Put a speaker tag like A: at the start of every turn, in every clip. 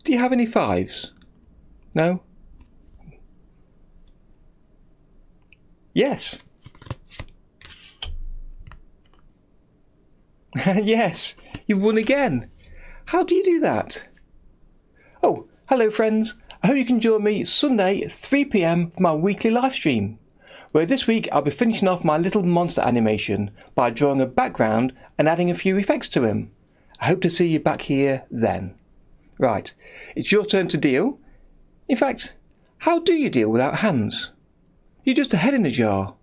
A: Do you have any 5s? No? Yes. Yes, you've won again. How do you do that? Oh, hello friends. I hope you can join me Sunday at 3 PM for my weekly live stream, where this week I'll be finishing off my little monster animation by drawing a background and adding a few effects to him. I hope to see you back here then. Right, it's your turn to deal. In fact, how do you deal without hands? You're just a head in a jar.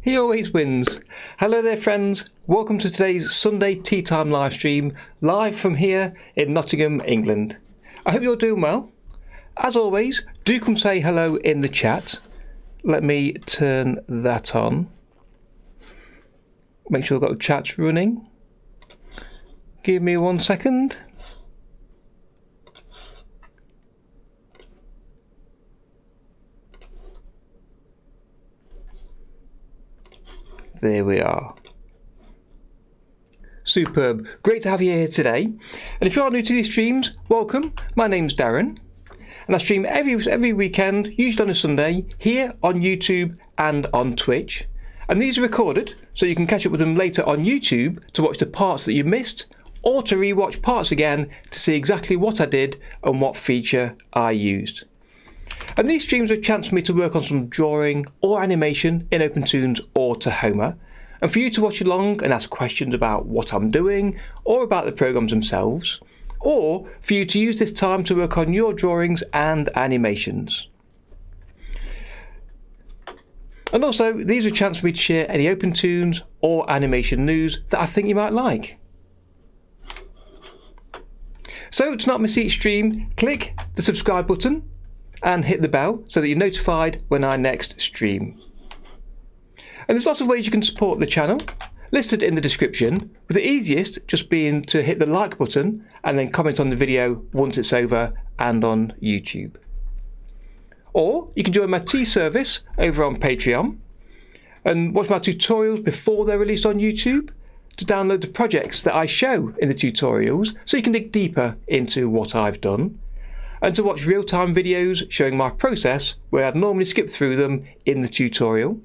A: He always wins. Hello there friends, welcome to today's Sunday Tea Time live stream, live from here in Nottingham, England. I hope you're doing well. As always, do come say hello in the chat. Let me turn that on. Make sure I've got the chat running. Give me 1 second. There we are. Superb. Great to have you here today. And if you are new to these streams, welcome. My name's Darren. And I stream every weekend, usually on a Sunday, here on YouTube and on Twitch. And these are recorded, so you can catch up with them later on YouTube to watch the parts that you missed, or to rewatch parts again to see exactly what I did and what feature I used. And these streams are a chance for me to work on some drawing or animation in OpenToonz or Tahoma, and for you to watch along and ask questions about what I'm doing or about the programs themselves, or for you to use this time to work on your drawings and animations. And also, these are a chance for me to share any OpenToonz or animation news that I think you might like. So to not miss each stream, click the subscribe button and hit the bell so that you're notified when I next stream. And there's lots of ways you can support the channel, listed in the description, with the easiest just being to hit the like button and then comment on the video once it's over and on YouTube. Or you can join my tea service over on Patreon and watch my tutorials before they're released on YouTube, to download the projects that I show in the tutorials so you can dig deeper into what I've done, and to watch real-time videos showing my process where I'd normally skip through them in the tutorial.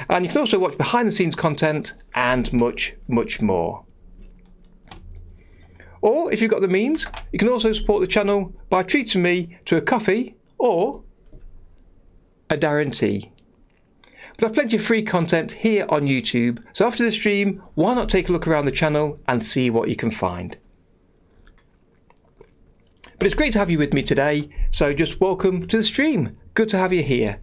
A: And you can also watch behind-the-scenes content and much, much more. Or if you've got the means, you can also support the channel by treating me to a coffee or a Darren Tea. But I've plenty of free content here on YouTube, so after the stream, why not take a look around the channel and see what you can find. But it's great to have you with me today, so just welcome to the stream. Good to have you here.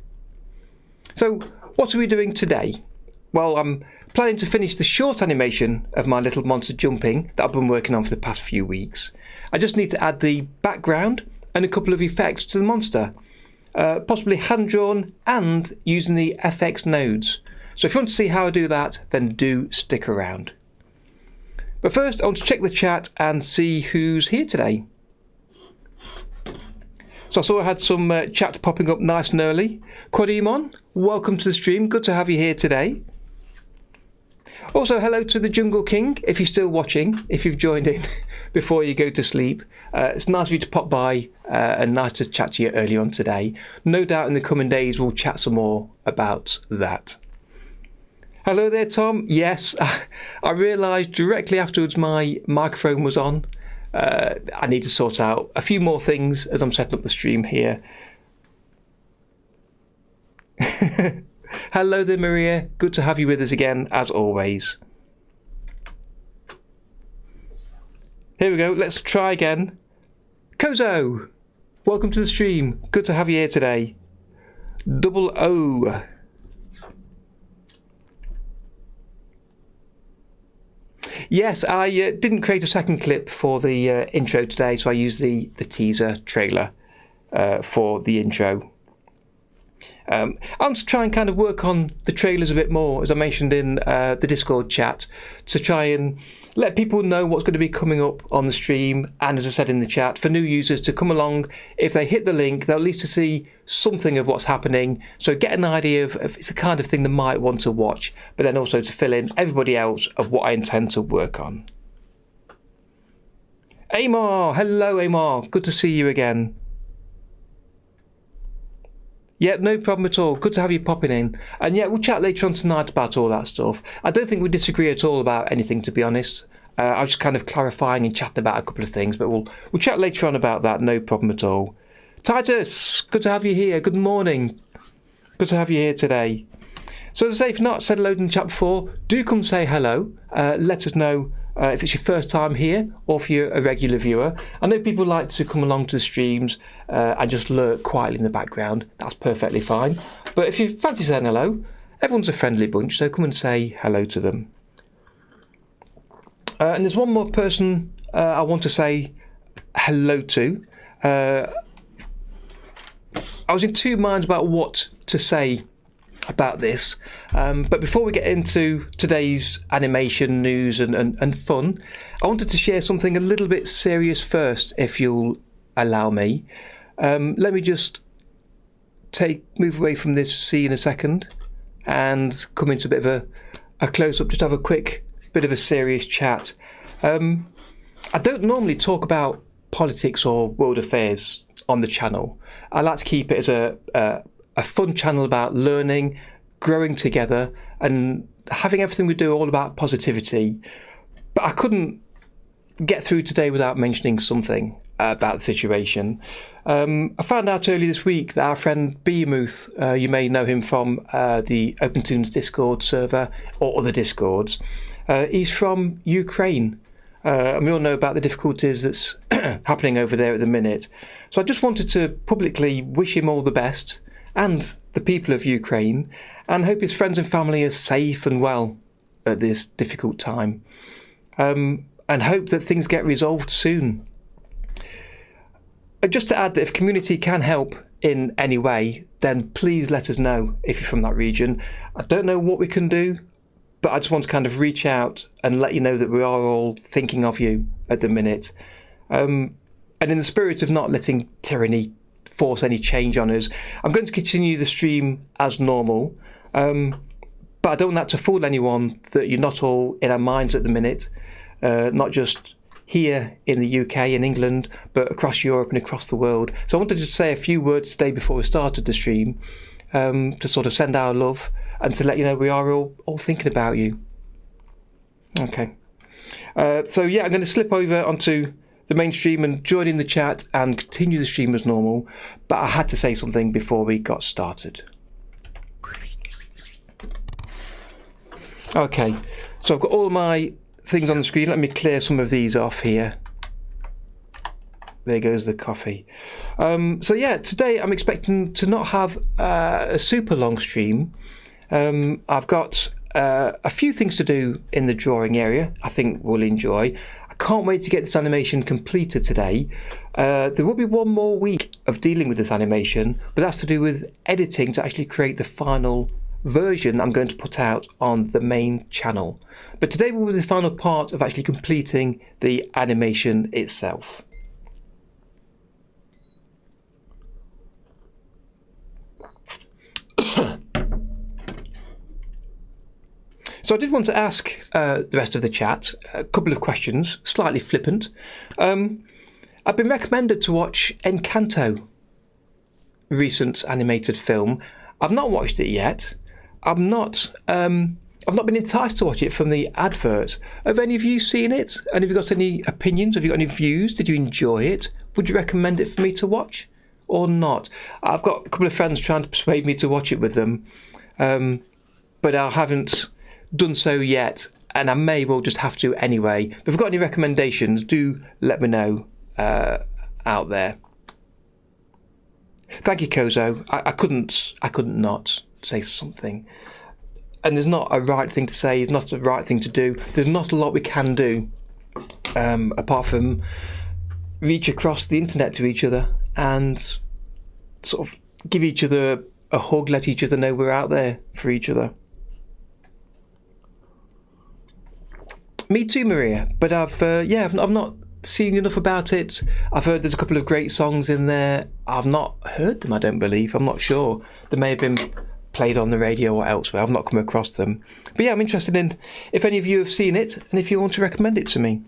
A: So what are we doing today? Well, I'm planning to finish the short animation of my little monster jumping that I've been working on for the past few weeks. I just need to add the background and a couple of effects to the monster, possibly hand-drawn and using the FX nodes. So if you want to see how I do that, then do stick around. But first I want to check the chat and see who's here today. So I saw I had some chat popping up nice and early. Quadimon, welcome to the stream. Good to have you here today. Also, hello to the Jungle King, if you're still watching, if you've joined in before you go to sleep. It's nice of you to pop by and nice to chat to you early on today. No doubt in the coming days we'll chat some more about that. Hello there, Tom. Yes, I realised directly afterwards my microphone was on. I need to sort out a few more things as I'm setting up the stream here. Hello there, Maria. Good to have you with us again, as always. Here we go. Let's try again. Kozo, welcome to the stream. Good to have you here today. Double O. Yes, I didn't create a second clip for the intro today, so I used the teaser trailer for the intro. I'm to try and kind of work on the trailers a bit more, as I mentioned in the Discord chat, to try and let people know what's going to be coming up on the stream, and as I said in the chat, for new users to come along. If they hit the link, they'll at least to see something of what's happening, so get an idea of if it's the kind of thing they might want to watch, but then also to fill in everybody else of what I intend to work on. Amar, hello Amar, good to see you again. Yeah, no problem at all. Good to have you popping in. And yeah, we'll chat later on tonight about all that stuff. I don't think we disagree at all about anything, to be honest. I was just kind of clarifying and chatting about a couple of things, but we'll chat later on about that, no problem at all. Titus, good to have you here. Good morning. Good to have you here today. So as I say, if you've not said hello in the chat before, do come say hello. Let us know if it's your first time here or if you're a regular viewer. I know people like to come along to the streams and just lurk quietly in the background. That's perfectly fine. But if you fancy saying hello, everyone's a friendly bunch, so come and say hello to them. And there's one more person I want to say hello to. I was in two minds about what to say about this, but before we get into today's animation news and fun, I wanted to share something a little bit serious first, if you'll allow me. Let me just move away from this scene a second and come into a bit of a close-up, just have a quick bit of a serious chat. I don't normally talk about politics or world affairs on the channel. I like to keep it as a fun channel about learning, growing together, and having everything we do all about positivity. But I couldn't get through today without mentioning something about the situation. I found out earlier this week that our friend Behemoth, you may know him from the OpenTunes Discord server or other Discords, he's from Ukraine. And we all know about the difficulties that's happening over there at the minute. So I just wanted to publicly wish him all the best, and the people of Ukraine, and hope his friends and family are safe and well at this difficult time, and hope that things get resolved soon. Just to add that if community can help in any way, then please let us know if you're from that region. I don't know what we can do, but I just want to kind of reach out and let you know that we are all thinking of you at the minute. And in the spirit of not letting tyranny force any change on us, I'm going to continue the stream as normal, but I don't want that to fool anyone that you're not all in our minds at the minute, not just here in the UK and England, but across Europe and across the world. So I wanted to say a few words today before we started the stream, to sort of send our love and to let you know we are all thinking about you. Okay. So yeah, I'm going to slip over onto the main stream and join in the chat and continue the stream as normal, but I had to say something before we got started. Okay, so I've got all my things on the screen. Let me clear some of these off here. There goes the coffee. So yeah, today I'm expecting to not have a super long stream. I've got a few things to do in the drawing area I think we'll enjoy. I can't wait to get this animation completed today. There will be one more week of dealing with this animation, but that's to do with editing to actually create the final version I'm going to put out on the main channel. But today will be the final part of actually completing the animation itself. So I did want to ask the rest of the chat a couple of questions, slightly flippant. I've been recommended to watch Encanto, recent animated film. I've not watched it yet. I've not been enticed to watch it from the advert. Have any of you seen it? And have you got any opinions? Have you got any views? Did you enjoy it? Would you recommend it for me to watch or not? I've got a couple of friends trying to persuade me to watch it with them, but I haven't done so yet, and I may well just have to anyway. But if you've got any recommendations, do let me know out there. Thank you, Kozo. I couldn't not say something. And there's not a right thing to say, it's not a right thing to do. There's not a lot we can do apart from reach across the internet to each other and sort of give each other a hug, let each other know we're out there for each other. Me too, Maria. But I've not seen enough about it. I've heard there's a couple of great songs in there. I've not heard them, I don't believe. I'm not sure. They may have been played on the radio or elsewhere. I've not come across them. But yeah, I'm interested in if any of you have seen it and if you want to recommend it to me.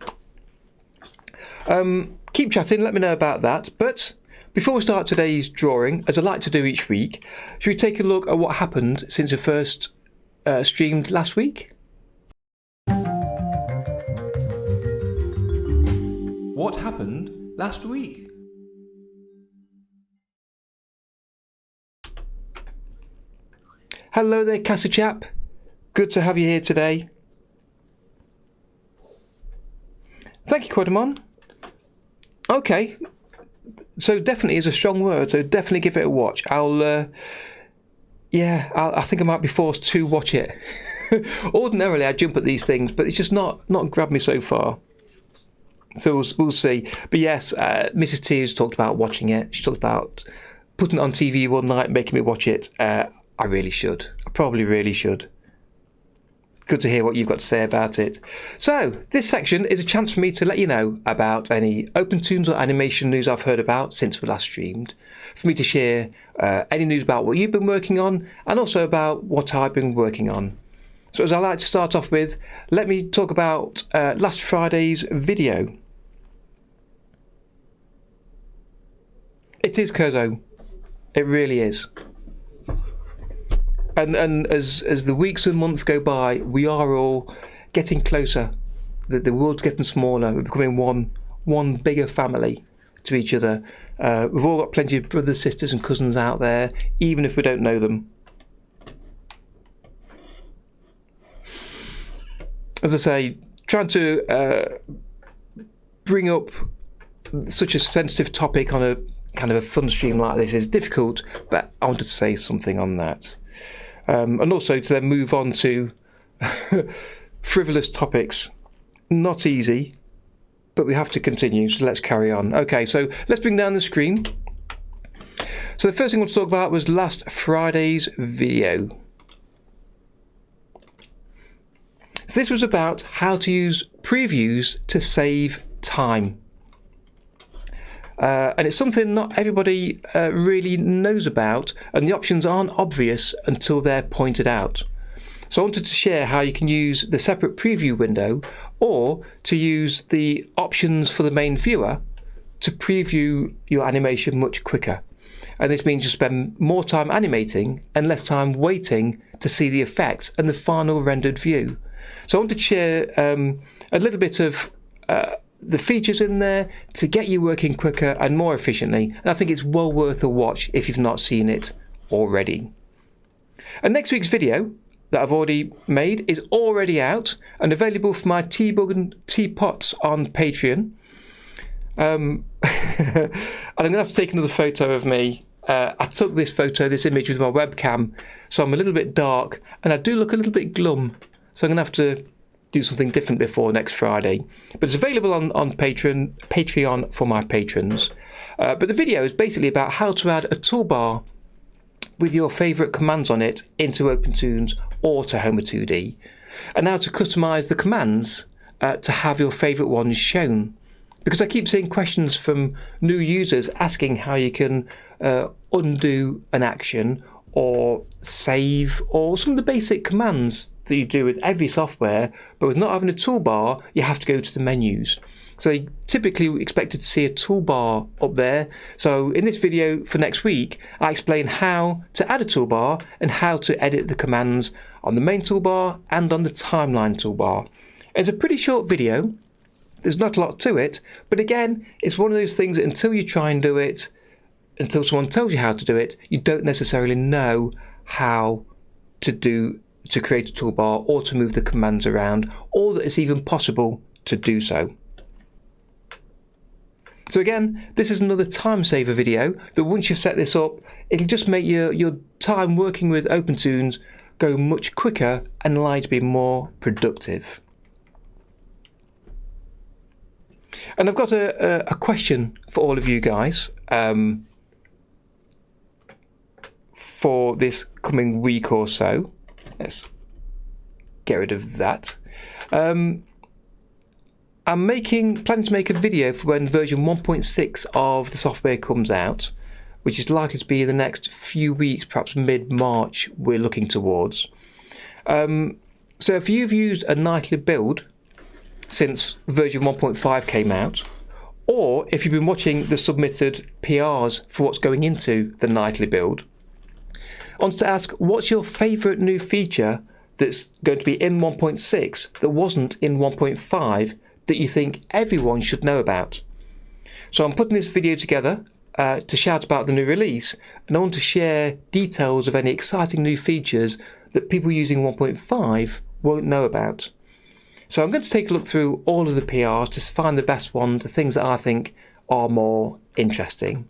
A: Keep chatting, let me know about that. But before we start today's drawing, as I like to do each week, should we take a look at what happened since we first streamed last week? What happened last week? Hello there, Casa Chap. Good to have you here today. Thank you, Quadamon. Okay, so definitely is a strong word, so definitely give it a watch. I think I might be forced to watch it. Ordinarily I jump at these things, but it's just not grabbed me so far. So we'll see. But yes, Mrs. T has talked about watching it. She talked about putting it on TV one night, making me watch it. I really should. I probably really should. Good to hear what you've got to say about it. So, this section is a chance for me to let you know about any OpenToons or animation news I've heard about since we last streamed. For me to share any news about what you've been working on and also about what I've been working on. So as I like to start off with, let me talk about last Friday's video. It is Kozo. It really is. And as the weeks and months go by, we are all getting closer. The world's getting smaller. We're becoming one bigger family to each other. We've all got plenty of brothers, sisters and cousins out there, even if we don't know them. As I say, trying to bring up such a sensitive topic on a kind of a fun stream like this is difficult, but I wanted to say something on that. And also to then move on to frivolous topics. Not easy, but we have to continue, so let's carry on. Okay, so let's bring down the screen. So the first thing I want to talk about was last Friday's video. So this was about how to use previews to save time. And it's something not everybody really knows about, and the options aren't obvious until they're pointed out. So I wanted to share how you can use the separate preview window or to use the options for the main viewer to preview your animation much quicker. And this means you spend more time animating and less time waiting to see the effects and the final rendered view. So I wanted to share a little bit of the features in there to get you working quicker and more efficiently, and I think it's well worth a watch if you've not seen it already. And next week's video that I've already made is already out and available for my tea mug and teapots on Patreon. And I'm going to have to take another photo of me. I took this image with my webcam, so I'm a little bit dark and I do look a little bit glum, so I'm going to have to do something different before next Friday. But it's available on Patreon for my patrons. But the video is basically about how to add a toolbar with your favourite commands on it into OpenToons or to Homer 2D, and how to customise the commands to have your favourite ones shown. Because I keep seeing questions from new users asking how you can undo an action or save, or some of the basic commands that you do with every software, but with not having a toolbar, you have to go to the menus. So you typically expected to see a toolbar up there. So in this video for next week, I explain how to add a toolbar and how to edit the commands on the main toolbar and on the timeline toolbar. It's a pretty short video. There's not a lot to it, but again, it's one of those things that until you try and do it, until someone tells you how to do it, you don't necessarily know how to create a toolbar or to move the commands around, or that it's even possible to do so. So again, this is another time saver video that once you've set this up, it'll just make your time working with OpenToons go much quicker and allow you to be more productive. And I've got a question for all of you guys for this coming week or so. Let's get rid of that. I'm planning to make a video for when version 1.6 of the software comes out, which is likely to be in the next few weeks, perhaps mid-March we're looking towards. So if you've used a nightly build since version 1.5 came out, or if you've been watching the submitted PRs for what's going into the nightly build, I want to ask, what's your favourite new feature that's going to be in 1.6 that wasn't in 1.5 that you think everyone should know about? So I'm putting this video together to shout about the new release, and I want to share details of any exciting new features that people using 1.5 won't know about. So I'm going to take a look through all of the PRs to find the best ones, the things that I think are more interesting.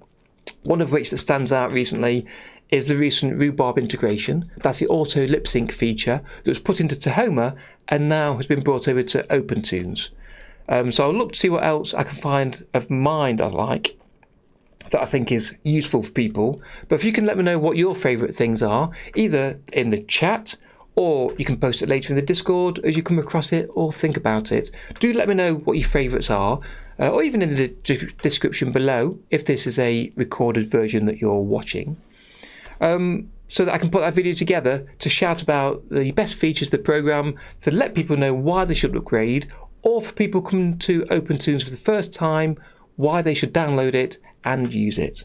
A: One of which that stands out recently is the recent rhubarb integration. That's the auto lip sync feature that was put into Tahoma and now has been brought over to OpenTunes. So I'll look to see what else I can find of mine I like, that I think is useful for people. But if you can let me know what your favourite things are, either in the chat, or you can post it later in the Discord as you come across it or think about it. Do let me know what your favourites are, or even in the description below if this is a recorded version that you're watching, so that I can put that video together to shout about the best features of the programme, to let people know why they should upgrade, or for people coming to OpenTunes for the first time, why they should download it and use it.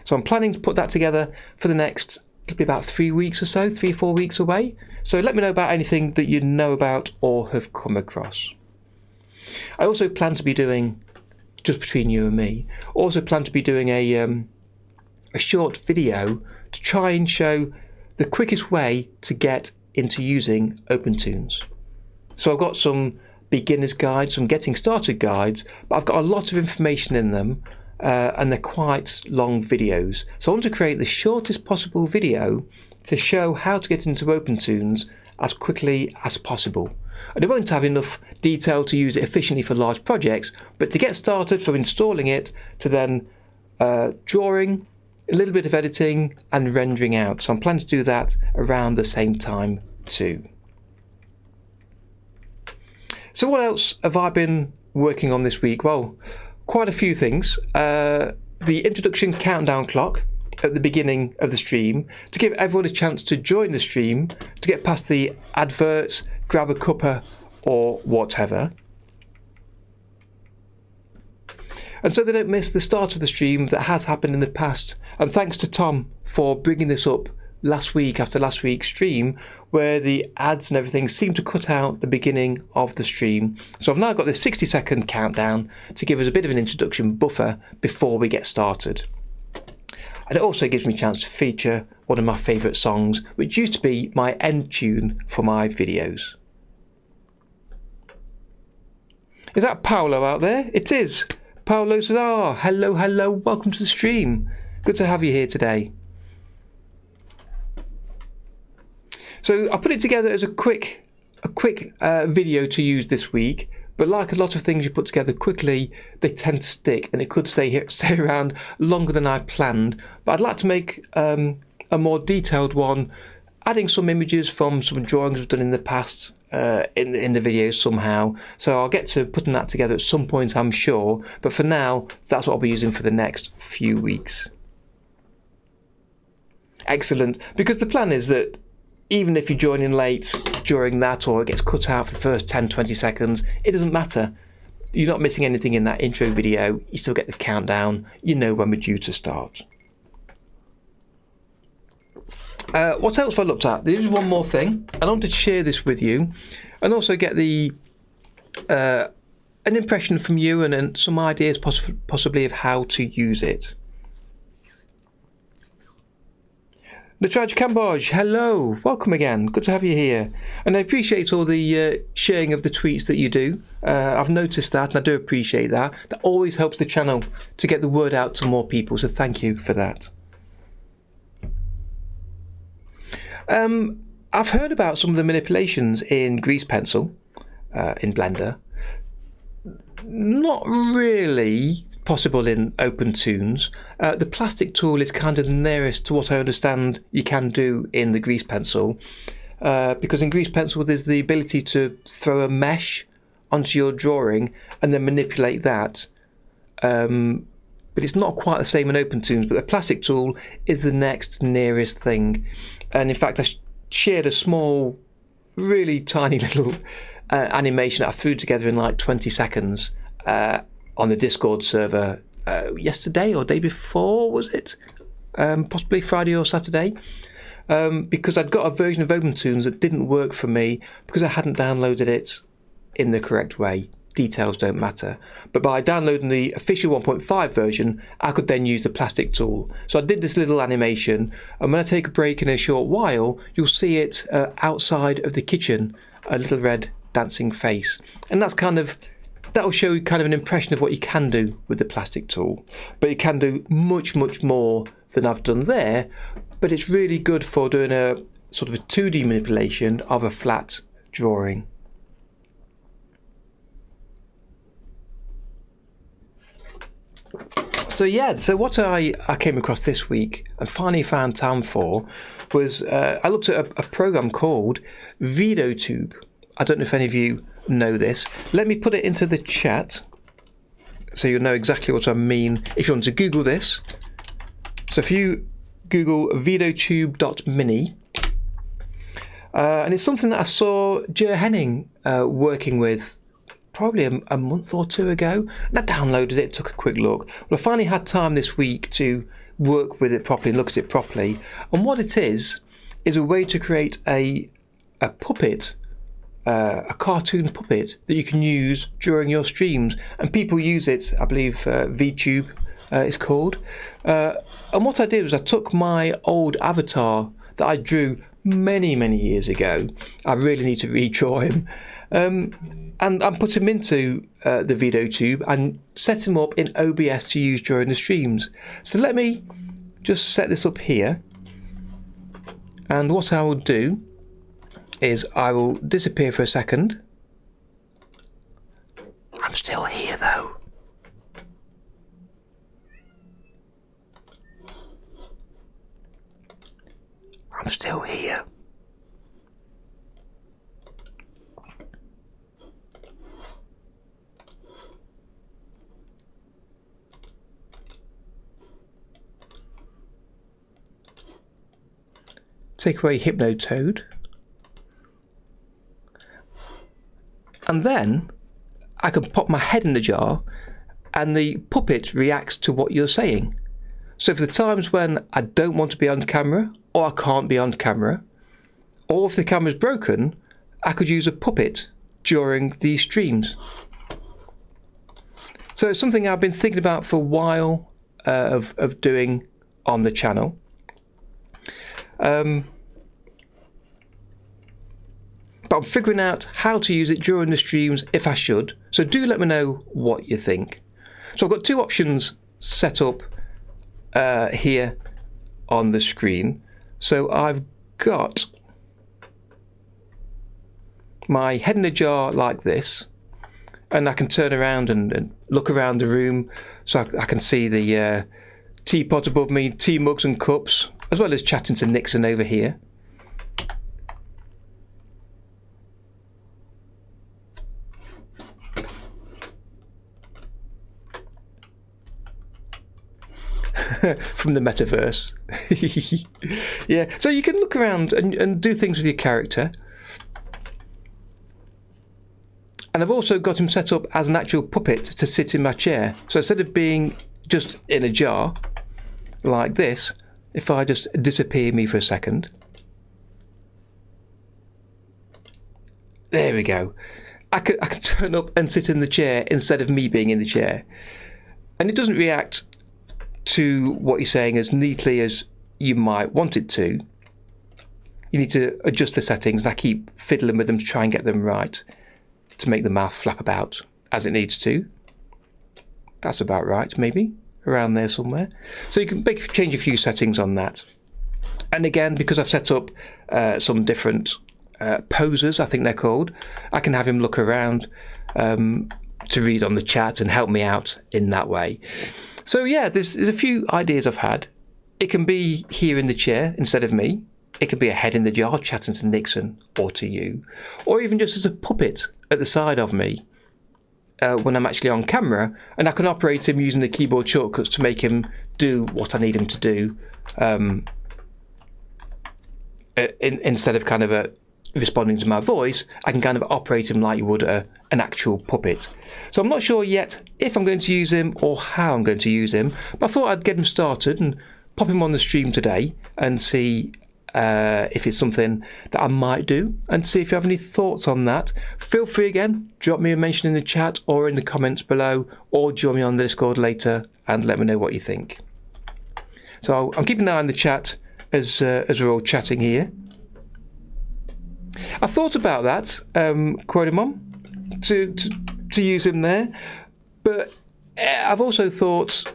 A: So I'm planning to put that together for the next, it'll be about 3 weeks or so, 3-4 weeks away. So let me know about anything that you know about or have come across. I also plan to be doing, just between you and me, also plan to be doing a short video to try and show the quickest way to get into using OpenTunes. So I've got some beginner's guides, some getting started guides, but I've got a lot of information in them, and they're quite long videos. So I want to create the shortest possible video to show how to get into OpenTunes as quickly as possible. And it won't have enough detail to use it efficiently for large projects, but to get started from installing it to then drawing, a little bit of editing and rendering out. So I'm planning to do that around the same time too. So what else have I been working on this week? Well, quite a few things. The introduction countdown clock at the beginning of the stream to give everyone a chance to join the stream, to get past the adverts, grab a cuppa or whatever. And so they don't miss the start of the stream that has happened in the past. And thanks to Tom for bringing this up last week after last week's stream, where the ads and everything seemed to cut out the beginning of the stream. So I've now got this 60-second countdown to give us a bit of an introduction buffer before we get started. And it also gives me a chance to feature one of my favourite songs, which used to be my end tune for my videos. Is that Paolo out there? It is. Paolo says, hello, hello, welcome to the stream. Good to have you here today. So I put it together as a quick video to use this week, but like a lot of things you put together quickly, they tend to stick, and it could stay around longer than I planned. But I'd like to make a more detailed one, adding some images from some drawings I've done in the past in the video somehow. So I'll get to putting that together at some point, I'm sure. But for now, that's what I'll be using for the next few weeks. Excellent, because the plan is that even if you join in late during that, or it gets cut out for the first 10-20 seconds, it doesn't matter. You're not missing anything in that intro video. You still get the countdown. You know when we're due to start. What else have I looked at? There's one more thing. I wanted to share this with you and also get the an impression from you and some ideas possibly of how to use it. Natraj Kamboj, hello, welcome again, good to have you here. And I appreciate all the sharing of the tweets that you do. I've noticed that, and I do appreciate that. That always helps the channel to get the word out to more people, so thank you for that. I've heard about some of the manipulations in Grease Pencil, in Blender. Not really possible in OpenTunes. The plastic tool is kind of the nearest to what I understand you can do in the Grease Pencil, because in Grease Pencil there's the ability to throw a mesh onto your drawing and then manipulate that. But it's not quite the same in OpenToonz, but the plastic tool is the next nearest thing. And in fact, I shared a small, really tiny little animation that I threw together in like 20 seconds on the Discord server yesterday or day before, was it? Possibly Friday or Saturday. Because I'd got a version of OpenToonz that didn't work for me because I hadn't downloaded it in the correct way. Details don't matter. But by downloading the official 1.5 version, I could then use the plastic tool. So I did this little animation, and when I take a break in a short while, you'll see it outside of the kitchen, a little red dancing face. And that'll show you kind of an impression of what you can do with the plastic tool. But you can do much, much more than I've done there. But it's really good for doing a sort of a 2D manipulation of a flat drawing. So what I came across this week and finally found time for was I looked at a program called VideoTube. I don't know if any of you know this. Let me put it into the chat so you'll know exactly what I mean if you want to Google this. So if you Google VideoTube.mini, and it's something that I saw Joe Henning working with probably a month or two ago, and I downloaded it, took a quick look. Well, I finally had time this week to work with it properly and look at it properly. And what it is a way to create a puppet, a cartoon puppet that you can use during your streams. And people use it, I believe VTube it's called. And what I did was I took my old avatar that I drew many, many years ago. I really need to redraw him. And I put him into the VideoTube and set him up in OBS to use during the streams. So let me just set this up here. And what I will do is I will disappear for a second. I'm still here though. I'm still here. Take away Hypnotoad. And then I can pop my head in the jar and the puppet reacts to what you're saying. So for the times when I don't want to be on camera, or I can't be on camera, or if the camera's broken, I could use a puppet during these streams. So it's something I've been thinking about for a while of doing on the channel. But I'm figuring out how to use it during the streams if I should. So do let me know what you think. So I've got two options set up here on the screen. So I've got my head in a jar like this, and I can turn around and look around the room so I can see the teapot above me, tea mugs and cups, as well as chatting to Nixon over here. From the metaverse. Yeah, so you can look around and do things with your character. And I've also got him set up as an actual puppet to sit in my chair. So instead of being just in a jar like this, if I just disappear me for a second. There we go. I can turn up and sit in the chair instead of me being in the chair. And it doesn't react to what you're saying as neatly as you might want it to. You need to adjust the settings, and I keep fiddling with them to try and get them right, to make the mouth flap about as it needs to. That's about right, maybe around there somewhere. So you can change a few settings on that. And again, because I've set up some different posers, I think they're called, I can have him look around to read on the chat and help me out in that way. So yeah, there's a few ideas I've had. It can be here in the chair instead of me. It can be a head in the jar chatting to Nixon or to you, or even just as a puppet at the side of me. when I'm actually on camera, and I can operate him using the keyboard shortcuts to make him do what I need him to do, instead of kind of responding to my voice. I can kind of operate him like you would an actual puppet. So I'm not sure yet if I'm going to use him or how I'm going to use him, but I thought I'd get him started and pop him on the stream today and see if it's something that I might do, and see if you have any thoughts on that. Feel free again, drop me a mention in the chat or in the comments below, or join me on the Discord later and let me know what you think. So I'm keeping an eye on the chat as we're all chatting here. I thought about that, Quodamon, to use him there, but I've also thought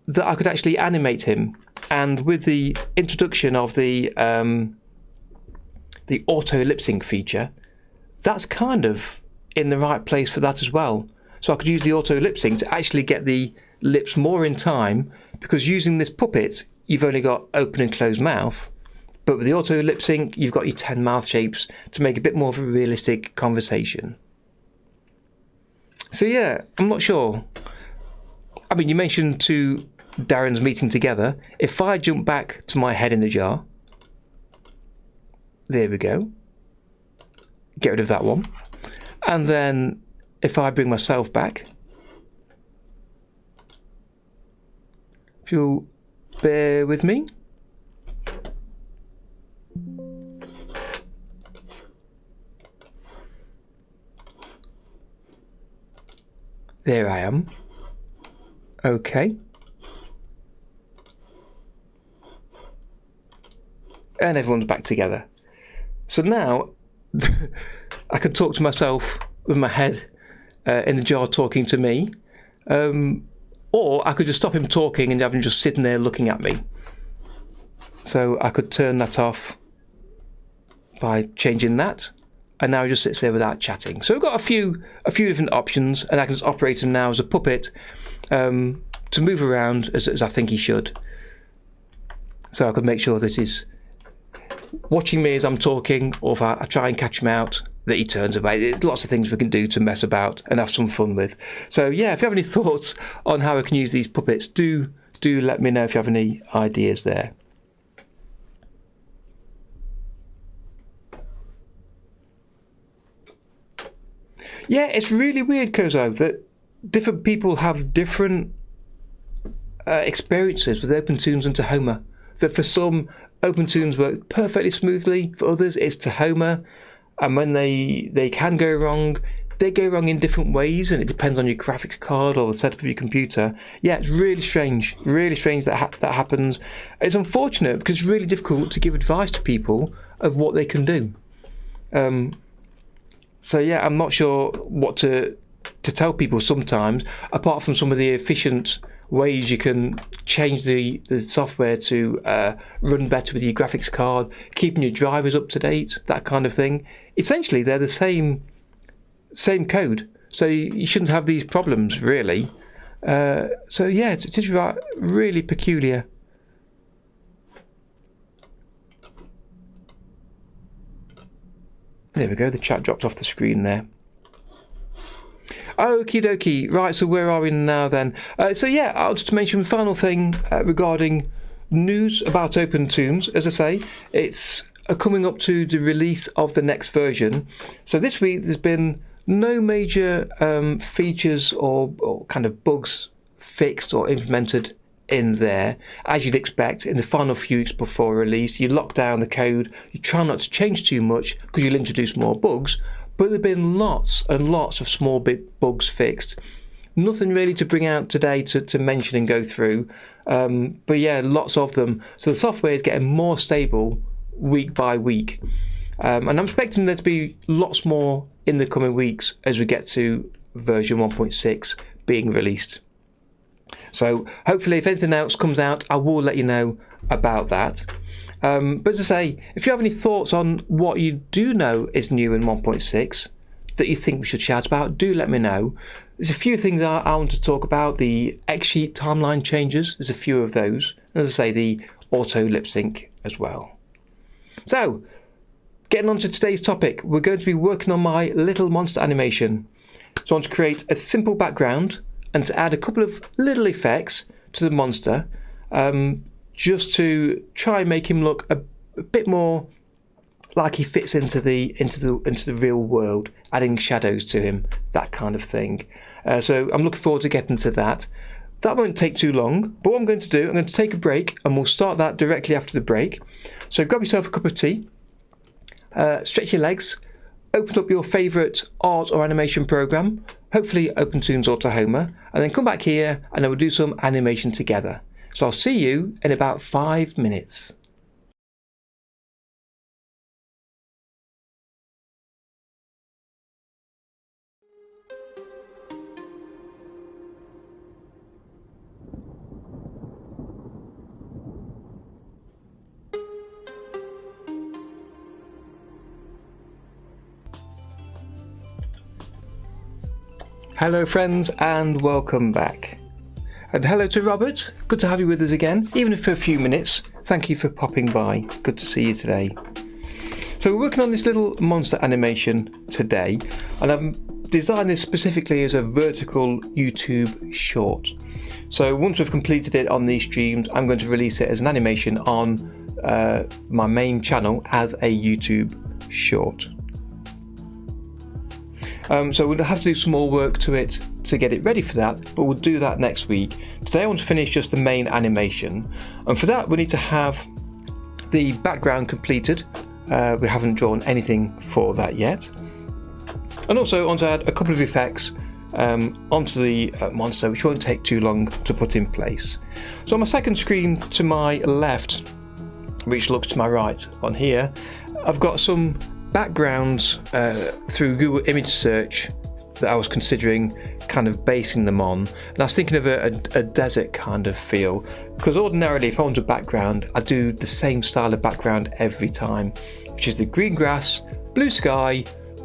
A: that I could actually animate him, and with the introduction of the auto lip sync feature, that's kind of in the right place for that as well. So I could use the auto lip sync to actually get the lips more in time, because using this puppet you've only got open and closed mouth, but with the auto lip sync you've got your 10 mouth shapes to make a bit more of a realistic conversation. So yeah, I'm not sure. I mean, you mentioned to Darren's meeting together. If I jump back to my head in the jar, there we go, get rid of that one, and then if I bring myself back, if you'll bear with me, there I am. Okay. And everyone's back together. So now I can talk to myself with my head in the jar talking to me, or I could just stop him talking and have him just sitting there looking at me. So I could turn that off by changing that, and now he just sits there without chatting. So we've got a few different options, and I can just operate him now as a puppet to move around as I think he should. So I could make sure that he's watching me as I'm talking, or if I try and catch him out, that he turns away. There's lots of things we can do to mess about and have some fun with. So yeah, if you have any thoughts on how I can use these puppets, do let me know if you have any ideas there. Yeah, it's really weird, Kozo, that different people have different experiences with OpenToonz and Tahoma. That for some, OpenToonz work perfectly smoothly, for others it's Tahoma, and when they can go wrong, they go wrong in different ways, and it depends on your graphics card or the setup of your computer. Yeah, it's really strange that that happens. It's unfortunate because it's really difficult to give advice to people of what they can do. So yeah, I'm not sure what to tell people sometimes, apart from some of the efficient ways you can change the software to run better with your graphics card, keeping your drivers up to date, that kind of thing. Essentially, they're the same code, so you shouldn't have these problems, really. So yeah, it is really peculiar. There we go, the chat dropped off the screen there. Okie dokie, right, so where are we now then? So yeah, I'll just mention the final thing regarding news about OpenToonz. As I say, it's coming up to the release of the next version. So this week there's been no major features or kind of bugs fixed or implemented in there. As you'd expect, in the final few weeks before release, you lock down the code, you try not to change too much because you'll introduce more bugs, but there have been lots and lots of small big bugs fixed. Nothing really to bring out today to mention and go through, but yeah, lots of them. So the software is getting more stable week by week, and I'm expecting there to be lots more in the coming weeks as we get to version 1.6 being released. So hopefully if anything else comes out, I will let you know about that. But as I say, if you have any thoughts on what you do know is new in 1.6 that you think we should shout about, do let me know. There's a few things I want to talk about. The X-Sheet timeline changes, there's a few of those. And as I say, the auto lip sync as well. So, getting on to today's topic, we're going to be working on my little monster animation. So I want to create a simple background and to add a couple of little effects to the monster, just to try and make him look a bit more like he fits into the real world, adding shadows to him, that kind of thing. So I'm looking forward to getting to that. That won't take too long, but what I'm going to do, I'm going to take a break and we'll start that directly after the break. So grab yourself a cup of tea, stretch your legs, open up your favourite art or animation program, hopefully OpenToonz or Tahoma, and then come back here and then we'll do some animation together. So I'll see you in about 5 minutes. Hello friends and welcome back. And hello to Robert, good to have you with us again, even if for a few minutes. Thank you for popping by, good to see you today. So we're working on this little monster animation today, and I've designed this specifically as a vertical YouTube short. So once we've completed it on these streams, I'm going to release it as an animation on my main channel as a YouTube short. So we'll have to do some more work to it to get it ready for that, but we'll do that next week. Today I want to finish just the main animation, and for that we need to have the background completed. We haven't drawn anything for that yet. And also I want to add a couple of effects onto the monster, which won't take too long to put in place. So on my second screen to my left, which looks to my right on here, I've got some backgrounds through Google image search that I was considering kind of basing them on, and I was thinking of a desert kind of feel, because ordinarily if I want a background I do the same style of background every time, which is the green grass, blue sky,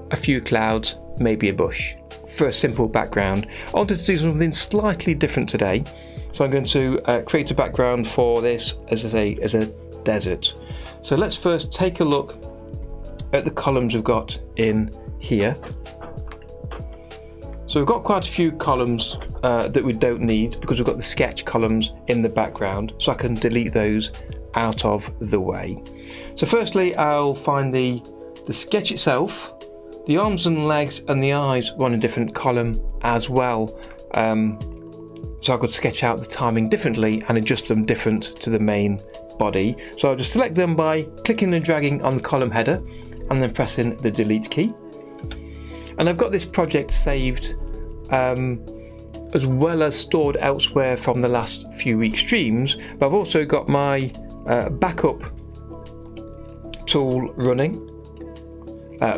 A: a few clouds, maybe a bush for a simple background. I wanted to do something slightly different today, so I'm going to create a background for this as a desert. So let's first take a look at the columns we've got in here. So we've got quite a few columns that we don't need because we've got the sketch columns in the background, so I can delete those out of the way. So firstly I'll find the sketch itself. The arms and legs and the eyes were on a different column as well, so I could sketch out the timing differently and adjust them different to the main body. So I'll just select them by clicking and dragging on the column header and then pressing the delete key. And I've got this project saved as well as stored elsewhere from the last few weeks streams, but I've also got my backup tool running,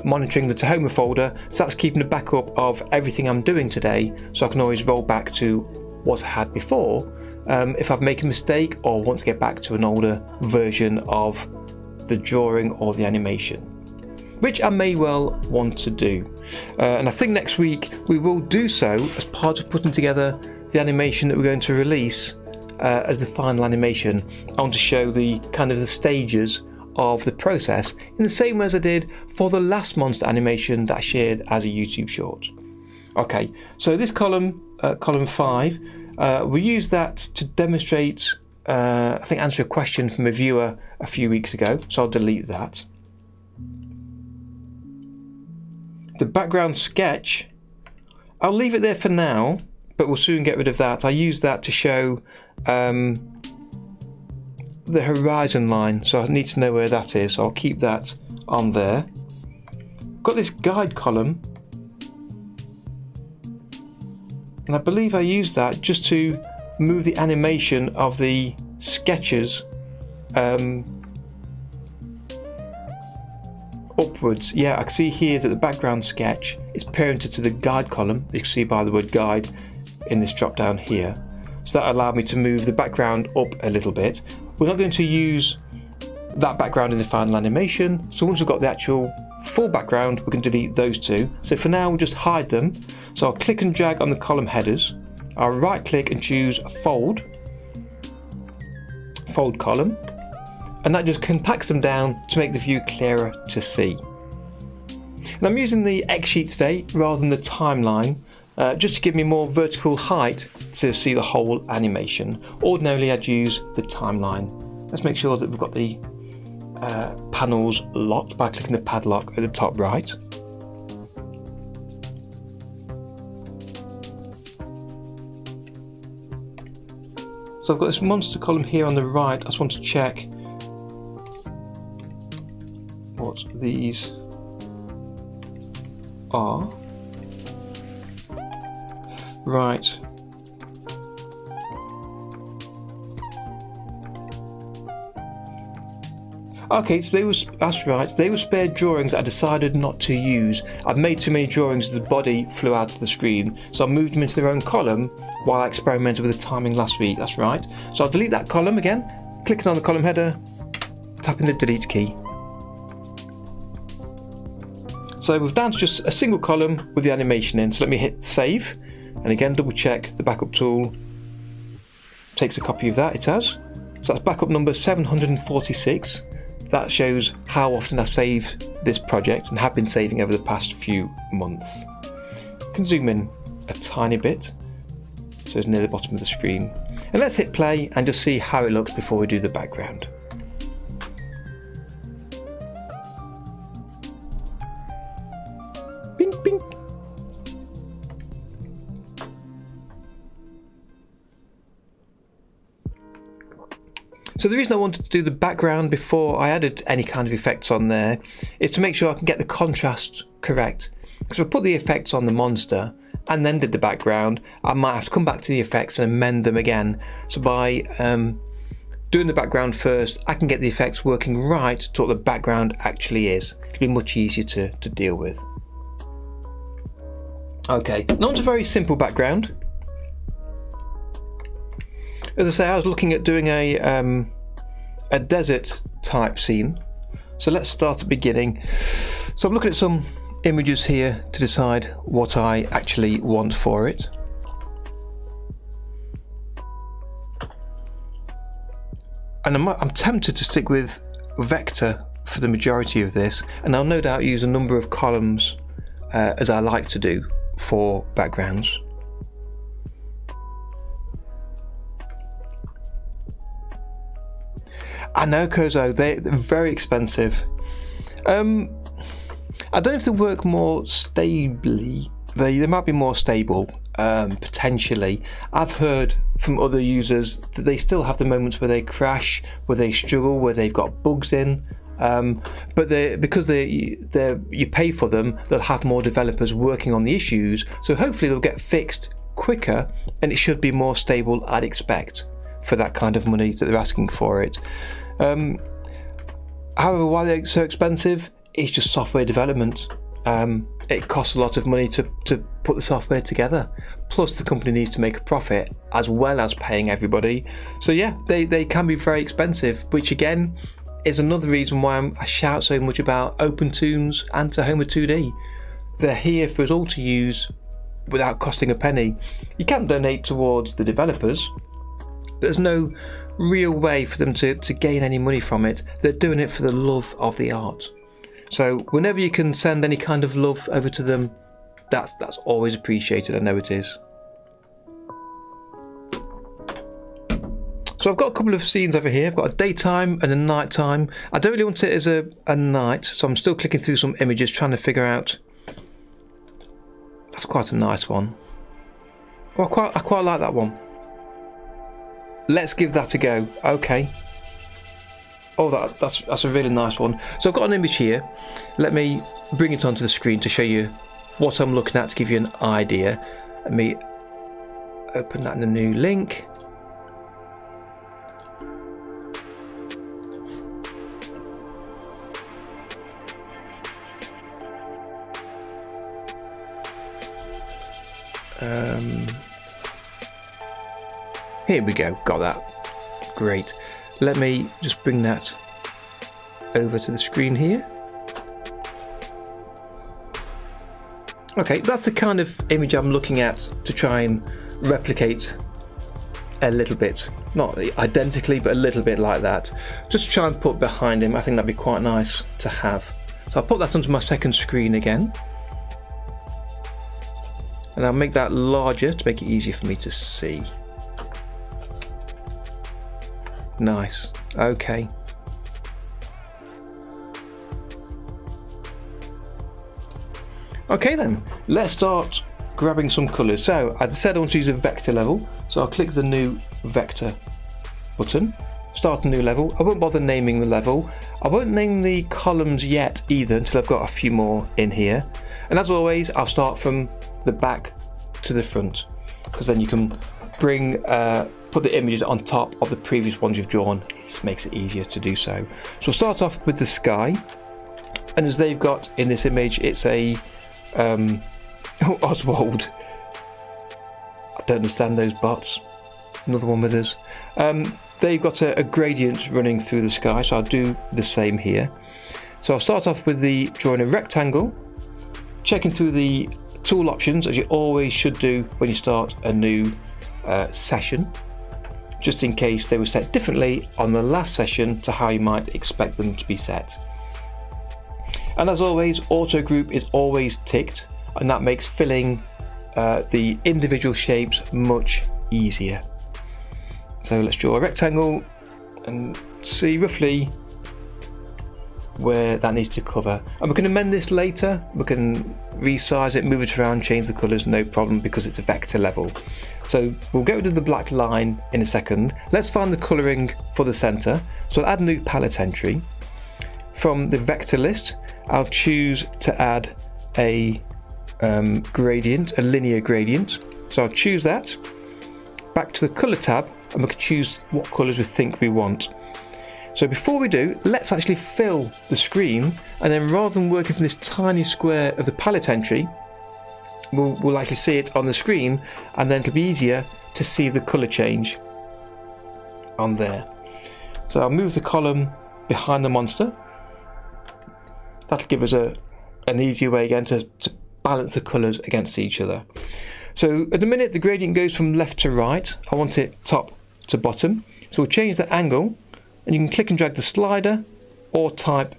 A: monitoring the Tahoma folder, so that's keeping a backup of everything I'm doing today, so I can always roll back to what I had before if I've made a mistake or want to get back to an older version of the drawing or the animation, which I may well want to do. And I think next week we will do so as part of putting together the animation that we're going to release as the final animation. I want to show the kind of the stages of the process in the same way as I did for the last monster animation that I shared as a YouTube short. Okay, so this column, column 5, we used that to demonstrate, I think answer a question from a viewer a few weeks ago, so I'll delete that. The background sketch, I'll leave it there for now, but we'll soon get rid of that. I use that to show the horizon line, so I need to know where that is, so I'll keep that on there. Got this guide column, and I believe I used that just to move the animation of the sketches upwards. Yeah, I can see here that the background sketch is parented to the guide column. You can see by the word guide in this drop down here. So that allowed me to move the background up a little bit. We're not going to use that background in the final animation, so once we've got the actual full background we can delete those two. So for now we'll just hide them. So I'll click and drag on the column headers, I'll right click and choose fold column, and that just compacts them down to make the view clearer to see. And I'm using the X sheet today rather than the timeline, just to give me more vertical height to see the whole animation. Ordinarily I'd use the timeline. Let's make sure that we've got the panels locked by clicking the padlock at the top right. So I've got this monster column here on the right. I just want to check what these are. Right. Okay, so that's right. They were spare drawings that I decided not to use. I've made too many drawings, the body flew out of the screen, so I moved them into their own column while I experimented with the timing last week. That's right. So I'll delete that column again, clicking on the column header, tapping the delete key. So we're down to just a single column with the animation in. So let me hit save, and again double check the backup tool takes a copy of that. It has. So that's backup number 746. That shows how often I save this project and have been saving over the past few months. I can zoom in a tiny bit so it's near the bottom of the screen. And let's hit play and just see how it looks before we do the background. Bing, bing. So the reason I wanted to do the background before I added any kind of effects on there is to make sure I can get the contrast correct. Because if I put the effects on the monster and then did the background, I might have to come back to the effects and amend them again. So by doing the background first, I can get the effects working right to what the background actually is. It'll be much easier to deal with. Okay, not a very simple background. As I say, I was looking at doing a desert type scene. So let's start at the beginning. So I'm looking at some images here to decide what I actually want for it. And I'm tempted to stick with vector for the majority of this, and I'll no doubt use a number of columns as I like to do for backgrounds. I know, Kozo, they're very expensive. I don't know if they work more stably. They might be more stable, potentially. I've heard from other users that they still have the moments where they crash, where they struggle, where they've got bugs in. But because you pay for them, they'll have more developers working on the issues. So hopefully they'll get fixed quicker, and it should be more stable, I'd expect, for that kind of money that they're asking for it. However, why they're so expensive is just software development. It costs a lot of money to put the software together. Plus the company needs to make a profit as well as paying everybody. So yeah, they can be very expensive, which again is another reason why I shout so much about OpenToons and Tahoma 2D. They're here for us all to use without costing a penny. You can donate towards the developers. There's no real way for them to gain any money from it. They're doing it for the love of the art. So whenever you can send any kind of love over to them, that's always appreciated. I know it is. So I've got a couple of scenes over here. I've got a daytime and a nighttime. I don't really want it as a night, so I'm still clicking through some images trying to figure out. That's quite a nice one. Oh, I quite like that one. Let's give that a go. Okay. Oh, that's a really nice one. So I've got an image here. Let me bring it onto the screen to show you what I'm looking at, to give you an idea. Let me open that in a new link. Here we go, got that. Great. Let me just bring that over to the screen here. Okay, that's the kind of image I'm looking at to try and replicate a little bit. Not identically, but a little bit like that. Just try and put behind him. I think that'd be quite nice to have. So I'll put that onto my second screen again. And I'll make that larger to make it easier for me to see. Nice, okay. Okay then, let's start grabbing some colours. So I said I want to use a vector level, so I'll click the new vector button, start a new level. I won't bother naming the level. I won't name the columns yet either until I've got a few more in here. And as always, I'll start from the back to the front, because then you can bring put the images on top of the previous ones you've drawn. It just makes it easier to do so. So we'll start off with the sky, and as they've got in this image, it's a Oswald. I don't understand those bots. Another one with us. They've got a gradient running through the sky, so I'll do the same here. So I'll start off with drawing a rectangle, checking through the tool options as you always should do when you start a new session, just in case they were set differently on the last session to how you might expect them to be set. And as always, auto group is always ticked, and that makes filling the individual shapes much easier. So let's draw a rectangle and see roughly where that needs to cover. And we can amend this later. We can resize it, move it around, change the colours, no problem, because it's a vector level. So we'll go to the black line in a second. Let's find the colouring for the centre. So I'll add a new palette entry. From the vector list, I'll choose to add a gradient, a linear gradient. So I'll choose that. Back to the colour tab, and we can choose what colours we think we want. So before we do, let's actually fill the screen, and then rather than working from this tiny square of the palette entry, we'll actually see it on the screen, and then it'll be easier to see the colour change on there. So I'll move the column behind the monster. That'll give us an easier way again to balance the colours against each other. So at the minute the gradient goes from left to right. I want it top to bottom. So we'll change the angle, and you can click and drag the slider or type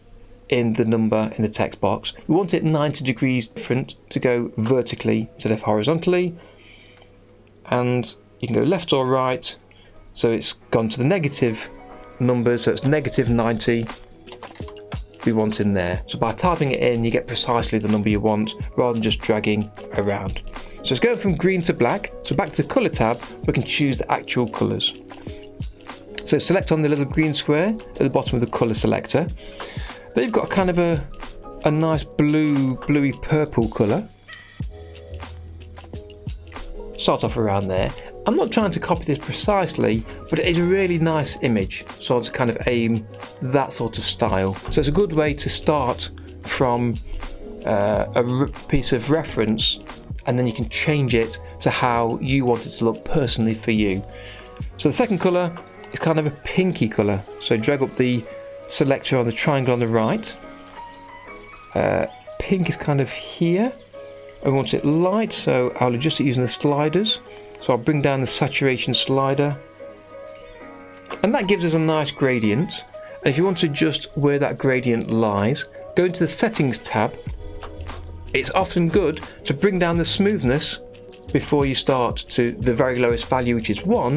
A: in the number in the text box. We want it 90 degrees different to go vertically instead of horizontally. And you can go left or right. So it's gone to the negative numbers, so it's negative 90 we want in there. So by typing it in, you get precisely the number you want rather than just dragging around. So it's going from green to black. So back to the colour tab, we can choose the actual colours. So select on the little green square at the bottom of the colour selector. They've got kind of a nice bluey purple colour. Start off around there. I'm not trying to copy this precisely, but it is a really nice image, so to kind of aim that sort of style. So it's a good way to start from a piece of reference, and then you can change it to how you want it to look personally for you. So the second colour is kind of a pinky colour, so drag up the selector on the triangle on the right. Pink is kind of here. I want it light, so I'll adjust it using the sliders. So I'll bring down the saturation slider, and that gives us a nice gradient. And if you want to adjust where that gradient lies, go into the settings tab. It's often good to bring down the smoothness before you start to the very lowest value, which is 1,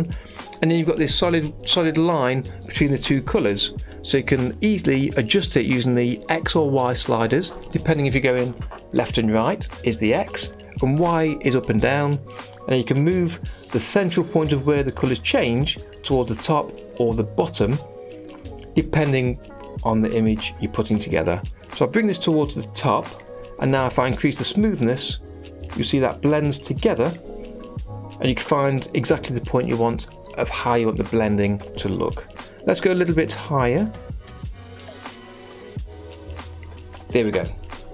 A: and then you've got this solid line between the two colours. So you can easily adjust it using the X or Y sliders, depending if you're going left and right is the X, and Y is up and down. And you can move the central point of where the colours change towards the top or the bottom, depending on the image you're putting together. So I'll bring this towards the top, and now if I increase the smoothness, you'll see that blends together, and you can find exactly the point you want of how you want the blending to look. Let's go a little bit higher. There we go.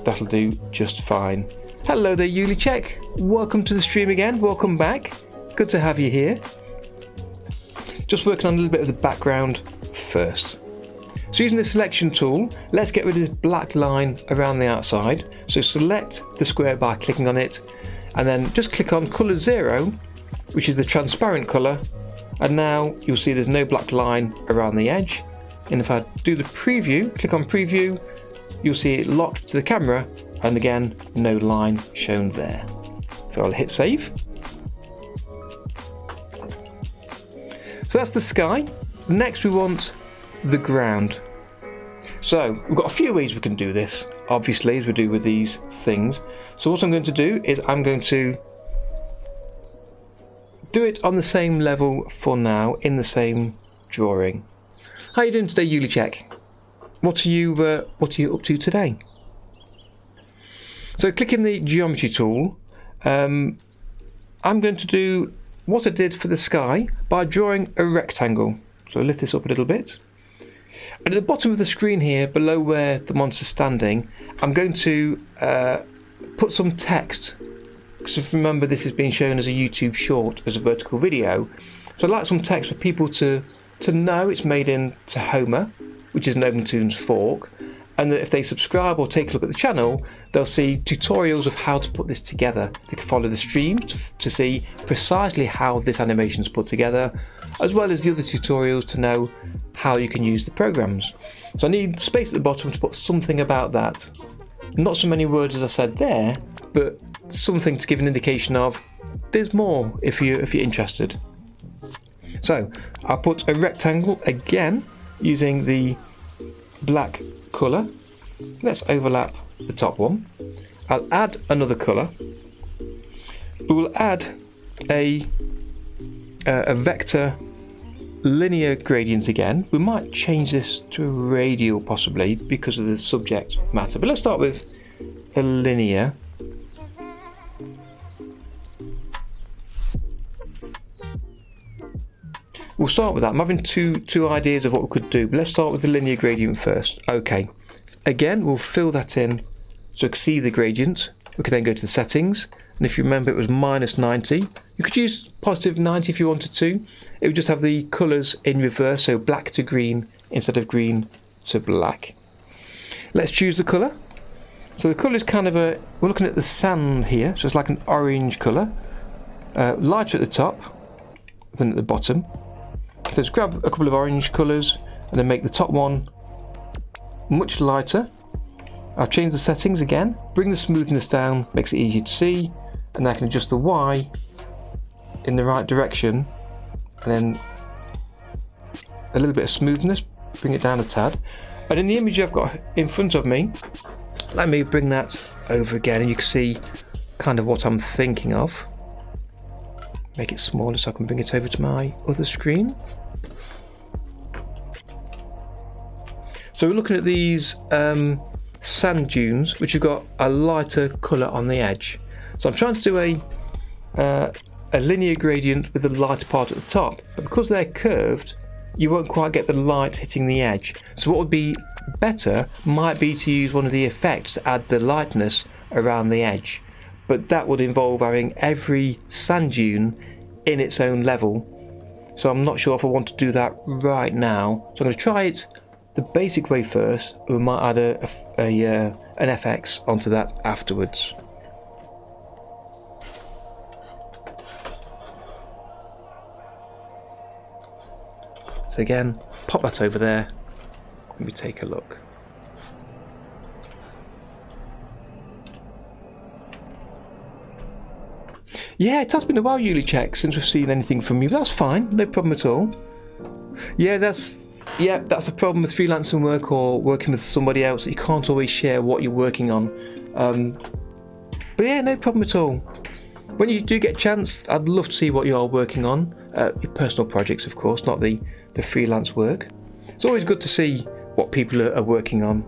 A: That'll do just fine. Hello there, Yulichek. Welcome to the stream again. Welcome back. Good to have you here. Just working on a little bit of the background first. So using the selection tool, let's get rid of this black line around the outside. So select the square by clicking on it, and then just click on colour 0, which is the transparent colour. And now you'll see there's no black line around the edge. And if I do the preview, click on preview, you'll see it locked to the camera, and again, no line shown there. So I'll hit save. So that's the sky. Next we want the ground. So we've got a few ways we can do this, obviously, as we do with these things. So what I'm going to do is I'm going to do it on the same level for now, in the same drawing. How are you doing today, Yulichek? What are you up to today? So clicking the geometry tool, I'm going to do what I did for the sky by drawing a rectangle. So I'll lift this up a little bit. And at the bottom of the screen here, below where the monster's standing, I'm going to put some text. Because if you remember, this is being shown as a YouTube short, as a vertical video. So I'd like some text for people to know it's made in Tahoma, which is an OpenToonz fork, and that if they subscribe or take a look at the channel, they'll see tutorials of how to put this together. They can follow the stream to see precisely how this animation is put together, as well as the other tutorials to know how you can use the programs. So I need space at the bottom to put something about that. Not so many words as I said there, but something to give an indication of there's more if you're interested. So I'll put a rectangle again using the black colour. Let's overlap the top one. I'll add another colour. We will add a vector linear gradient again. We might change this to a radial possibly because of the subject matter, but let's start with a linear. We'll start with that. I'm having two ideas of what we could do, but let's start with the linear gradient first. Okay, again we'll fill that in so we can see the gradient. We can then go to the settings, and if you remember it was -90. You could use +90 if you wanted to. It would just have the colours in reverse, so black to green instead of green to black. Let's choose the colour. So the colour is kind of we're looking at the sand here, so it's like an orange colour. Lighter at the top than at the bottom. So let's grab a couple of orange colours and then make the top one much lighter. I'll change the settings again, bring the smoothness down, makes it easier to see, and I can adjust the Y in the right direction, and then a little bit of smoothness, bring it down a tad. And in the image I've got in front of me, let me bring that over again and you can see kind of what I'm thinking of. Make it smaller so I can bring it over to my other screen. So we're looking at these sand dunes which have got a lighter colour on the edge. So I'm trying to do a linear gradient with the lighter part at the top, but because they're curved you won't quite get the light hitting the edge. So what would be better might be to use one of the effects to add the lightness around the edge, but that would involve having every sand dune in its own level, so I'm not sure if I want to do that right now. So I'm going to try it the basic way first, and we might add an FX onto that afterwards. So again, pop that over there. Let me take a look. Yeah, it has been a while, Yulichek, since we've seen anything from you. But that's fine, no problem at all. Yeah, that's the problem with freelancing work or working with somebody else, that you can't always share what you're working on. But yeah, no problem at all. When you do get a chance, I'd love to see what you are working on. Your personal projects, of course, not the freelance work. It's always good to see what people are working on.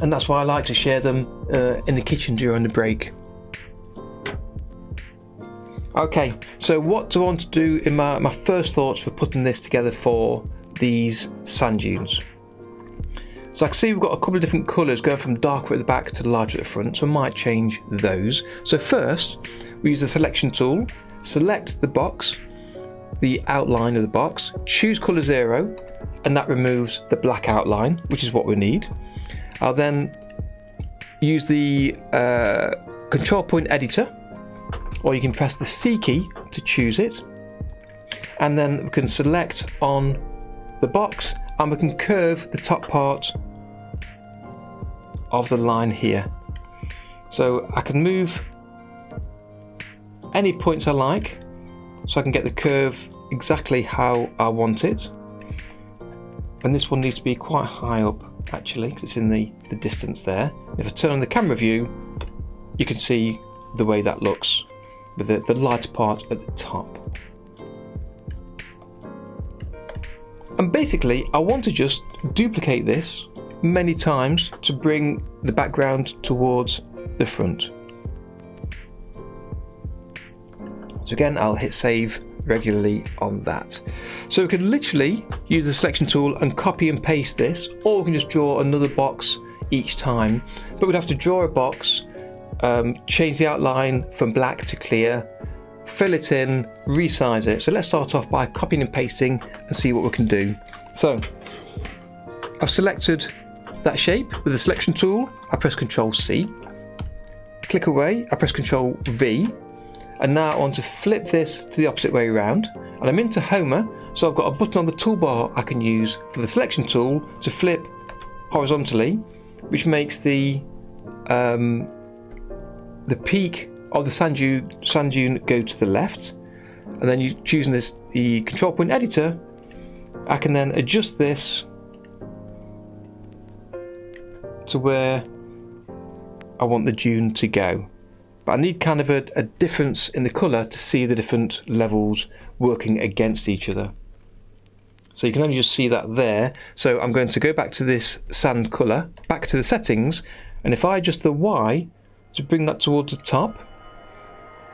A: And that's why I like to share them in the kitchen during the break. Okay, so what do I want to do in my first thoughts for putting this together for these sand dunes? So I can see we've got a couple of different colours going from darker at the back to lighter at the front, so I might change those. So first, we use the selection tool, select the box, the outline of the box, choose colour 0, and that removes the black outline, which is what we need. I'll then use the control point editor, or you can press the C key to choose it, and then we can select on the box and we can curve the top part of the line here. So I can move any points I like, so I can get the curve exactly how I want it. And this one needs to be quite high up actually, because it's in the distance there. If I turn on the camera view, you can see the way that looks with the lighter part at the top. And basically I want to just duplicate this many times to bring the background towards the front. So again, I'll hit save regularly on that. So we can literally use the selection tool and copy and paste this, or we can just draw another box each time, but we'd have to draw a box, change the outline from black to clear, fill it in, resize it. So let's start off by copying and pasting and see what we can do. So I've selected that shape with the selection tool. I press Ctrl C, click away, I press Ctrl V, and now I want to flip this to the opposite way around, and I'm into Homer, so I've got a button on the toolbar I can use for the selection tool to flip horizontally, which makes the peak of the sand dune go to the left. And then you choosing the control point editor, I can then adjust this to where I want the dune to go. But I need kind of a difference in the colour to see the different levels working against each other. So you can only just see that there. So I'm going to go back to this sand colour, back to the settings, and if I adjust the Y to bring that towards the top,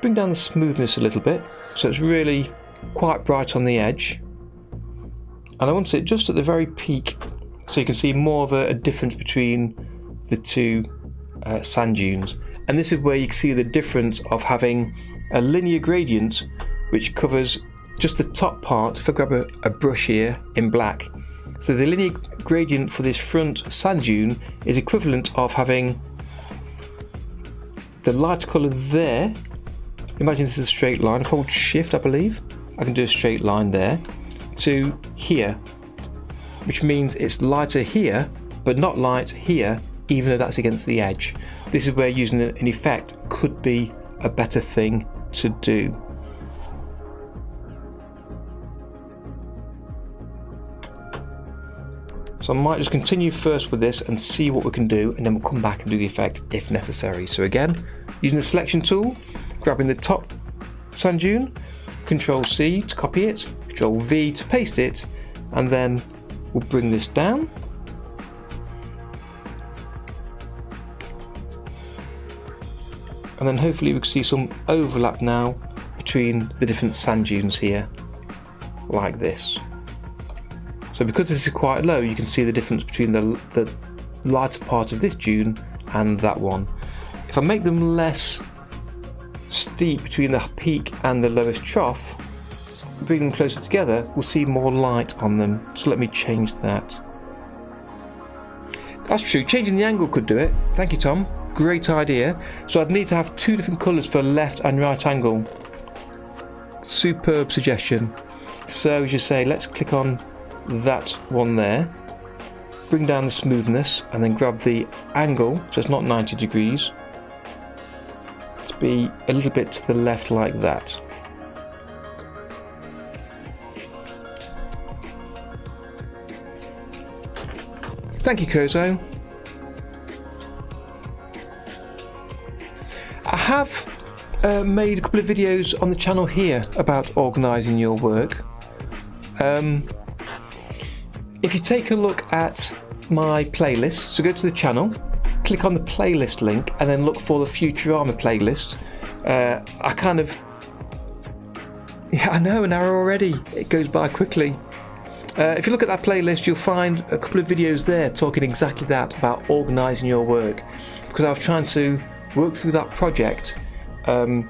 A: bring down the smoothness a little bit so it's really quite bright on the edge, and I want it just at the very peak so you can see more of a difference between the two sand dunes. And this is where you can see the difference of having a linear gradient which covers just the top part. If I grab a brush here in black, so the linear gradient for this front sand dune is equivalent of having the light colour there. Imagine this is a straight line. If I hold shift, I believe I can do a straight line there to here, which means it's lighter here but not light here, even though that's against the edge. This is where using an effect could be a better thing to do. So I might just continue first with this and see what we can do, and then we'll come back and do the effect if necessary. So again, using the selection tool, grabbing the top sand dune, Ctrl C to copy it, Ctrl V to paste it, and then we'll bring this down. And then hopefully we can see some overlap now between the different sand dunes here, like this. So because this is quite low, you can see the difference between the lighter part of this dune and that one. If I make them less steep between the peak and the lowest trough, bring them closer together, we'll see more light on them. So let me change that. That's true, changing the angle could do it. Thank you, Tom. Great idea. So I'd need to have two different colours for left and right angle. Superb suggestion. So as you say, let's click on that one there, bring down the smoothness, and then grab the angle, so it's not 90 degrees, to be a little bit to the left like that. Thank you, Kozo. I have made a couple of videos on the channel here about organising your work. If you take a look at my playlist, so go to the channel, click on the playlist link, and then look for the Futurama playlist. I know, an hour already, it goes by quickly. If you look at that playlist, you'll find a couple of videos there talking exactly that, about organising your work, because I was trying to work through that project in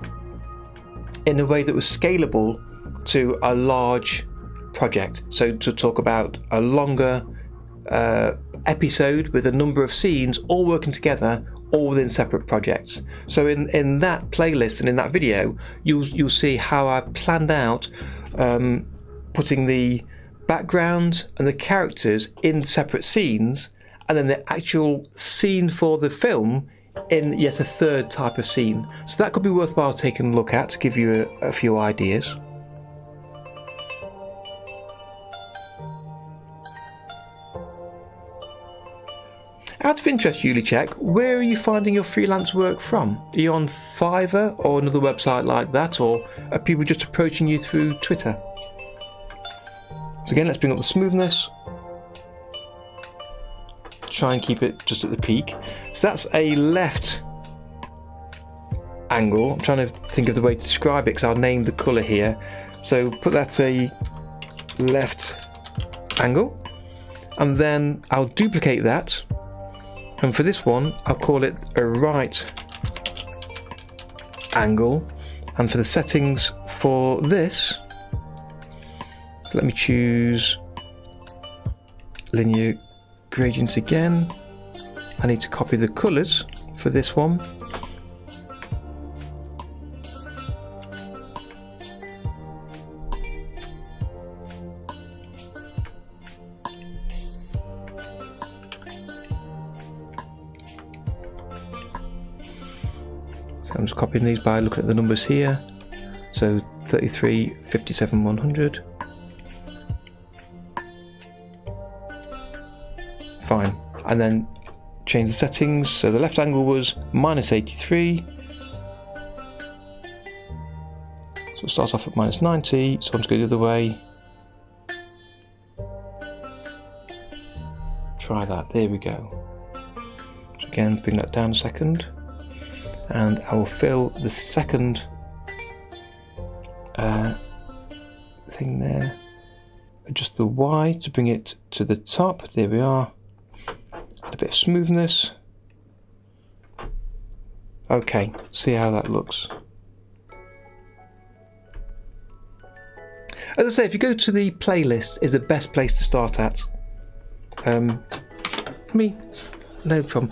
A: a way that was scalable to a large project. So to talk about a longer episode with a number of scenes all working together, all within separate projects. So in that playlist and in that video, you'll see how I planned out putting the background and the characters in separate scenes, and then the actual scene for the film in yet a third type of scene. So that could be worthwhile taking a look at to give you a few ideas. Out of interest, Check, where are you finding your freelance work from? Are you on Fiverr or another website like that, or are people just approaching you through Twitter? So again, let's bring up the smoothness. Try and keep it just at the peak. So that's a left angle. I'm trying to think of the way to describe it because I'll name the colour here. So put that a left angle, and then I'll duplicate that. And for this one, I'll call it a right angle. And for the settings for this, so let me choose linear gradient again. I need to copy the colours for this one. I'm just copying these by looking at the numbers here. So 33, 57, 100. Fine. And then change the settings. So the left angle was -83. So it starts off at -90. So I'm just going to go the other way. Try that. There we go. So again, bring that down a second. And I will fill the second thing there. Adjust the Y to bring it to the top. There we are. Add a bit of smoothness. Okay, see how that looks. As I say, if you go to the playlist, is the best place to start at. No problem.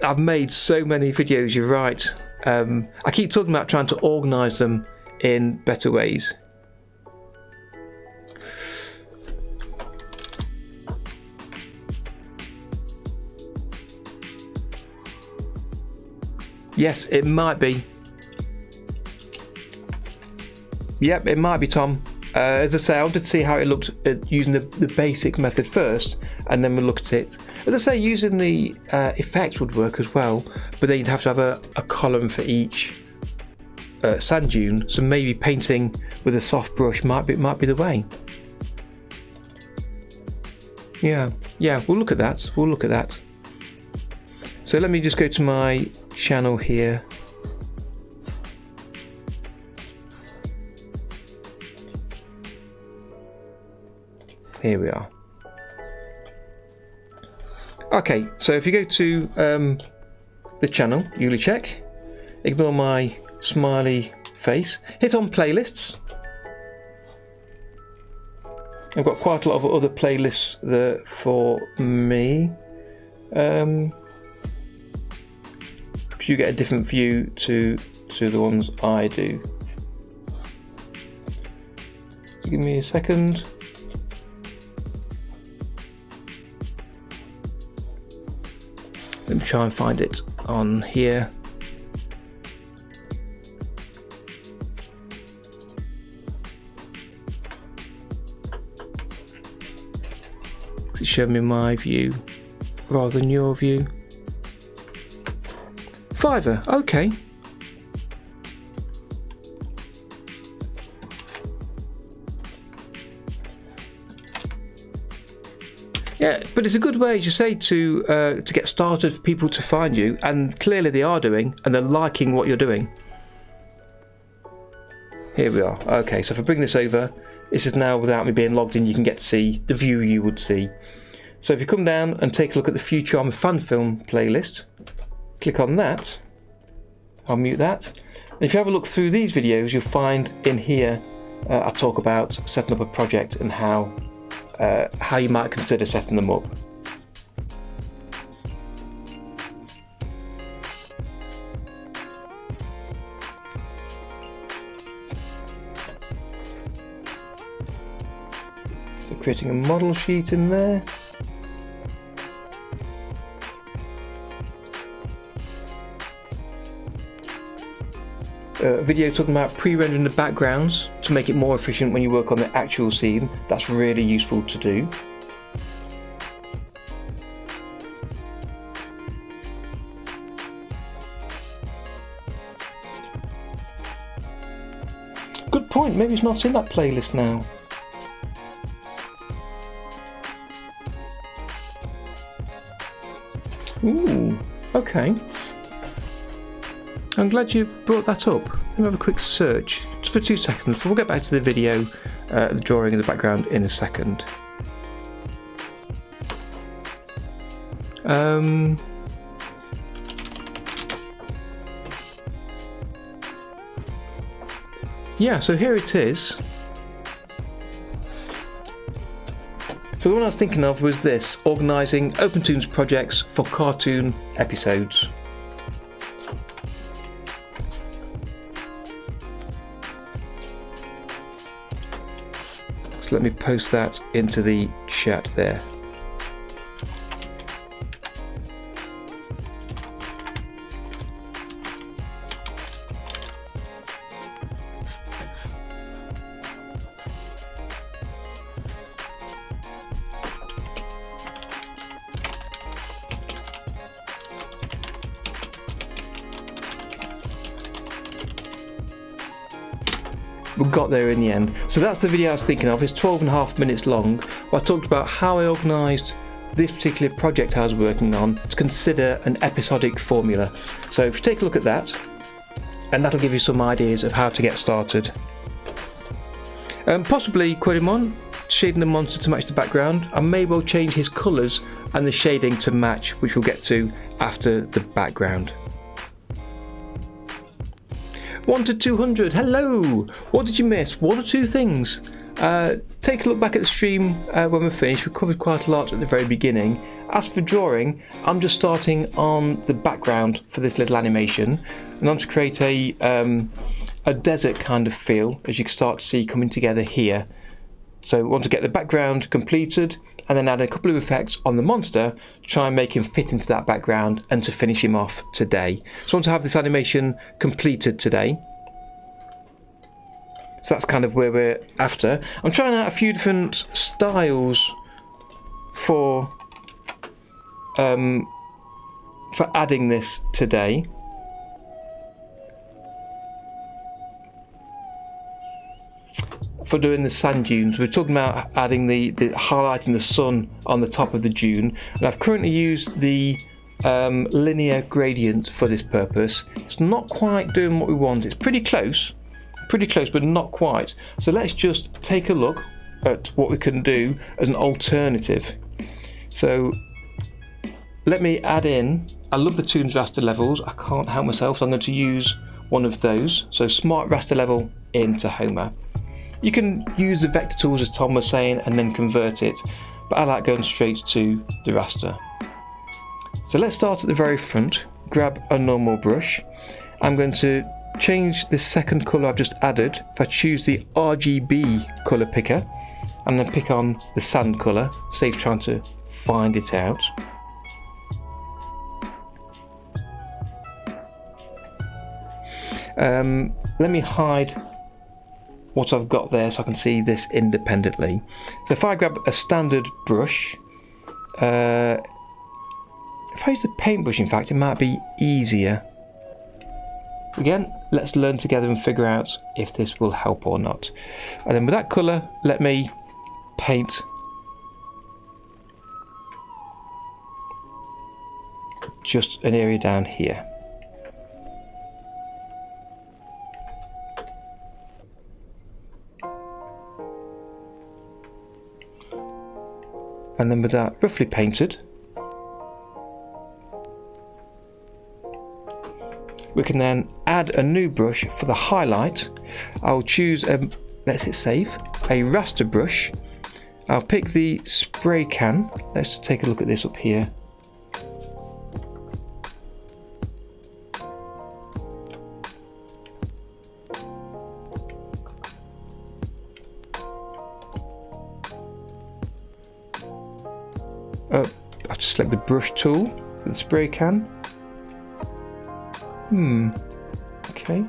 A: I've made so many videos, you're right. I keep talking about trying to organise them in better ways. Yes, it might be. Yep, it might be, Tom. As I say, I wanted to see how it looked using the basic method first, and then we'll look at it. As I say, using the effect would work as well, but then you'd have to have a column for each sand dune, so maybe painting with a soft brush might be the way. Yeah, we'll look at that. So let me just go to my channel here. Here we are. Okay, so if you go to the channel, Check, ignore my smiley face, hit on playlists. I've got quite a lot of other playlists there for me. You get a different view to the ones I do. So give me a second. Let me try and find it on here. It's showing me my view rather than your view. Fiverr, okay. Yeah, but it's a good way, as you say, to get started for people to find you, and clearly they are doing, and they're liking what you're doing. Here we are. Okay, so if I bring this over, this is now without me being logged in. You can get to see the view you would see. So if you come down and take a look at the Futurama fan film playlist, click on that. I'll mute that. And if you have a look through these videos, you'll find in here I talk about setting up a project and how you might consider setting them up. So creating a model sheet in there. A video talking about pre-rendering the backgrounds to make it more efficient when you work on the actual scene. That's really useful to do. Good point, maybe it's not in that playlist now. Ooh, okay. I'm glad you brought that up. Let me have a quick search, just for 2 seconds. We'll get back to the video, the drawing in the background in a second. Yeah, so here it is. So the one I was thinking of was this, organising OpenToon's projects for cartoon episodes. So let me post that into the chat there. We got there in the end. So that's the video I was thinking of. It's 12.5 minutes long. Where I talked about how I organised this particular project I was working on to consider an episodic formula. So if you take a look at that, and that'll give you some ideas of how to get started. Possibly Querimon, shading the monster to match the background. I may well change his colours and the shading to match, which we'll get to after the background. 1 to 200, hello! What did you miss? 1 or 2 things. Take a look back at the stream when we're finished. We covered quite a lot at the very beginning. As for drawing, I'm just starting on the background for this little animation, and I'm to create a desert kind of feel, as you can start to see coming together here. So we want to get the background completed and then add a couple of effects on the monster to try and make him fit into that background and to finish him off today. So I want to have this animation completed today. So that's kind of where we're after. I'm trying out a few different styles for adding this today. For doing the sand dunes, we're talking about adding the highlighting the sun on the top of the dune, and I've currently used the linear gradient for this purpose. It's not quite doing what we want. It's pretty close, but not quite. So let's just take a look at what we can do as an alternative. So let me add in, I love the Toon's raster levels, I can't help myself, so I'm going to use one of those. So smart raster level into Homer. You can use the vector tools, as Tom was saying, and then convert it, but I like going straight to the raster. So let's start at the very front, grab a normal brush. I'm going to change the second colour I've just added. If I choose the RGB colour picker, I'm going to pick on the sand colour, save trying to find it out. Let me hide what I've got there so I can see this independently. So if I grab a standard brush, if I use the paintbrush, in fact, it might be easier. Again, let's learn together and figure out if this will help or not. And then with that colour, let me paint just an area down here. And then with that roughly painted, we can then add a new brush for the highlight. I'll choose let's hit save, a raster brush. I'll pick the spray can. Let's just take a look at this up here. I have to select the brush tool, the spray can. Okay.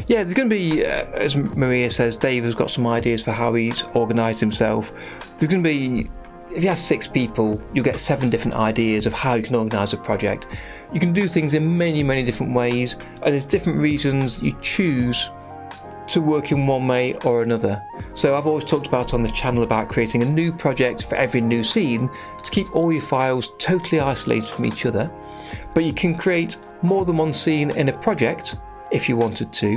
A: Yeah, there's going to be, as Maria says, Dave has got some ideas for how he's organised himself. There's going to be, if you have 6 people, you'll get 7 different ideas of how you can organise a project. You can do things in many, many different ways, and there's different reasons you choose to work in one way or another. So I've always talked about on the channel about creating a new project for every new scene to keep all your files totally isolated from each other. But you can create more than one scene in a project if you wanted to,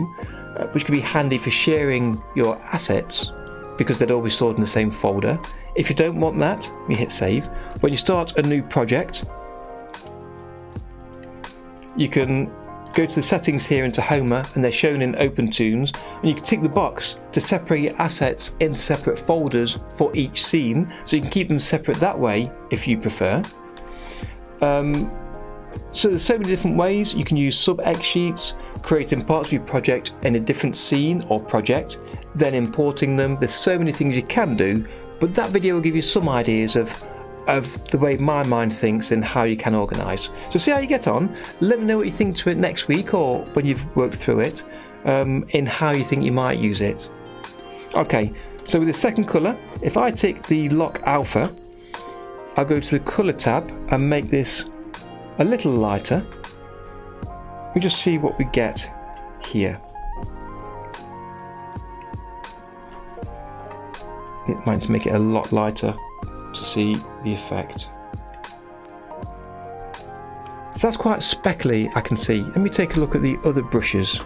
A: which can be handy for sharing your assets because they'd all be stored in the same folder. If you don't want that, you hit save. When you start a new project, you can go to the settings here into Homer, and they're shown in OpenTunes, and you can tick the box to separate your assets into separate folders for each scene, so you can keep them separate that way if you prefer. So there's so many different ways. You can use sub-X sheets, creating parts of your project in a different scene or project, then importing them. There's so many things you can do, but that video will give you some ideas of the way my mind thinks and how you can organise. So see how you get on. Let me know what you think to it next week or when you've worked through it, in how you think you might use it. Okay, so with the second colour, if I tick the lock alpha, I'll go to the colour tab and make this a little lighter. We just see what we get here. It might make it a lot lighter to see the effect. So that's quite speckly, I can see. Let me take a look at the other brushes.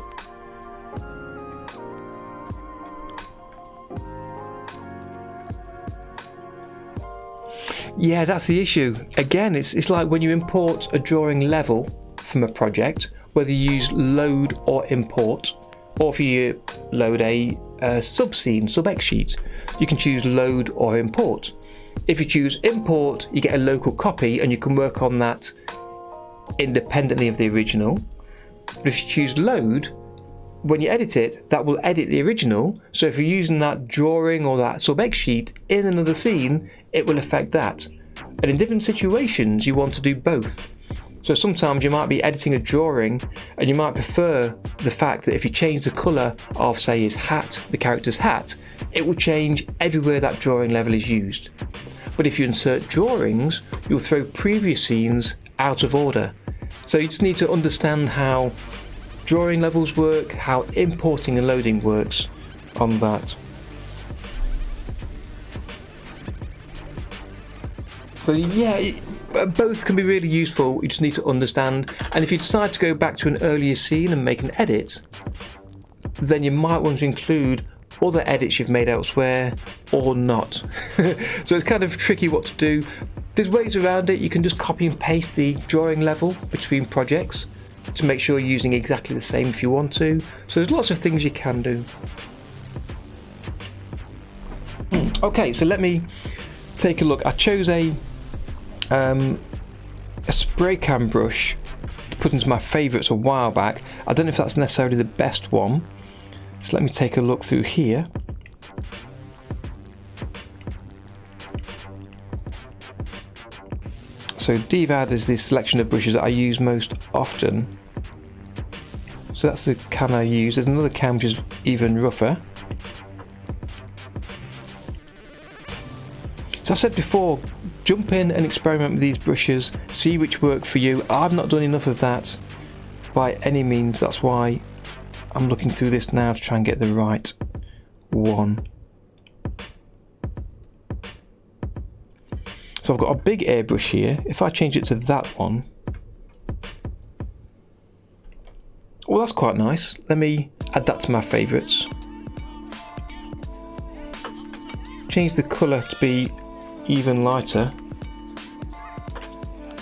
A: Yeah, that's the issue. Again, it's like when you import a drawing level from a project, whether you use load or import, or if you load a sub-scene, sub-X sheet, you can choose load or import. If you choose import, you get a local copy and you can work on that independently of the original. But if you choose load, when you edit it, that will edit the original. So if you're using that drawing or that sub-X sheet in another scene, it will affect that. And in different situations, you want to do both. So sometimes you might be editing a drawing and you might prefer the fact that if you change the colour of, say, his hat, the character's hat, it will change everywhere that drawing level is used. But if you insert drawings, you'll throw previous scenes out of order. So you just need to understand how drawing levels work, how importing and loading works on that. So yeah, both can be really useful. You just need to understand. And if you decide to go back to an earlier scene and make an edit, then you might want to include other edits you've made elsewhere or not. So it's kind of tricky what to do. There's ways around it. You can just copy and paste the drawing level between projects to make sure you're using exactly the same if you want to. So there's lots of things you can do. Okay, so let me take a look. I chose a spray can brush to put into my favourites a while back. I don't know if that's necessarily the best one. So let me take a look through here. So DVAD is the selection of brushes that I use most often. So that's the can I use. There's another can which is even rougher. So I've said before, jump in and experiment with these brushes, see which work for you. I've not done enough of that by any means. That's why I'm looking through this now to try and get the right one. So I've got a big airbrush here. If I change it to that one, well, that's quite nice. Let me add that to my favourites. Change the colour to be even lighter,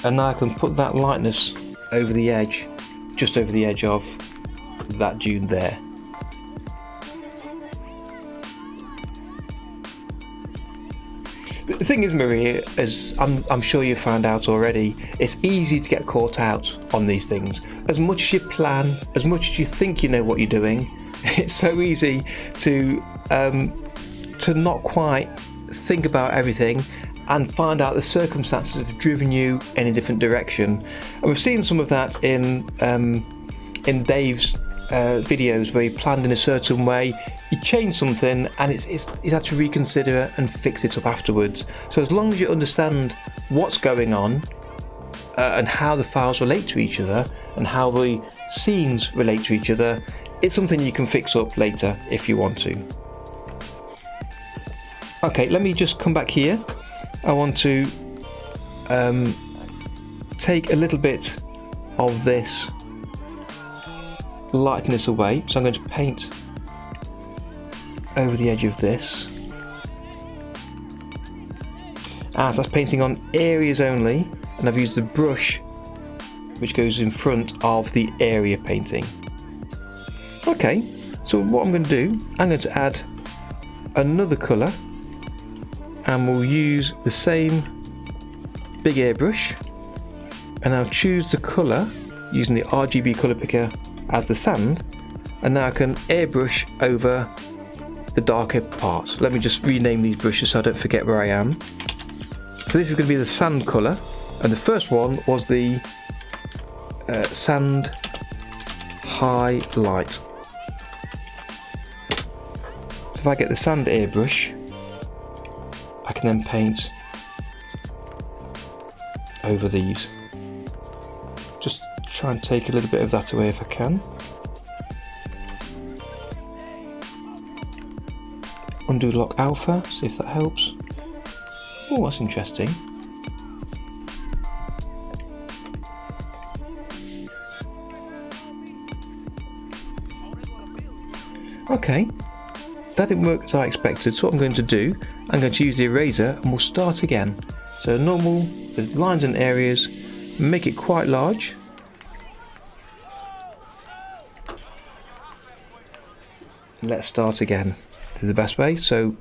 A: and now I can put that lightness over the edge, just over the edge of that dune there. But the thing is, Maria, as I'm sure you found out already, it's easy to get caught out on these things. As much as you plan, as much as you think you know what you're doing, it's so easy to not quite think about everything and find out the circumstances that have driven you in a different direction. And we've seen some of that in Dave's videos, where he planned in a certain way, he changed something, and he's had to reconsider and fix it up afterwards. So as long as you understand what's going on and how the files relate to each other and how the scenes relate to each other, it's something you can fix up later if you want to. Okay, let me just come back here. I want to take a little bit of this lightness away, so I'm going to paint over the edge of this. As that's painting on areas only, and I've used the brush which goes in front of the area painting. Okay, so what I'm going to do, I'm going to add another colour, and we'll use the same big airbrush, and I'll choose the colour using the RGB colour picker as the sand, and now I can airbrush over the darker parts. Let me just rename these brushes so I don't forget where I am. So this is going to be the sand colour, and the first one was the sand highlight. So if I get the sand airbrush, I can then paint over these. Just try and take a little bit of that away if I can. Undo lock alpha, see if that helps. Oh, that's interesting. Okay, that didn't work as I expected, so what I'm going to do, I'm going to use the eraser and we'll start again. So normal, with lines and areas, make it quite large. Let's start again. This is the best way. So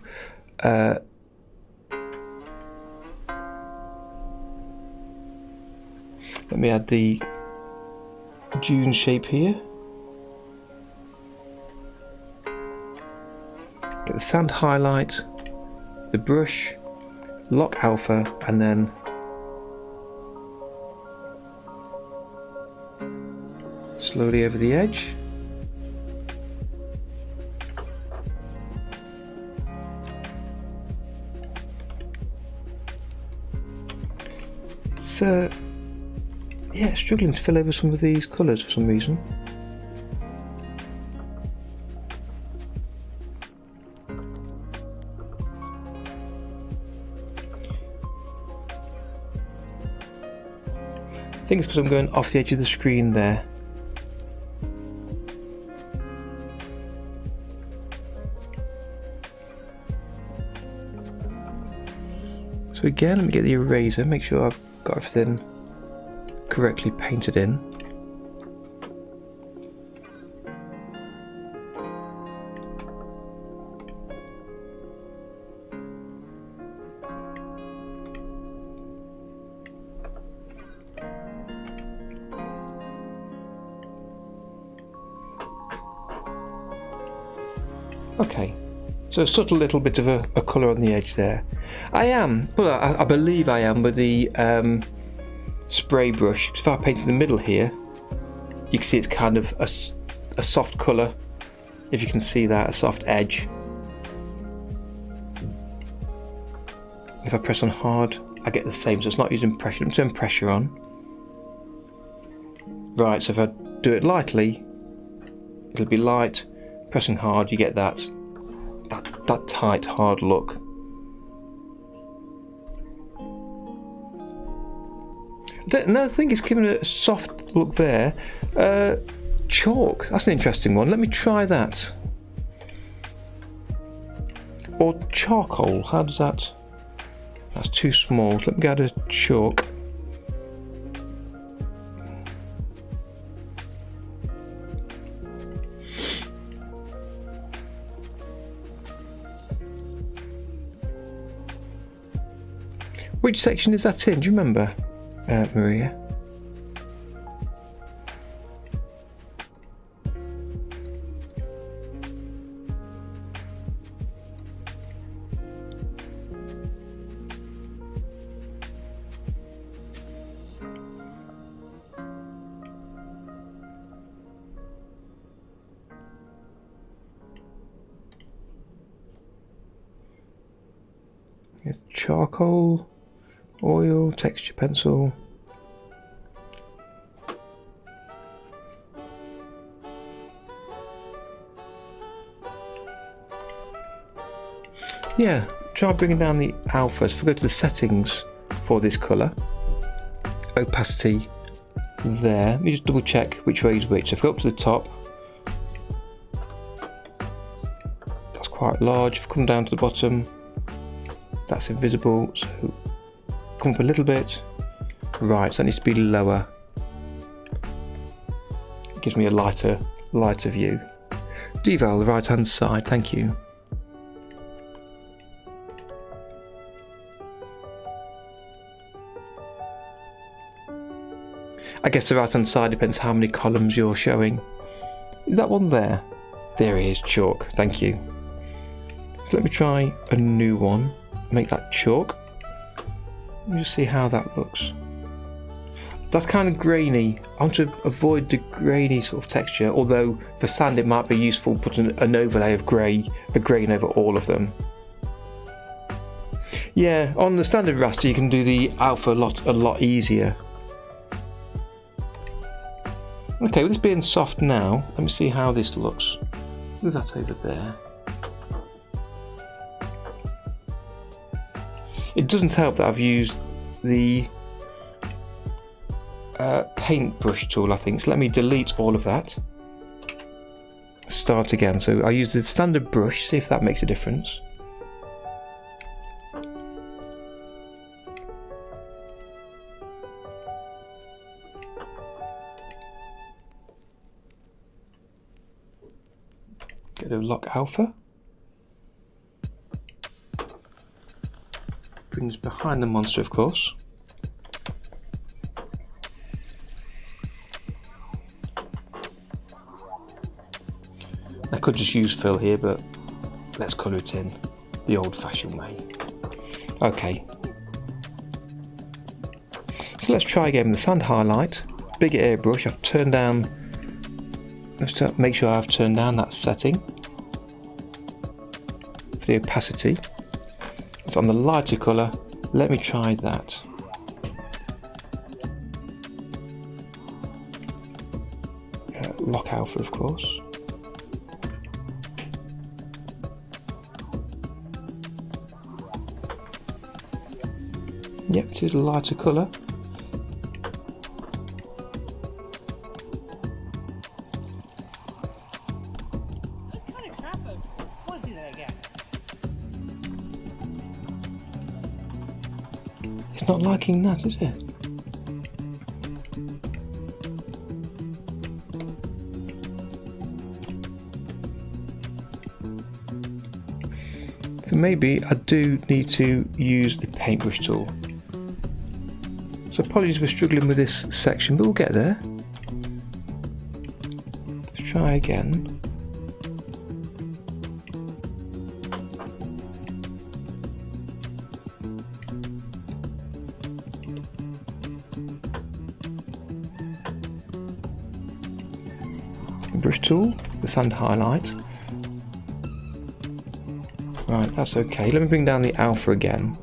A: let me add the dune shape here. Get the sand highlight, the brush, lock alpha, and then slowly over the edge. It's yeah, struggling to fill over some of these colours for some reason. I think it's because I'm going off the edge of the screen there. So again, let me get the eraser, make sure I've got everything correctly painted in. Okay, so a subtle little bit of a colour on the edge there. I believe I am with the spray brush. If I paint in the middle here, you can see it's kind of a soft colour, if you can see that, a soft edge. If I press on hard, I get the same, so it's not using pressure. I'm turning pressure on. Right, so if I do it lightly, it'll be light. Pressing hard, you get that tight, hard look. I think it's giving it a soft look there. Chalk, that's an interesting one. Let me try that. Or charcoal, how does that? That's too small. Let me go to chalk. Which section is that in? Do you remember, Maria? It's charcoal, oil, texture pencil. Yeah, try bringing down the alpha. So if we go to the settings for this colour, opacity there. Let me just double check which way is which. So if we go up to the top, that's quite large. If we come down to the bottom, that's invisible. So come up a little bit. Right, so that needs to be lower. It gives me a lighter view. Deval, the right hand side, thank you. I guess the right hand side depends how many columns you're showing. That one there. There it is, chalk, thank you. So let me try a new one. Make that chalk. Let me just see how that looks. That's kind of grainy. I want to avoid the grainy sort of texture, although for sand it might be useful putting an overlay of grey, a grain over all of them. Yeah, on the standard raster you can do the alpha a lot easier. Okay, with this being soft now, let me see how this looks. Move that over there. It doesn't help that I've used the paintbrush tool, I think. So let me delete all of that. Start again. So I use the standard brush, see if that makes a difference. Go to lock alpha. Brings behind the monster, of course. I could just use fill here, but let's colour it in the old-fashioned way. Okay. So let's try again with the sand highlight. Bigger airbrush. I've turned down. Let's make sure I've turned down that setting for the opacity. It's on the lighter colour. Let me try that. Lock alpha, of course. Yep, it is a lighter colour. It's not liking that, is it? So maybe I do need to use the paintbrush tool. So apologies for struggling with this section, but we'll get there. Let's try again. Brush tool, the sand highlight. Right, that's okay. Let me bring down the alpha again.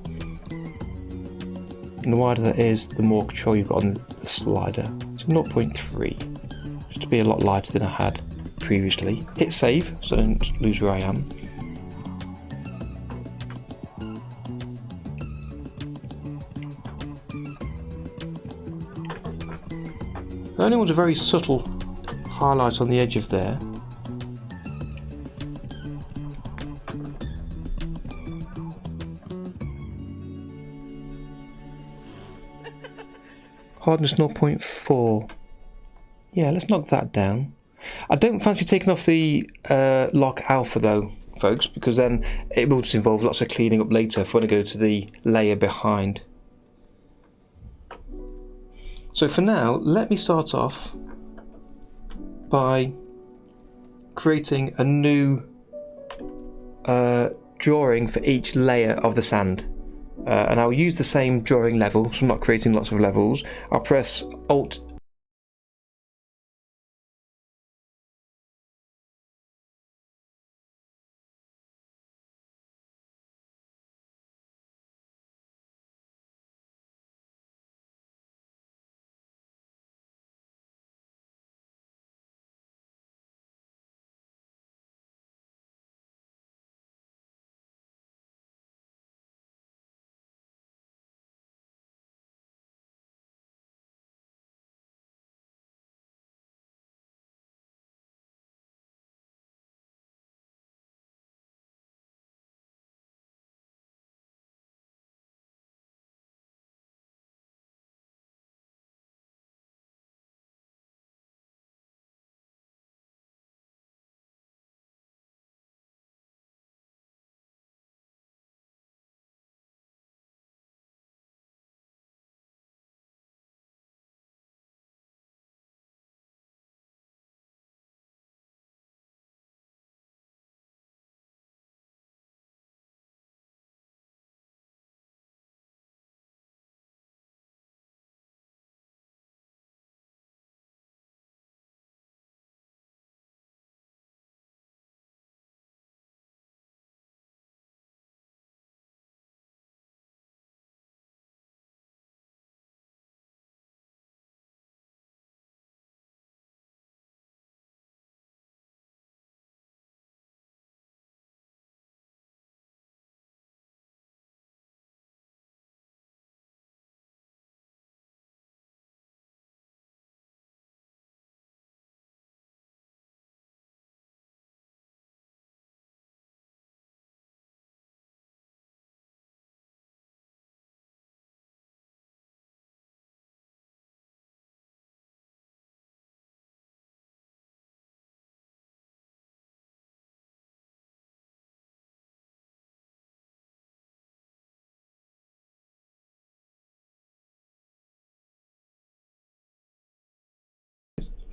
A: And the wider that is, the more control you've got on the slider. So 0.3, just to be a lot lighter than I had previously. Hit save, so I don't lose where I am. The only one's a very subtle highlight on the edge of there. Hardness 0.4. Yeah, let's knock that down. I don't fancy taking off the lock alpha though, folks, because then it will just involve lots of cleaning up later if I want to go to the layer behind. So for now, let me start off by creating a new drawing for each layer of the sand. And I'll use the same drawing level, so I'm not creating lots of levels. I'll press Alt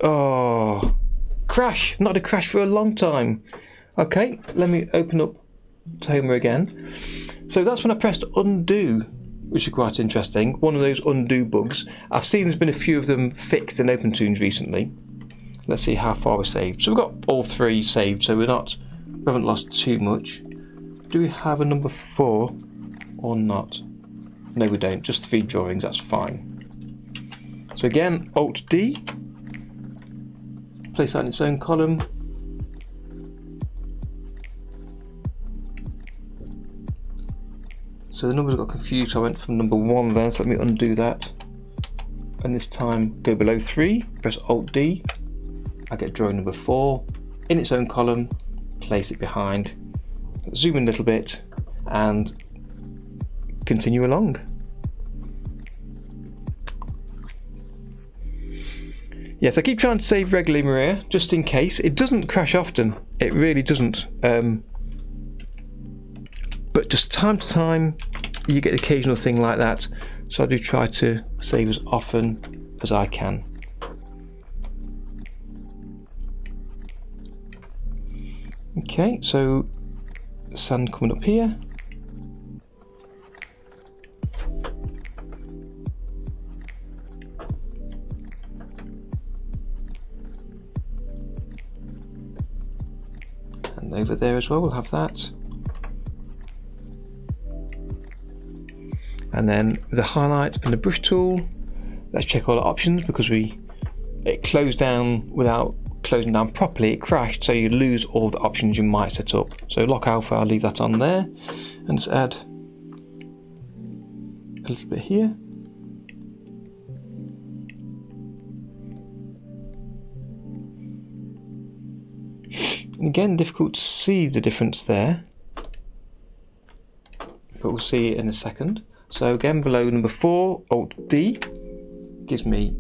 A: Oh, crash! Not a crash for a long time. Okay, let me open up Tomer again. So that's when I pressed undo, which is quite interesting. One of those undo bugs. I've seen there's been a few of them fixed in OpenTunes recently. Let's see how far we're saved. So we've got all 3 saved, so we haven't lost too much. Do we have a number 4 or not? No, we don't. Just 3 drawings. That's fine. So again, Alt D. Place that in its own column. So the numbers got confused, so I went from number 1 there, so let me undo that. And this time go below 3, press Alt D. I get drawing number 4 in its own column, place it behind, zoom in a little bit, and continue along. Yes, I keep trying to save regularly, Maria, just in case. It doesn't crash often, it really doesn't. But just time to time, you get an occasional thing like that. So I do try to save as often as I can. Okay, so sand coming up here. And over there as well, we'll have that. And then the highlight and the brush tool, let's check all the options because it closed down without closing down properly. It crashed, so you lose all the options you might set up. So lock alpha, I'll leave that on there, and just add a little bit here. And again, difficult to see the difference there, but we'll see it in a second. So again, below number 4, Alt D gives me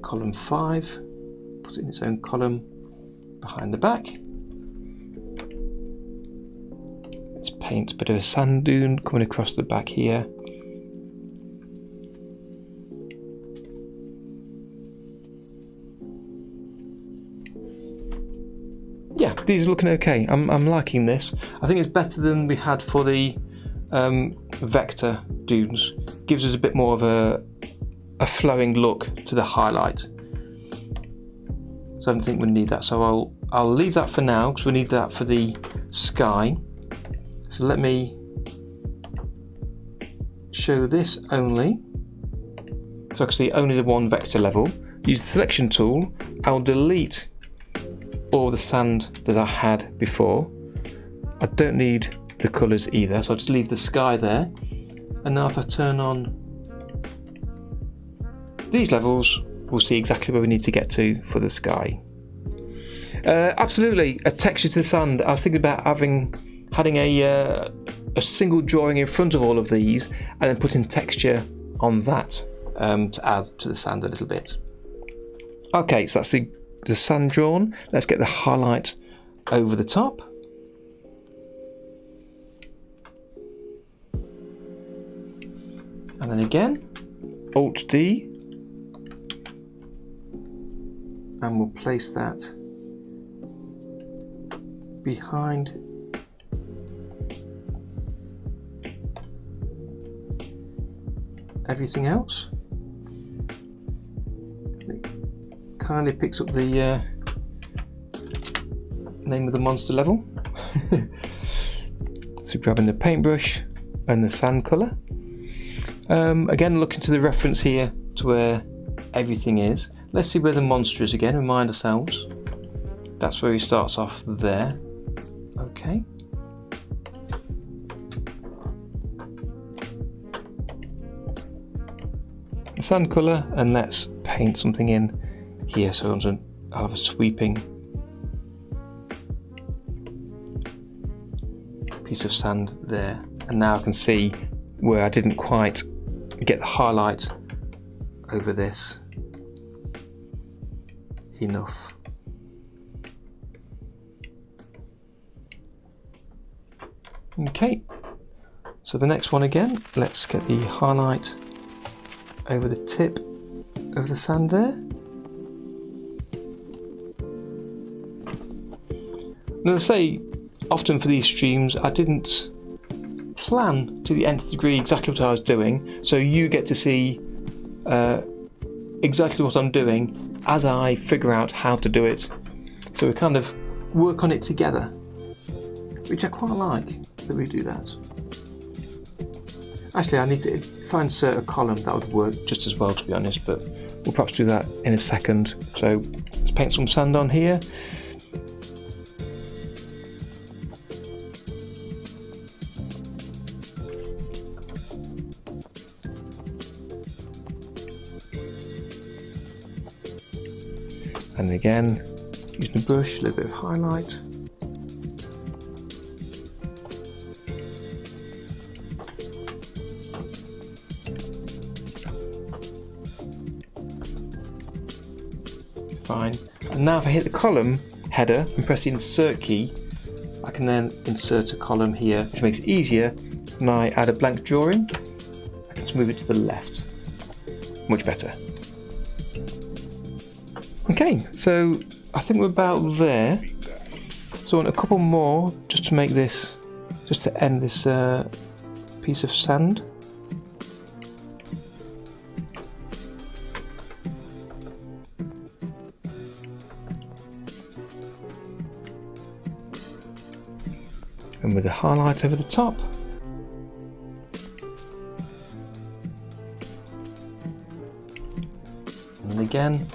A: column 5, put it in its own column behind the back. Let's paint a bit of a sand dune coming across the back here. Yeah, these are looking okay. I'm liking this. I think it's better than we had for the vector dunes. Gives us a bit more of a flowing look to the highlight. So I don't think we need that. So I'll leave that for now because we need that for the sky. So let me show this only. So I can see only the one vector level. Use the selection tool. I'll delete all the sand that I had before. I don't need the colours either, so I'll just leave the sky there. And now if I turn on these levels, we'll see exactly where we need to get to for the sky. Absolutely, a texture to the sand. I was thinking about having a single drawing in front of all of these and then putting texture on that to add to the sand a little bit. Okay, so that's the sand drawn. Let's get the highlight over the top. And then again, Alt D, and we'll place that behind everything else. It kindly picks up the name of the monster level. So grabbing the paintbrush and the sand colour. Again, looking to the reference here to where everything is. Let's see where the monster is again, remind ourselves. That's where he starts off there. Okay. The sand colour, and let's paint something in here. So I'll have a sweeping piece of sand there. And now I can see where I didn't quite get the highlight over this enough. Okay, so the next one again, let's get the highlight over the tip of the sand there. And as I say, often for these streams I didn't plan to the nth degree exactly what I was doing, so you get to see exactly what I'm doing as I figure out how to do it. So we kind of work on it together, which I quite like that we do that. Actually, I need to, if I insert a column, that would work just as well, to be honest, but we'll perhaps do that in a second. So let's paint some sand on here. And again, using the brush, a little bit of highlight. Fine. And now if I hit the column header and press the insert key, I can then insert a column here, which makes it easier. When I add a blank drawing, I can just move it to the left. Much better. Okay, so I think we're about there. So I want a couple more just to make this, just to end this piece of sand. And with the highlight over the top. And again,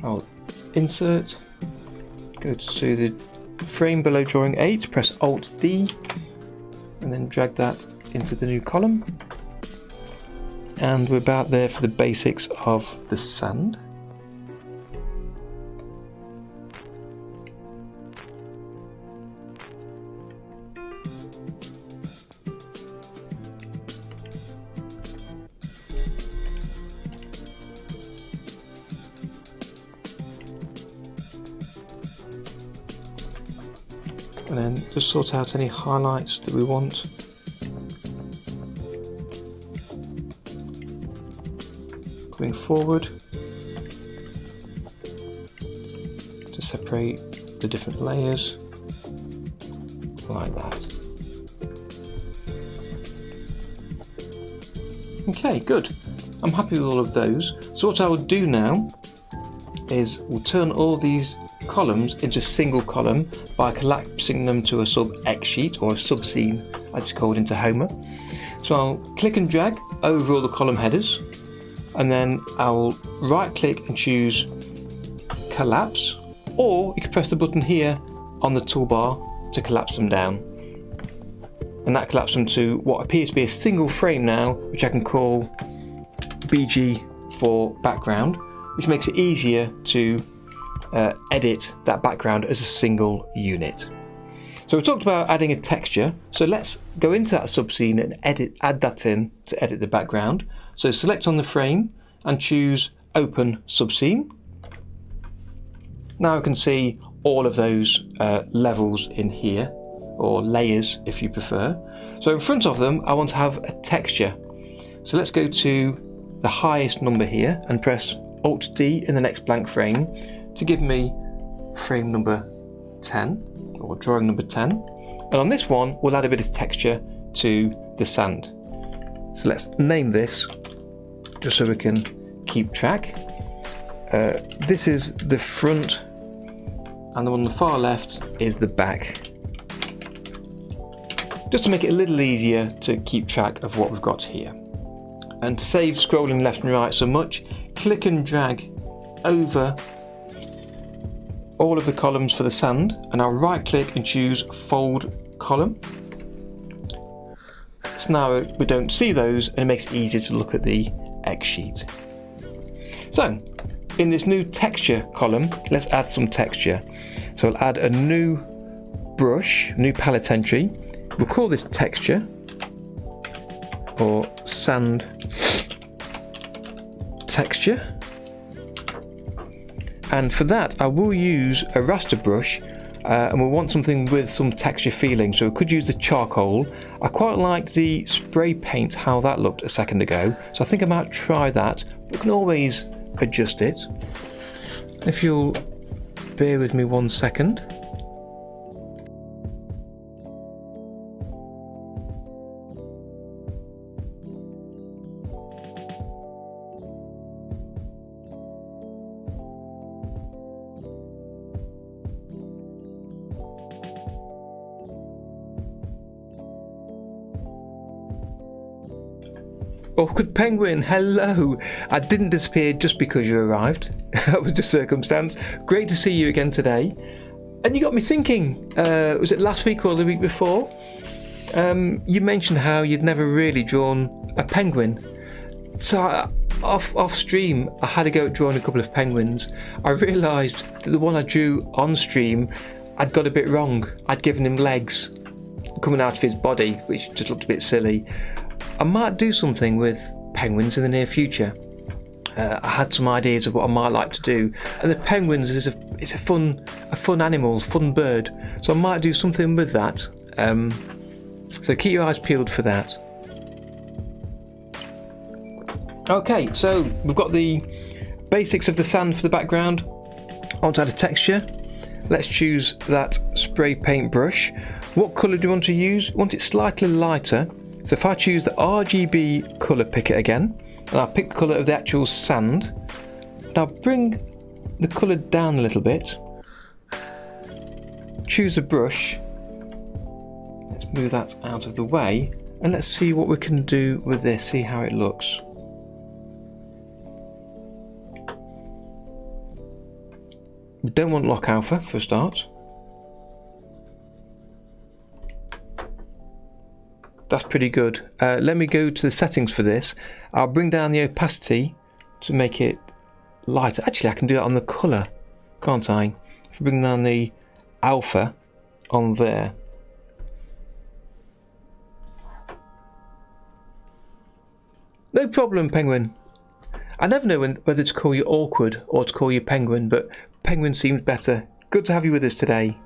A: I'll insert, go to the frame below drawing 8, press Alt D, and then drag that into the new column. And we're about there for the basics of the sand. And then just sort out any highlights that we want. Going forward to separate the different layers like that. Okay, good. I'm happy with all of those. So what I will do now is we'll turn all these columns into a single column by collapsing them to a sub X sheet, or a sub scene as it's called into Homer. So I'll click and drag over all the column headers, and then I'll right click and choose collapse, or you can press the button here on the toolbar to collapse them down, and that collapses them to what appears to be a single frame now, which I can call BG for background, which makes it easier to edit that background as a single unit. So we talked about adding a texture, so let's go into that subscene and add that in to edit the background. So select on the frame and choose Open Subscene. Now I can see all of those levels in here, or layers if you prefer. So in front of them I want to have a texture. So let's go to the highest number here and press Alt D in the next blank frame to give me frame number 10, or drawing number 10. And on this one we'll add a bit of texture to the sand. So let's name this just so we can keep track. This is the front, and the one on the far left is the back. Just to make it a little easier to keep track of what we've got here. And to save scrolling left and right so much, click and drag over all of the columns for the sand, and I'll right click and choose Fold Column. So now we don't see those, and it makes it easier to look at the X sheet. So in this new texture column, let's add some texture. So I'll add a new brush, new palette entry. We'll call this texture, or sand texture. And for that I will use a raster brush, and we'll want something with some texture feeling, so we could use the charcoal. I quite like the spray paint, how that looked a second ago, so I think I might try that, but we can always adjust it. If you'll bear with me 1 second. Awkward Penguin, hello! I didn't disappear just because you arrived. That was just circumstance. Great to see you again today. And you got me thinking, was it last week or the week before? You mentioned how you'd never really drawn a penguin. So off stream, I had to go at drawing a couple of penguins. I realised that the one I drew on stream, I'd got a bit wrong. I'd given him legs coming out of his body, which just looked a bit silly. I might do something with penguins in the near future. I had some ideas of what I might like to do, and the penguins is a fun animal, fun bird. So I might do something with that. So keep your eyes peeled for that. Okay, so we've got the basics of the sand for the background. I want to add a texture. Let's choose that spray paint brush. What colour do you want to use? Want it slightly lighter. So if I choose the RGB colour picker again, and I'll pick the colour of the actual sand, and I'll bring the colour down a little bit, choose a brush, let's move that out of the way, and let's see what we can do with this, see how it looks. We don't want lock alpha for a start. That's pretty good. Let me go to the settings for this. I'll bring down the opacity to make it lighter. Actually, I can do that on the colour, can't I? If I bring down the alpha on there. No problem, Penguin. I never know whether to call you awkward or to call you Penguin, but Penguin seems better. Good to have you with us today.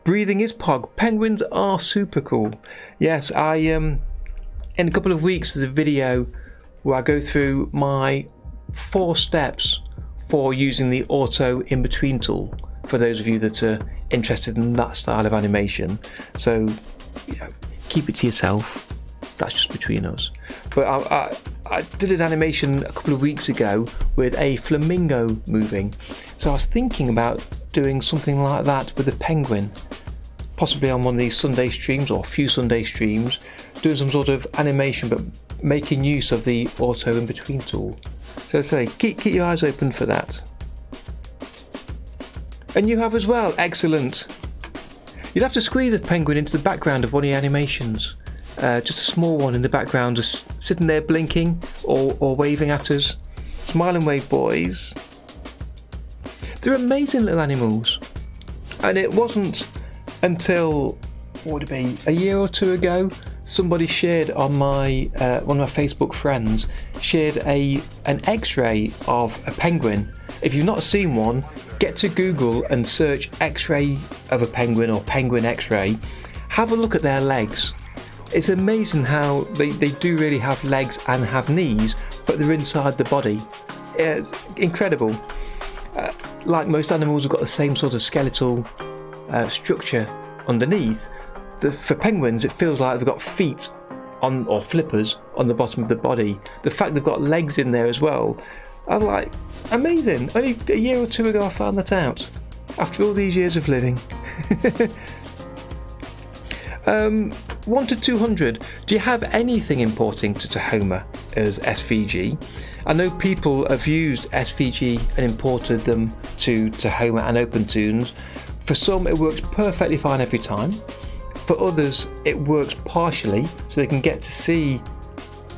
A: Breathing is Pog. Penguins are super cool. Yes, in a couple of weeks there's a video where I go through my 4 steps for using the auto in between tool, for those of you that are interested in that style of animation. So, you know, keep it to yourself. That's just between us. But I did an animation a couple of weeks ago with a flamingo moving. So I was thinking about doing something like that with a penguin. Possibly on one of these Sunday streams, or a few Sunday streams, doing some sort of animation but making use of the auto in between tool. So say, keep your eyes open for that. And you have as well, excellent. You'd have to squeeze a penguin into the background of one of your animations. Just a small one in the background, just sitting there blinking or waving at us. Smile and wave, boys. They're amazing little animals. And it wasn't until, what would it be, a year or two ago, somebody shared on my one of my Facebook friends shared an X-ray of a penguin. If you've not seen one, get to Google and search X-ray of a penguin or penguin X-ray. Have a look at their legs. It's amazing how they do really have legs and have knees, but they're inside the body. It's incredible. Like most animals, have got the same sort of skeletal structure underneath. For penguins, it feels like they've got feet on, or flippers on the bottom of the body. The fact they've got legs in there as well, I'm like, amazing. Only a year or two ago I found that out, after all these years of living. 1 to 200. Do you have anything importing to Tahoma as SVG? I know people have used SVG and imported them to Tahoma and OpenToons. For some it works perfectly fine every time. For others it works partially, so they can get to see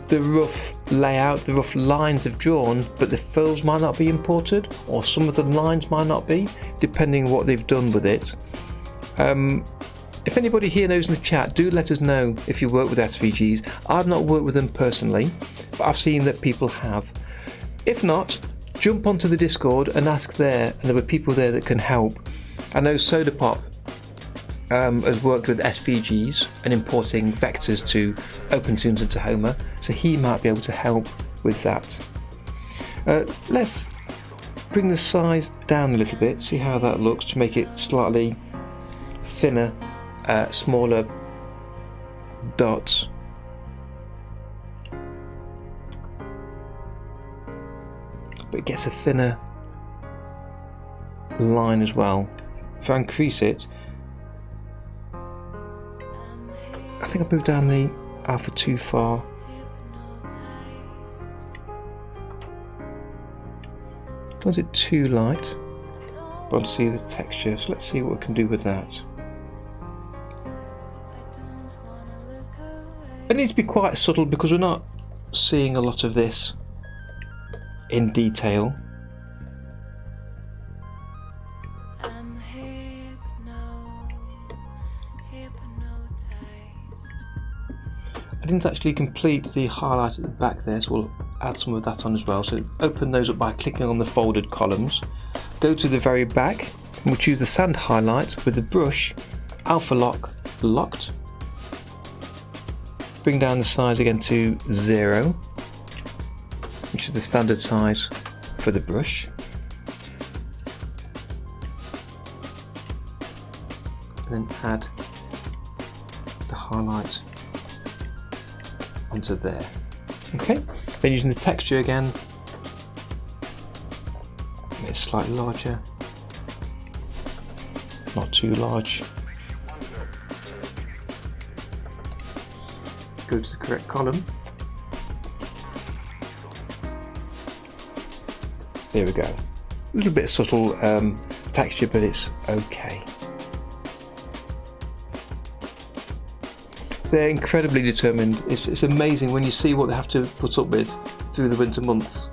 A: the rough layout, the rough lines they've drawn, but the fills might not be imported, or some of the lines might not be, depending on what they've done with it. If anybody here knows in the chat, do let us know if you work with SVGs. I've not worked with them personally, but I've seen that people have. If not, jump onto the Discord and ask there, and there were people there that can help. I know Sodapop has worked with SVGs and importing vectors to OpenToons and Tahoma, so he might be able to help with that. Let's bring the size down a little bit, see how that looks, to make it slightly thinner. Smaller dots. But it gets a thinner line as well. If I increase it, I think I moved down the alpha too far. Was it too light? But I'll see the texture, so let's see what we can do with that. It needs to be quite subtle because we're not seeing a lot of this in detail. I didn't actually complete the highlight at the back there, so we'll add some of that on as well. So open those up by clicking on the folded columns. Go to the very back and we'll choose the sand highlight with the brush alpha lock locked. Bring down the size again to 0, which is the standard size for the brush. And then add the highlight onto there. Okay, then using the texture again, make it slightly larger, not too large. Go to the correct column. There we go. A little bit subtle texture, but it's okay. They're incredibly determined. It's amazing when you see what they have to put up with through the winter months.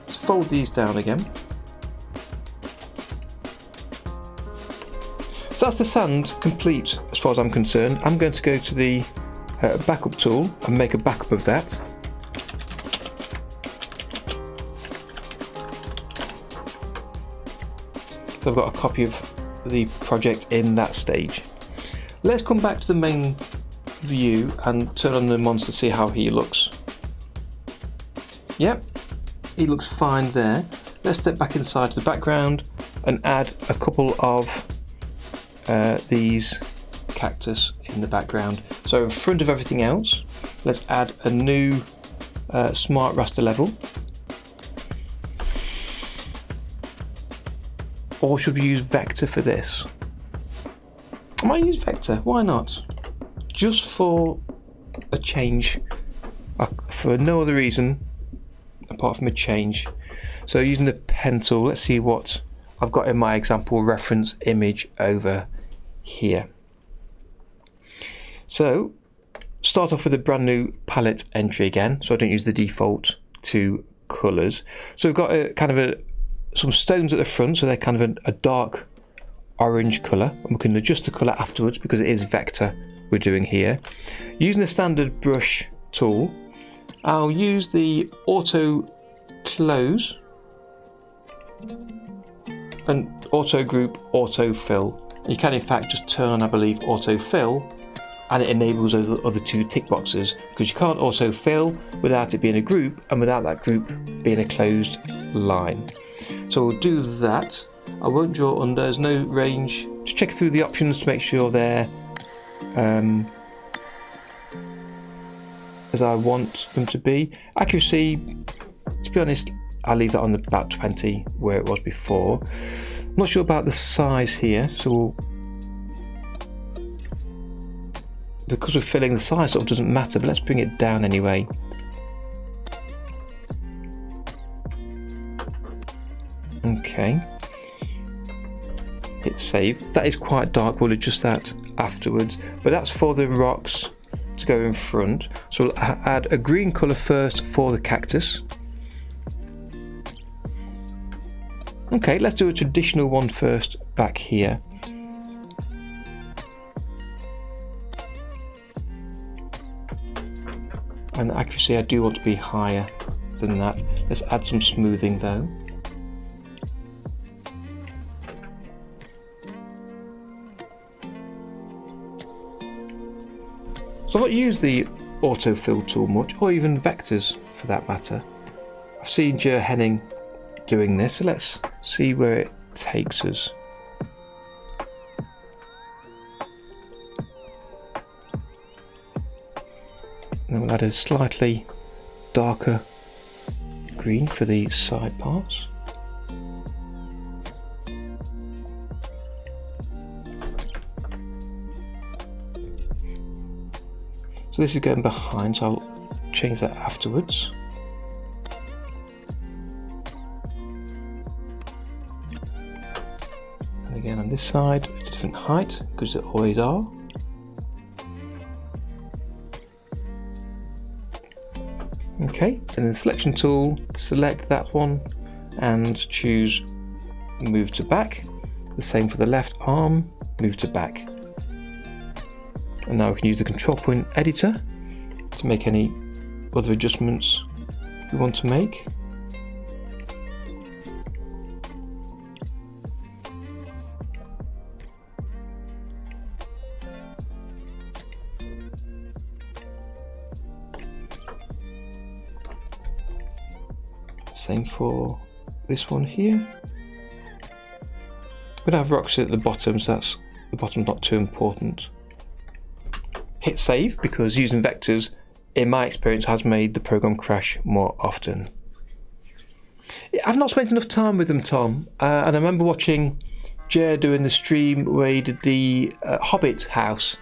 A: Let's fold these down again. So that's the sand complete as far as I'm concerned. I'm going to go to the backup tool and make a backup of that. So I've got a copy of the project in that stage. Let's come back to the main view and turn on the monster to see how he looks. Yep, he looks fine there. Let's step back inside to the background and add a couple of these cactus in the background. So in front of everything else, let's add a new smart raster level. Or should we use vector for this? I might use vector, why not? Just for a change, for no other reason apart from a change. So using the pen tool, let's see what I've got in my example reference image over here. So start off with a brand new palette entry again, so I don't use the default 2 colours. So we've got a kind of some stones at the front, so they're kind of a dark orange colour, and we can adjust the colour afterwards because it is vector we're doing here. Using the standard brush tool, I'll use the auto close and auto group auto fill. You can in fact just turn on, I believe, auto fill, and it enables those other 2 tick boxes, because you can't auto fill without it being a group and without that group being a closed line. So we'll do that. I won't draw under, there's no range. Just check through the options to make sure they're as I want them to be. Accuracy, to be honest, I'll leave that on about 20 where it was before. I'm not sure about the size here, so because we're filling, the size sort of doesn't matter, but let's bring it down anyway. Okay, hit save. That is quite dark, we'll adjust that afterwards, but that's for the rocks to go in front. So we'll add a green colour first for the cactus. Okay, let's do a traditional one first back here. And the accuracy I do want to be higher than that. Let's add some smoothing though. So I've not used the autofill tool much, or even vectors for that matter. I've seen Jer Henning doing this, so let's see where it takes us. And we'll add a slightly darker green for the side parts. So this is going behind, so I'll change that afterwards. this side it's a different height, because it always are. Okay, and then the selection tool, select that one and choose move to back. The same for the left arm, move to back. And now we can use the control point editor to make any other adjustments we want to make. Same for this one here. We're gonna have rocks at the bottom, so that's the bottom's not too important. Hit save, because using vectors, in my experience, has made the program crash more often. I've not spent enough time with them, Tom, and I remember watching Jer doing the stream where he did the Hobbit house,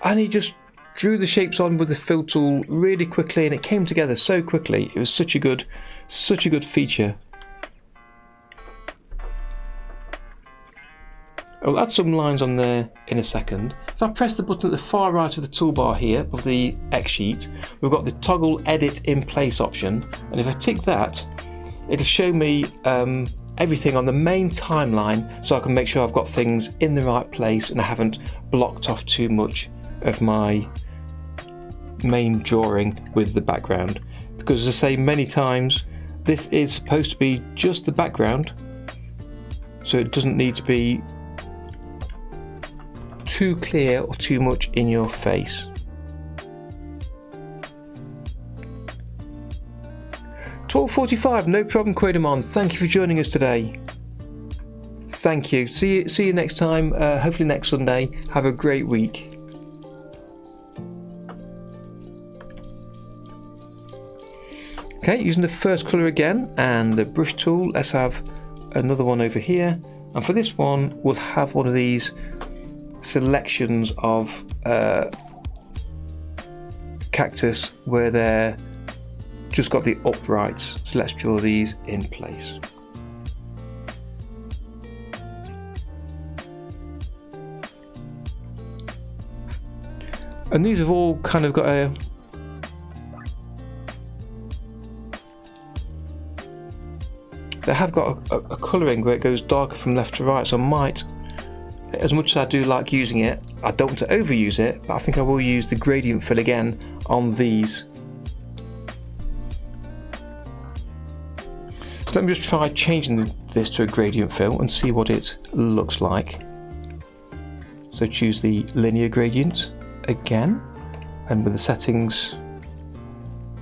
A: and he just drew the shapes on with the fill tool really quickly, and it came together so quickly. It was such a good feature. I'll add some lines on there in a second. If I press the button at the far right of the toolbar here of the X sheet, we've got the toggle edit in place option, and if I tick that, it'll show me everything on the main timeline, so I can make sure I've got things in the right place and I haven't blocked off too much of my main drawing with the background. Because as I say many times, this is supposed to be just the background, so it doesn't need to be too clear or too much in your face. 12:45, no problem, Quaidamon. Thank you for joining us today. Thank you. See you next time. Hopefully next Sunday. Have a great week. Okay, using the first colour again and the brush tool. Let's have another one over here. And for this one, we'll have one of these selections of cactus where they're just got the uprights. So let's draw these in place. And these have all kind of got they have got a colouring where it goes darker from left to right, so I might, as much as I do like using it, I don't want to overuse it, but I think I will use the gradient fill again on these. So let me just try changing this to a gradient fill and see what it looks like. So choose the linear gradient again, and with the settings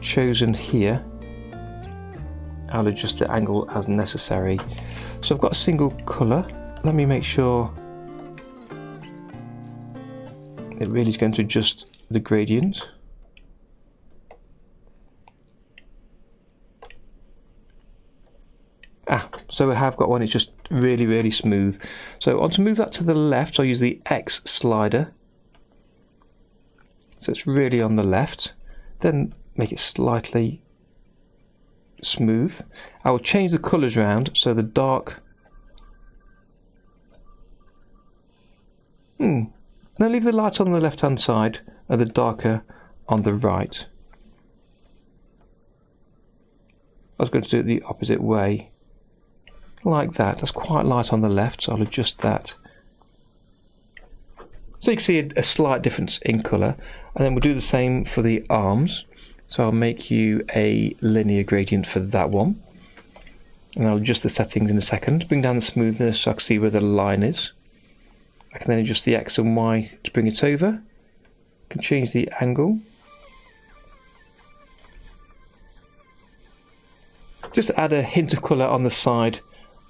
A: chosen here, I'll adjust the angle as necessary. So I've got a single colour. Let me make sure it really is going to adjust the gradient. So we have got one, it's just really smooth. So I want to move that to the left, so I'll use the X slider. So it's really on the left. Then make it slightly smooth. I will change the colours around, so the dark. Now leave the light on the left hand side and the darker on the right. I was going to do it the opposite way, like that. That's quite light on the left, so I'll adjust that. So you can see a slight difference in colour, and then we'll do the same for the arms. So I'll make you a linear gradient for that one, and I'll adjust the settings in a second. Bring down the smoothness so I can see where the line is. I can then adjust the X and Y to bring it over. I can change the angle. Just add a hint of colour on the side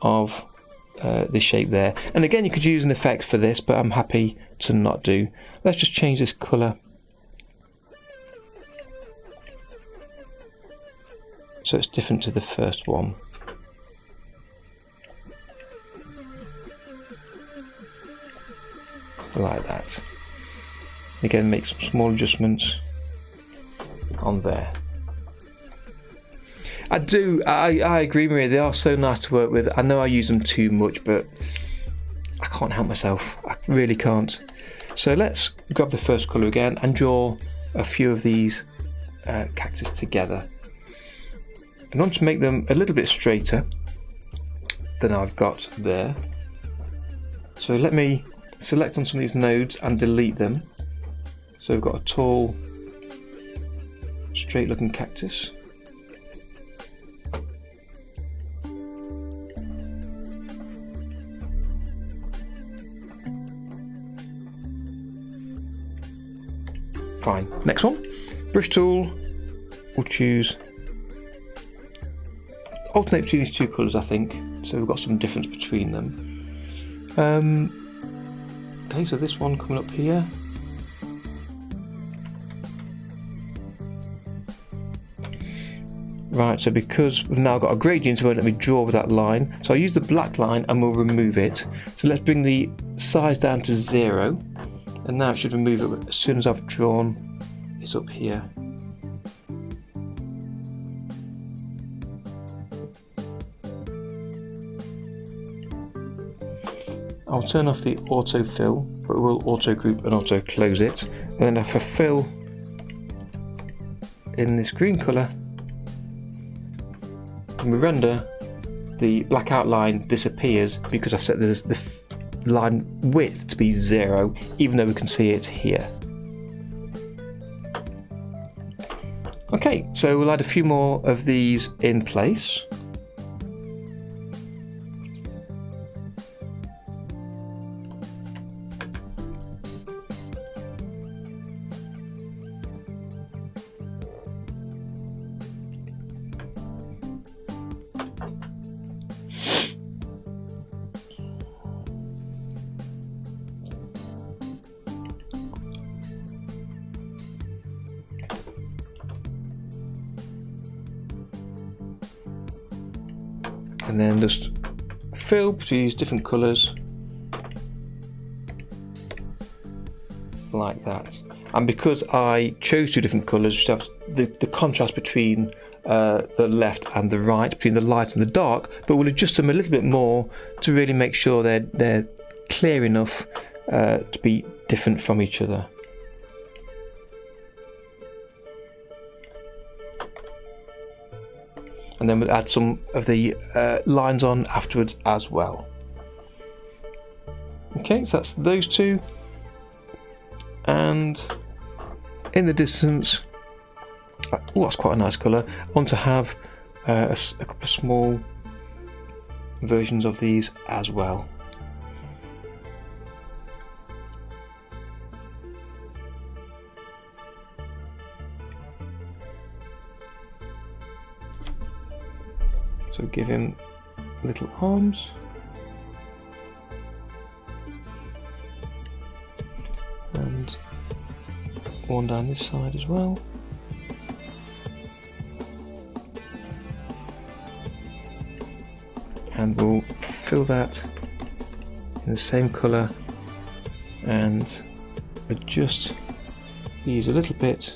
A: of the shape there. And again, you could use an effect for this, but I'm happy to not do. Let's just change this colour so it's different to the first one. Like that. Again, make some small adjustments on there. I agree, Maria, they are so nice to work with. I know I use them too much, but I can't help myself. I really can't. So let's grab the first colour again and draw a few of these cactus together. I want to make them a little bit straighter than I've got there. So let me select on some of these nodes and delete them. So we've got a tall, straight looking cactus. Fine. Next one. Brush tool. We'll choose. Alternate between these two colours, I think. So we've got some difference between them. Okay, so this one coming up here. Right, so because we've now got a gradient, it won't let me draw with that line. So I'll use the black line and we'll remove it. So let's bring the size down to 0. And now it should remove it as soon as I've drawn this up here. I'll turn off the autofill, but we'll auto group and auto close it. And then if I fill in this green colour, and we render, the black outline disappears because I've set the line width to be 0, even though we can see it here. Okay, so we'll add a few more of these in place. And then just fill to use different colours like that. And because I chose two different colours, just have the contrast between the left and the right, between the light and the dark, but we'll adjust them a little bit more to really make sure they're clear enough to be different from each other. And then we'll add some of the lines on afterwards as well. Okay, so that's those two. And in the distance, oh, that's quite a nice colour. I want to have a couple of small versions of these as well. So give him little arms. And one down this side as well. And we'll fill that in the same colour and adjust these a little bit.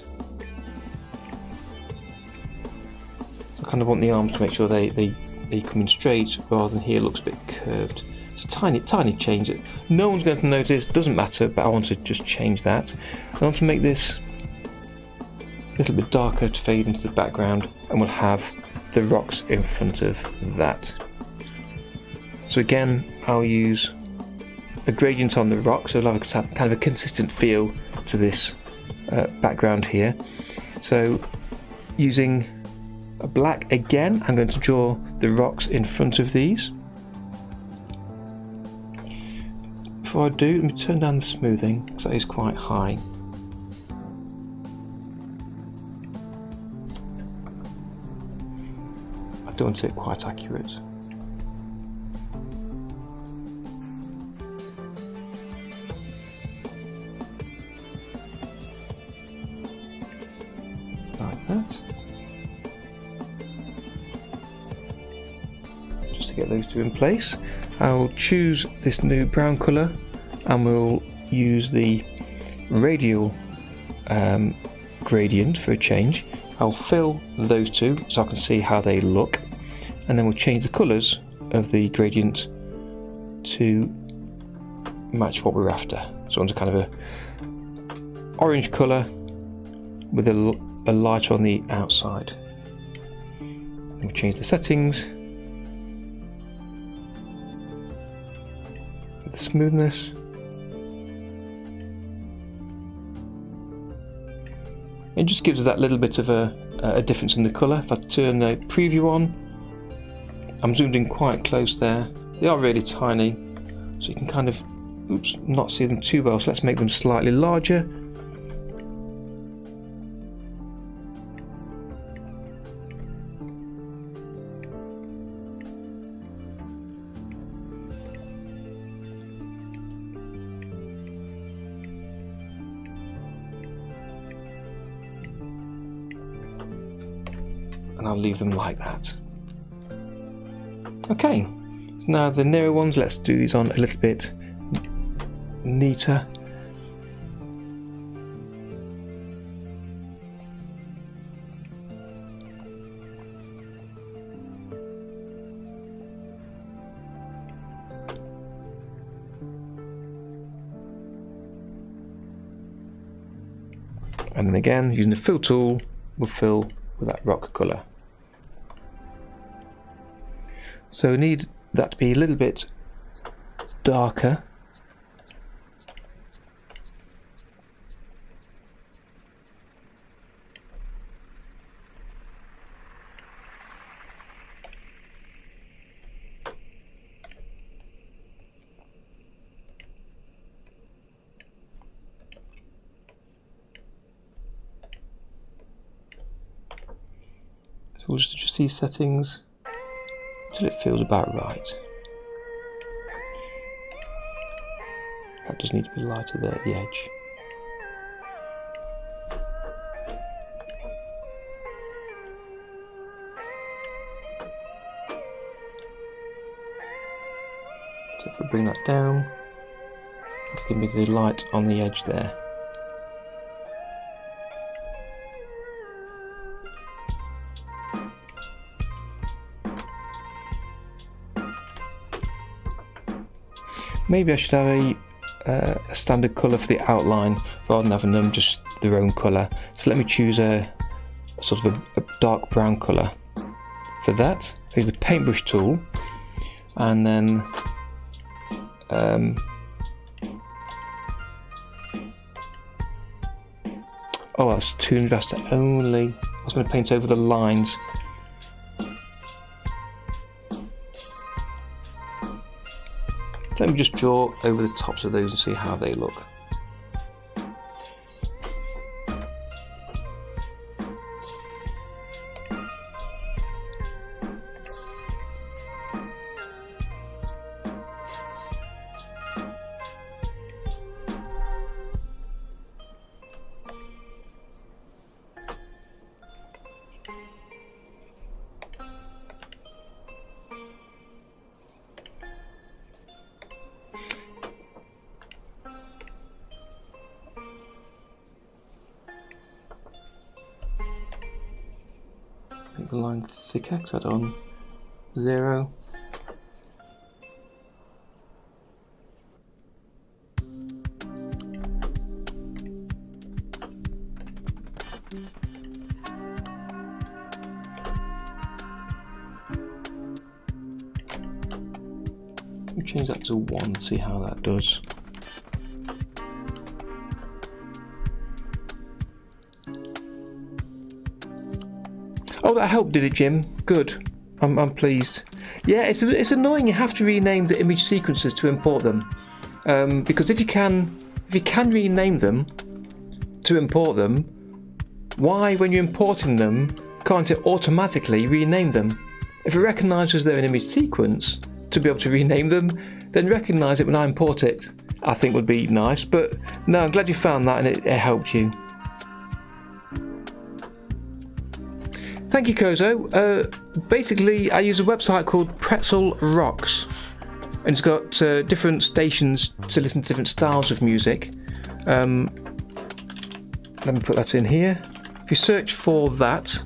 A: I kind of want the arms to make sure they come in straight rather than here looks a bit curved. It's a tiny change that no one's going to notice, doesn't matter, but I want to just change that. I want to make this a little bit darker to fade into the background, and we'll have the rocks in front of that. So again, I'll use a gradient on the rock, so I'll have kind of a consistent feel to this background here. So using a black again, I'm going to draw the rocks in front of these. Before I do, let me turn down the smoothing because that is quite high. I don't want it quite accurate. Like that. Get those two in place. I'll choose this new brown colour and we'll use the radial gradient for a change. I'll fill those two so I can see how they look, and then we'll change the colours of the gradient to match what we're after. So I want a kind of a orange colour with a light on the outside. We'll change the settings, the smoothness, it just gives us that little bit of a difference in the colour. If I turn the preview on, I'm zoomed in quite close there. They are really tiny, so you can kind of not see them too well, so let's make them slightly larger. And I'll leave them like that. Okay, so now the nearer ones, let's do these on a little bit neater. And then again, using the fill tool, we'll fill with that rock colour. So we need that to be a little bit darker. So we'll just adjust these settings until it feels about right. That does need to be lighter there at the edge. So if we bring that down, let's give me the light on the edge there. Maybe I should have a standard colour for the outline rather than having them just their own colour. So let me choose a sort of a dark brown colour for that. Use the paintbrush tool, and then oh, that's too investor only. I was going to paint over the lines. Let me just draw over the tops of those and see how they look. Make the line thicker, because I on 0. We'll change that to 1, see how that does. Oh, that helped, did it, Jim? Good. I'm pleased. Yeah, it's annoying. You have to rename the image sequences to import them, because if you can rename them to import them, why, when you're importing them, can't it automatically rename them? If it recognises they're an image sequence to be able to rename them, then recognise it when I import it. I think would be nice. But no, I'm glad you found that and it helped you. Thank you, Kozo. Basically, I use a website called Pretzel Rocks, and it's got different stations to listen to different styles of music. Let me put that in here. If you search for that,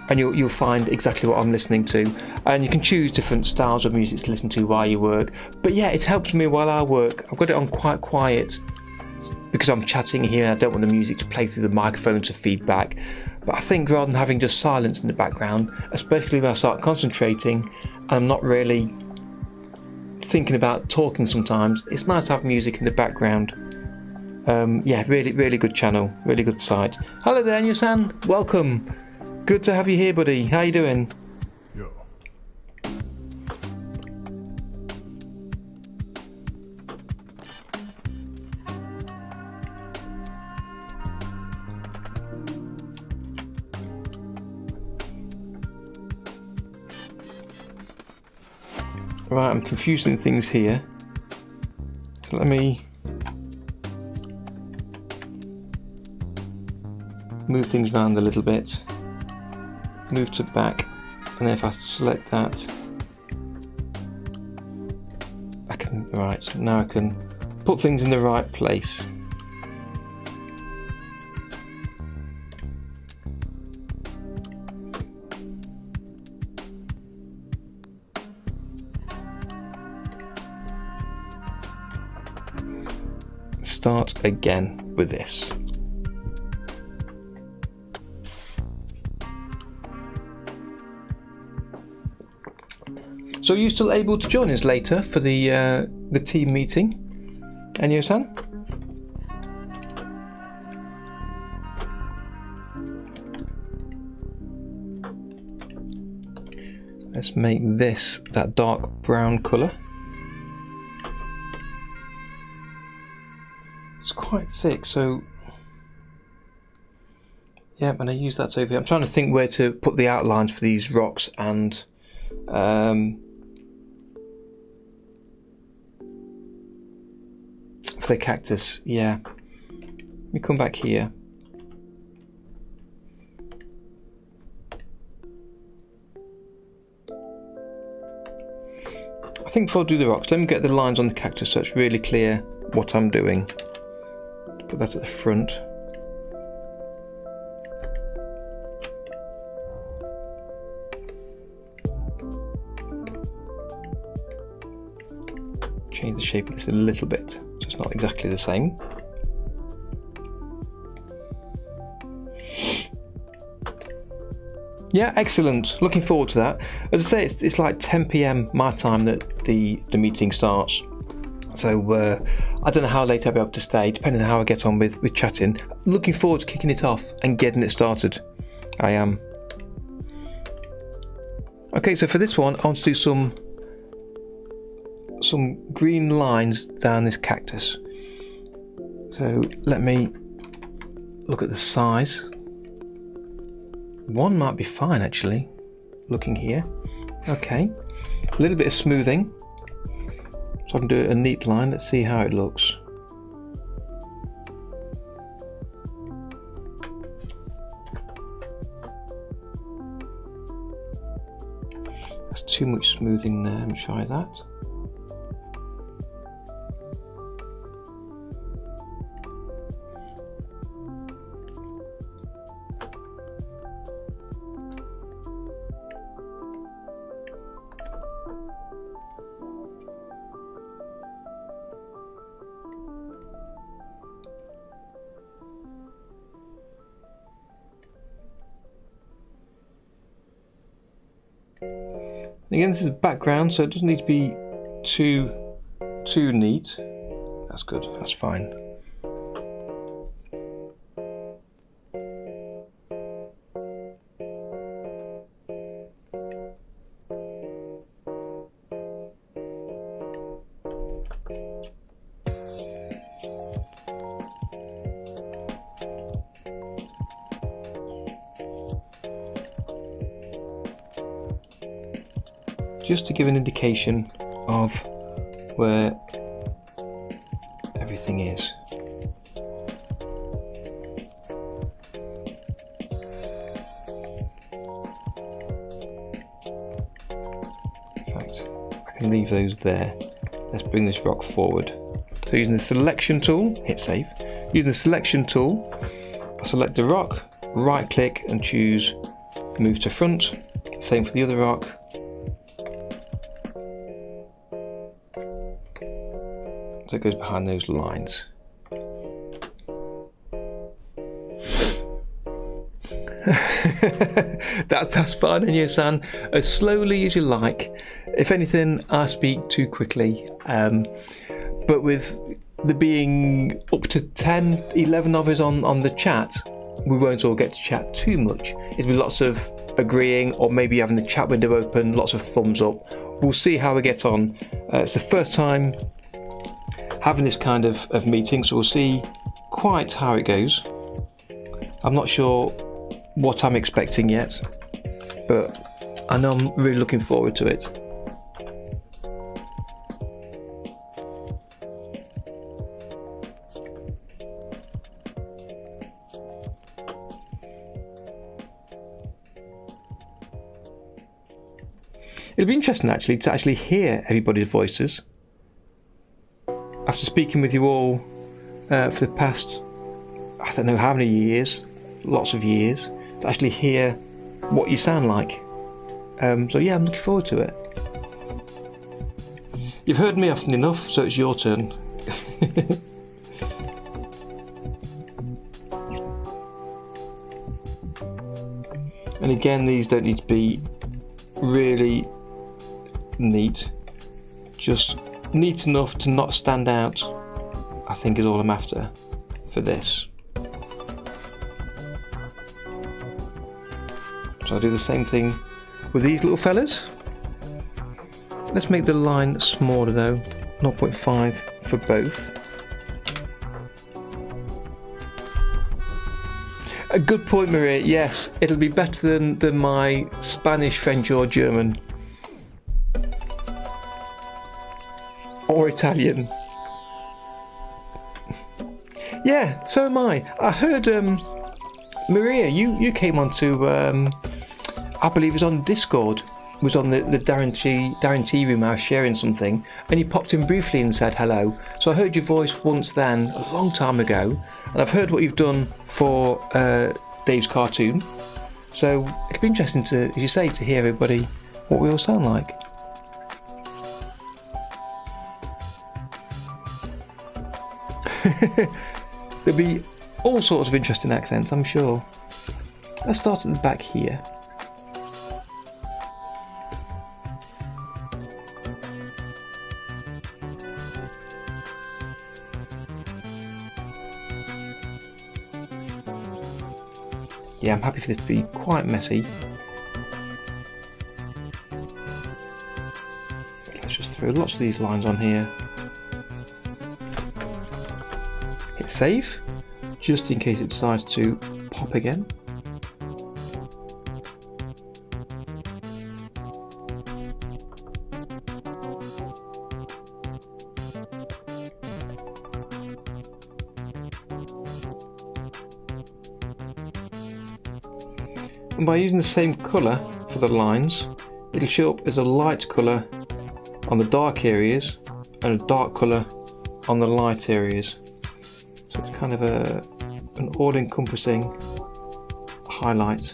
A: and you'll find exactly what I'm listening to. and you can choose different styles of music to listen to while you work. But yeah, it helps me while I work. I've got it on quite quiet because I'm chatting here and I don't want the music to play through the microphone to feedback. But I think rather than having just silence in the background, especially when I start concentrating and I'm not really thinking about talking sometimes, it's nice to have music in the background. Yeah, really good channel, really good site. Hello there, Nyu-san, welcome. Good to have you here, buddy. How you doing?
B: Yeah.
A: Right, I'm confusing things here. So let me move things around a little bit. Move to back, and then if I select that, I can, right, now I can put things in the right place. Start again with this. So are you still able to join us later for the team meeting? Enyo-san? Let's make this that dark brown colour. It's quite thick, so yeah, and I use that over here. I'm trying to think where to put the outlines for these rocks and for the cactus. Yeah, let me come back here. I think before I do the rocks, let me get the lines on the cactus so it's really clear what I'm doing. Put that at the front. Change the shape of this a little bit, so it's not exactly the same. Yeah, excellent. Looking forward to that. As I say, it's like 10 PM my time that the meeting starts. So I don't know how late I'll be able to stay, depending on how I get on with chatting. Looking forward to kicking it off and getting it started. I am. Okay, so for this one, I want to do some green lines down this cactus. So let me look at the size. One might be fine actually, looking here. Okay, a little bit of smoothing. So I can do a neat line. Let's see how it looks. That's too much smoothing there. Let me try that. Again, this is background, so it doesn't need to be too neat. That's good, that's fine. Just to give an indication of where everything is. In fact, I can leave those there. Let's bring this rock forward. So using the selection tool, hit save. Using the selection tool, I select the rock, right click and choose move to front. Same for the other rock. So it goes behind those lines. That's fine, and yes, as slowly as you like. If anything, I speak too quickly. But with there being up to 10, 11 of us on the chat, we won't all get to chat too much. It'll be lots of agreeing, or maybe having the chat window open, lots of thumbs up. We'll see how we get on. It's the first time having this kind of meeting, so we'll see quite how it goes. I'm not sure what I'm expecting yet, but I know I'm really looking forward to it. It'll be interesting actually to hear everybody's voices. After speaking with you all for the past, I don't know how many years, lots of years, to actually hear what you sound like. So yeah, I'm looking forward to it. You've heard me often enough, so it's your turn. And again, these don't need to be really neat, just neat enough to not stand out, I think is all I'm after for this. So I'll do the same thing with these little fellas. Let's make the line smaller though, 0.5 for both. A good point, Maria. Yes, it'll be better than my Spanish, French or German. Or Italian. Yeah, so am I. I heard, Maria, you came onto, I believe it was on Discord, was on the Darren Tea room. I was sharing something, and you popped in briefly and said hello. So I heard your voice once then, a long time ago, and I've heard what you've done for Dave's cartoon. So it'll be interesting to, as you say, to hear everybody what we all sound like. There'll be all sorts of interesting accents, I'm sure. Let's start at the back here. Yeah, I'm happy for this to be quite messy. Let's just throw lots of these lines on here. Hit save, just in case it decides to pop again. And by using the same colour for the lines, it'll show up as a light colour on the dark areas and a dark colour on the light areas. So it's kind of an all-encompassing highlight.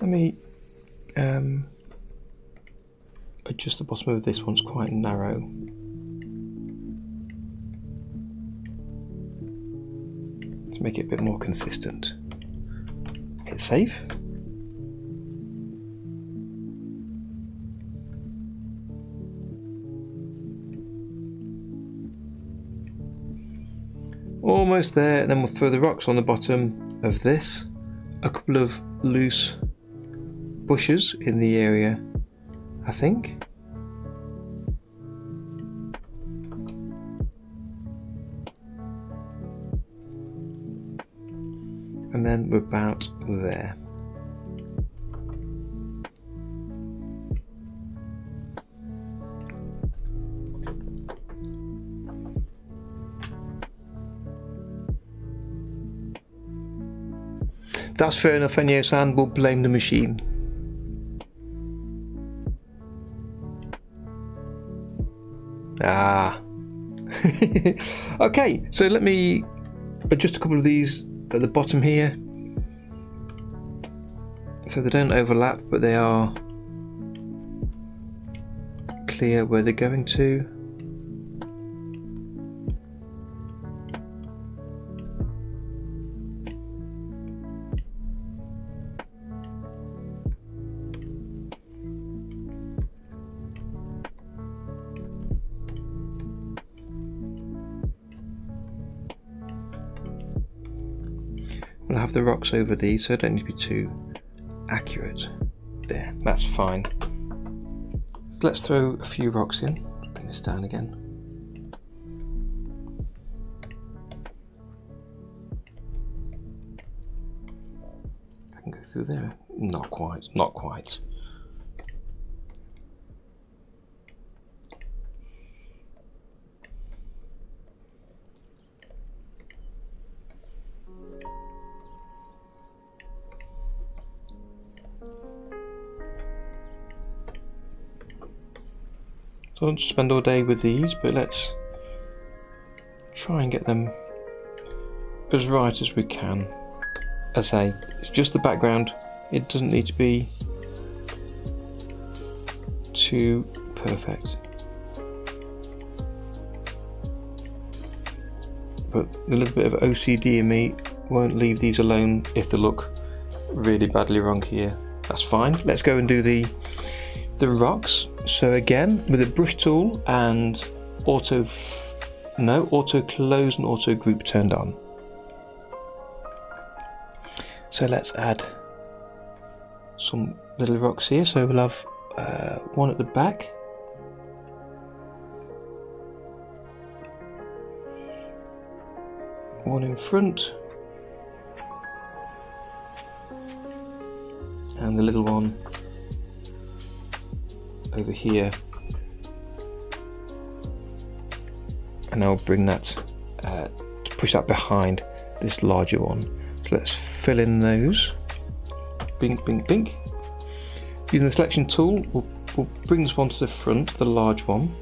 A: Let me adjust the bottom of this one's quite narrow. To make it a bit more consistent. Hit save. Almost there, and then we'll throw the rocks on the bottom of this. A couple of loose bushes in the area, I think. And then we're about there. That's fair enough, Enyo-san. We'll blame the machine. Ah. Okay, so let me adjust a couple of these at the bottom here, so they don't overlap, but they are clear where they're going to. We'll have the rocks over these, so I don't need to be too accurate. There, that's fine. So let's throw a few rocks in. Bring this down again. I can go through there. Not quite, not quite. So I don't spend all day with these, but let's try and get them as right as we can. As I say, it's just the background, it doesn't need to be too perfect. But a little bit of OCD in me won't leave these alone if they look really badly wrong here. That's fine. Let's go and do the rocks. So again, with a brush tool and auto close and auto group turned on. So let's add some little rocks here. So we'll have one at the back, one in front, and the little one over here, and I'll bring that to push that behind this larger one. So let's fill in those. Bink, bink, bink. Using the selection tool, we'll bring this one to the front, the large one.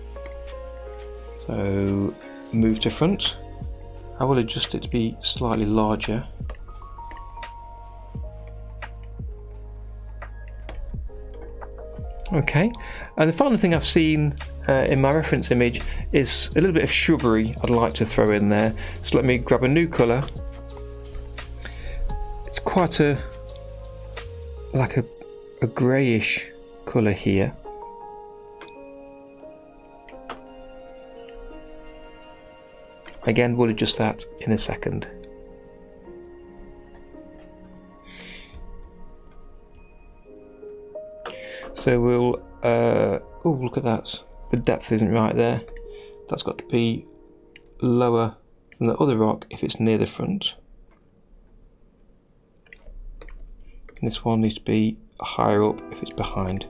A: So move to front. I will adjust it to be slightly larger. Okay, and the final thing I've seen in my reference image is a little bit of shrubbery I'd like to throw in there. So let me grab a new colour. It's quite like a greyish colour here. Again, we'll adjust that in a second. So we'll, oh, look at that. The depth isn't right there. That's got to be lower than the other rock if it's near the front. And this one needs to be higher up if it's behind.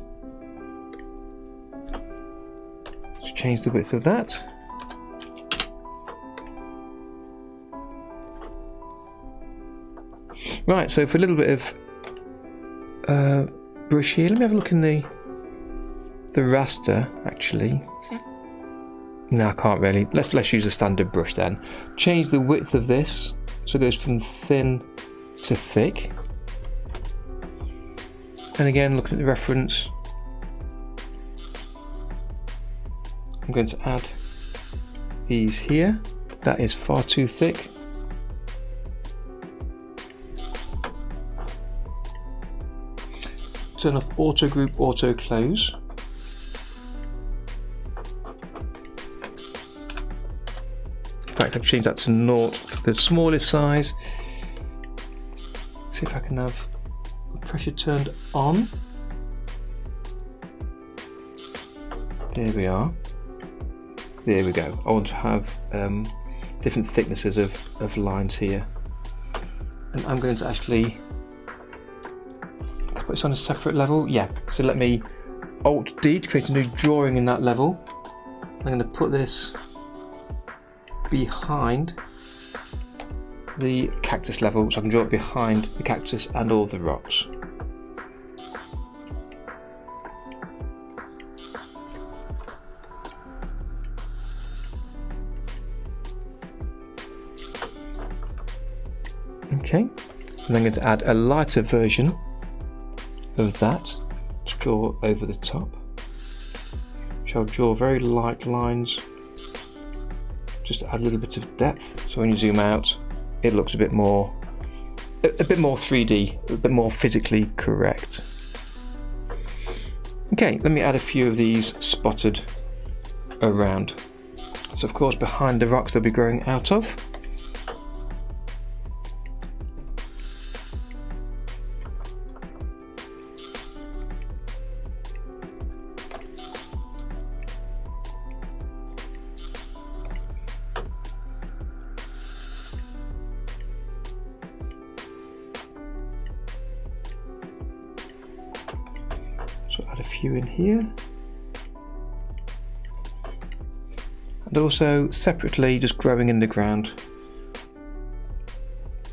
A: Let's change the width of that. Right, so for a little bit of brush here, let me have a look in the raster actually. No, I can't really. Let's use a standard brush then. Change the width of this so it goes from thin to thick. And again, looking at the reference, I'm going to add these here. That is far too thick. Turn off auto group, auto close. In fact, I've changed that to 0 for the smallest size. See if I can have pressure turned on. There we are. There we go. I want to have different thicknesses of lines here. And I'm going to actually put this on a separate level. Yeah, so let me Alt D to create a new drawing in that level. I'm going to put this behind the cactus level, so I can draw it behind the cactus and all the rocks. Okay, and then I'm going to add a lighter version of that to draw over the top. So I'll draw very light lines just to add a little bit of depth, so when you zoom out it looks a bit more 3D, a bit more physically correct. Okay, let me add a few of these spotted around. So of course behind the rocks they'll be growing out of. So add a few in here. And also separately, just growing in the ground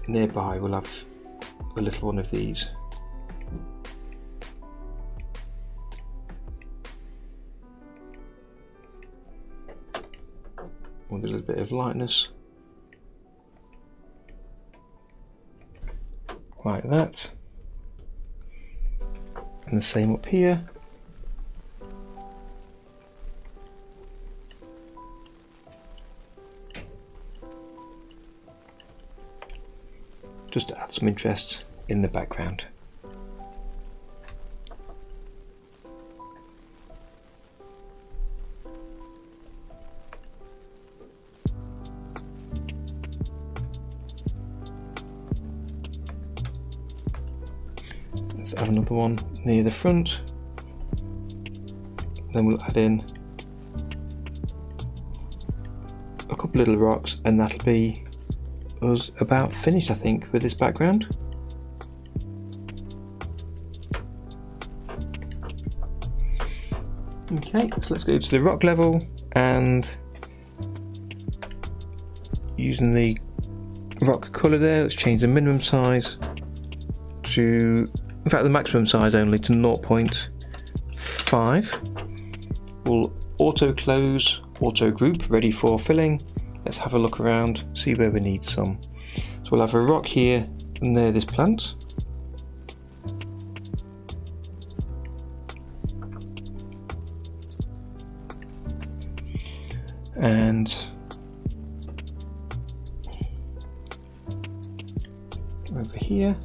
A: nearby, we'll have a little one of these. With a little bit of lightness. Like that. And the same up here. Just to add some interest in the background. Let's add another one near the front. Then we'll add in a couple little rocks, and that'll be us about finished, I think, with this background. Okay, so let's go to the rock level, and using the rock colour there, let's change the minimum size to, in fact the maximum size only, to 0.5. We'll auto close, auto group, ready for filling. Let's have a look around, see where we need some. So we'll have a rock here near this plant. And over here.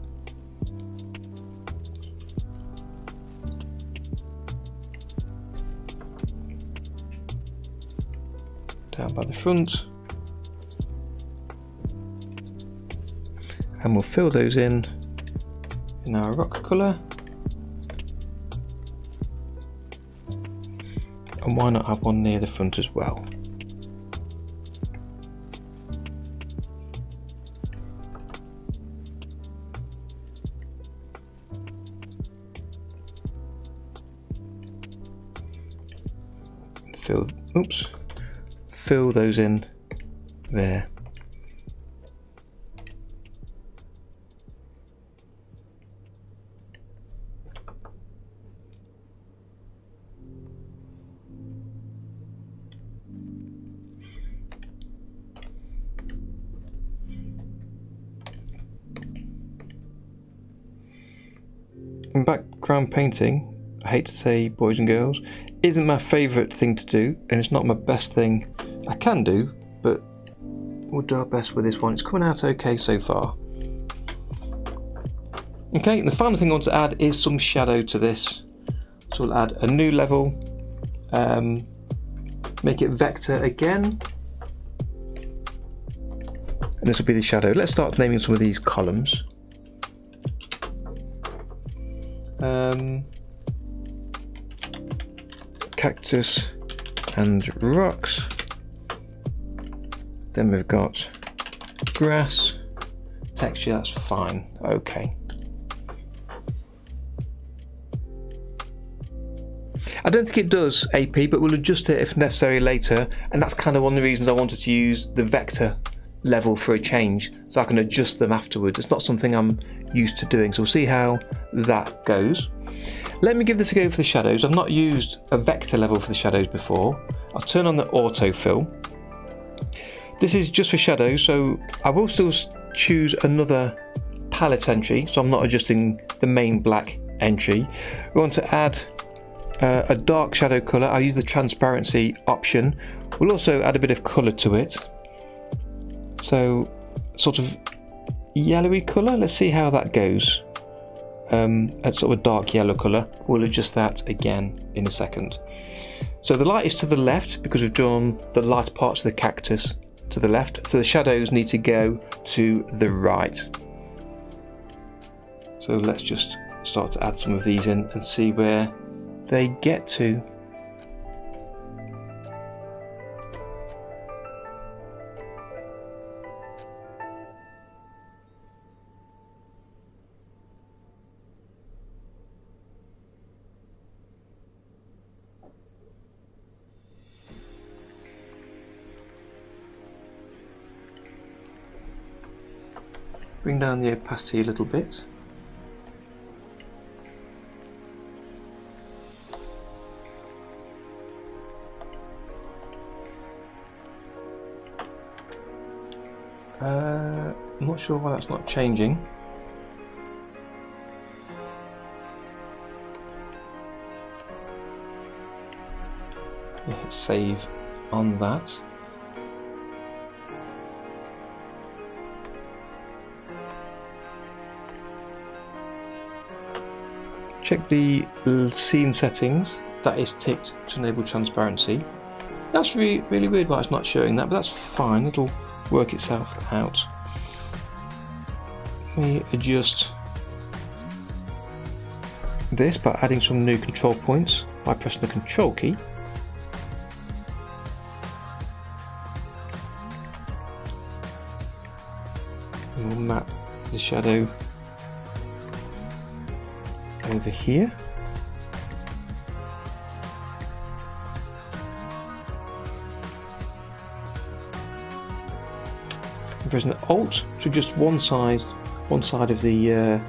A: Down by the front. And we'll fill those in our rock colour. And why not have one near the front as well? Fill those in there. In background painting, I hate to say, boys and girls, isn't my favourite thing to do, and it's not my best thing I can do, but we'll do our best with this one. It's coming out okay so far. Okay, and the final thing I want to add is some shadow to this. So we'll add a new level, make it vector again, and this will be the shadow. Let's start naming some of these columns. Cactus and rocks. Then we've got grass, texture, that's fine, okay. I don't think it does AP, but we'll adjust it if necessary later, and that's kind of one of the reasons I wanted to use the vector level for a change, so I can adjust them afterwards. It's not something I'm used to doing, so we'll see how that goes. Let me give this a go for the shadows. I've not used a vector level for the shadows before. I'll turn on the autofill. This is just for shadows, so I will still choose another palette entry, so I'm not adjusting the main black entry. We want to add a dark shadow colour. I'll use the transparency option. We'll also add a bit of colour to it, so sort of yellowy colour. Let's see how that goes. At sort of a dark yellow colour. We'll adjust that again in a second. So the light is to the left because we've drawn the light parts of the cactus to the left, so the shadows need to go to the right. So let's just start to add some of these in and see where they get to. Bring down the opacity a little bit. I'm not sure why that's not changing. Yeah, hit save on that. Check the scene settings. That is ticked to enable transparency. That's really weird why it's not showing that, but that's fine. It'll work itself out. Let me adjust this by adding some new control points by pressing the control key. And we'll map the shadow over here. I'm pressing Alt to just one side of the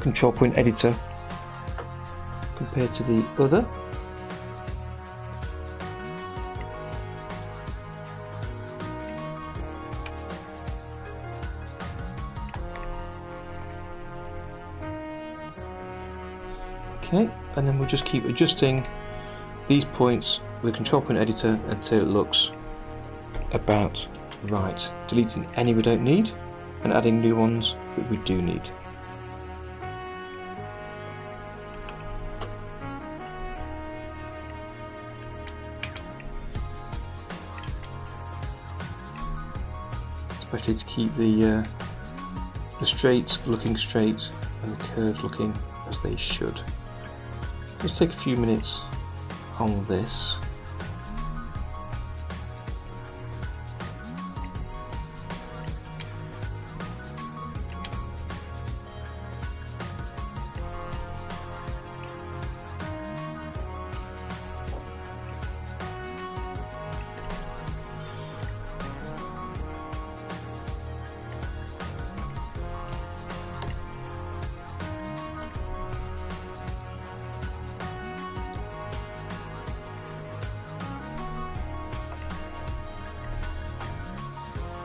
A: control point editor compared to the other. Okay, and then we'll just keep adjusting these points with the control point editor until it looks about right. Deleting any we don't need and adding new ones that we do need. Especially to keep the straights looking straight and the curves looking as they should. Let's take a few minutes on this.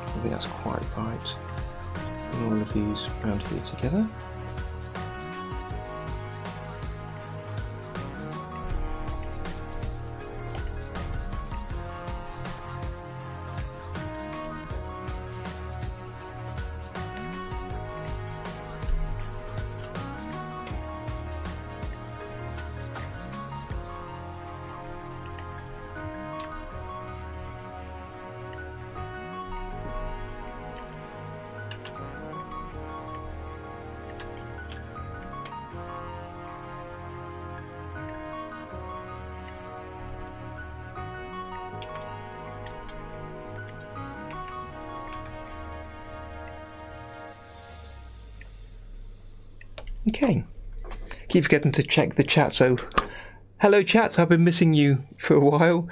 A: I think that's quite right. Bring all of these around here together. Okay, keep forgetting to check the chat, so hello chat, I've been missing you for a while.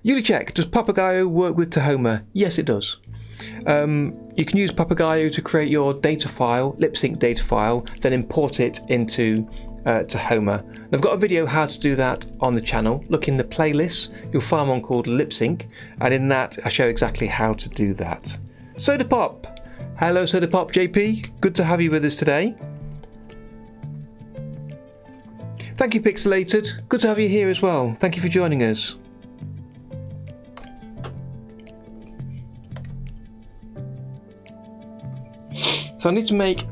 A: Yulichek, does Papagayo work with Tahoma? Yes it does. You can use Papagayo to create your data file, lip sync data file, then import it into Tahoma. And I've got a video how to do that on the channel. Look in the playlist, you'll find one called lip sync, and in that I show exactly how to do that. Soda Pop, Hello Soda Pop JP, good to have you with us today. Thank you Pixelated, good to have you here as well. Thank you for joining us. So I need to make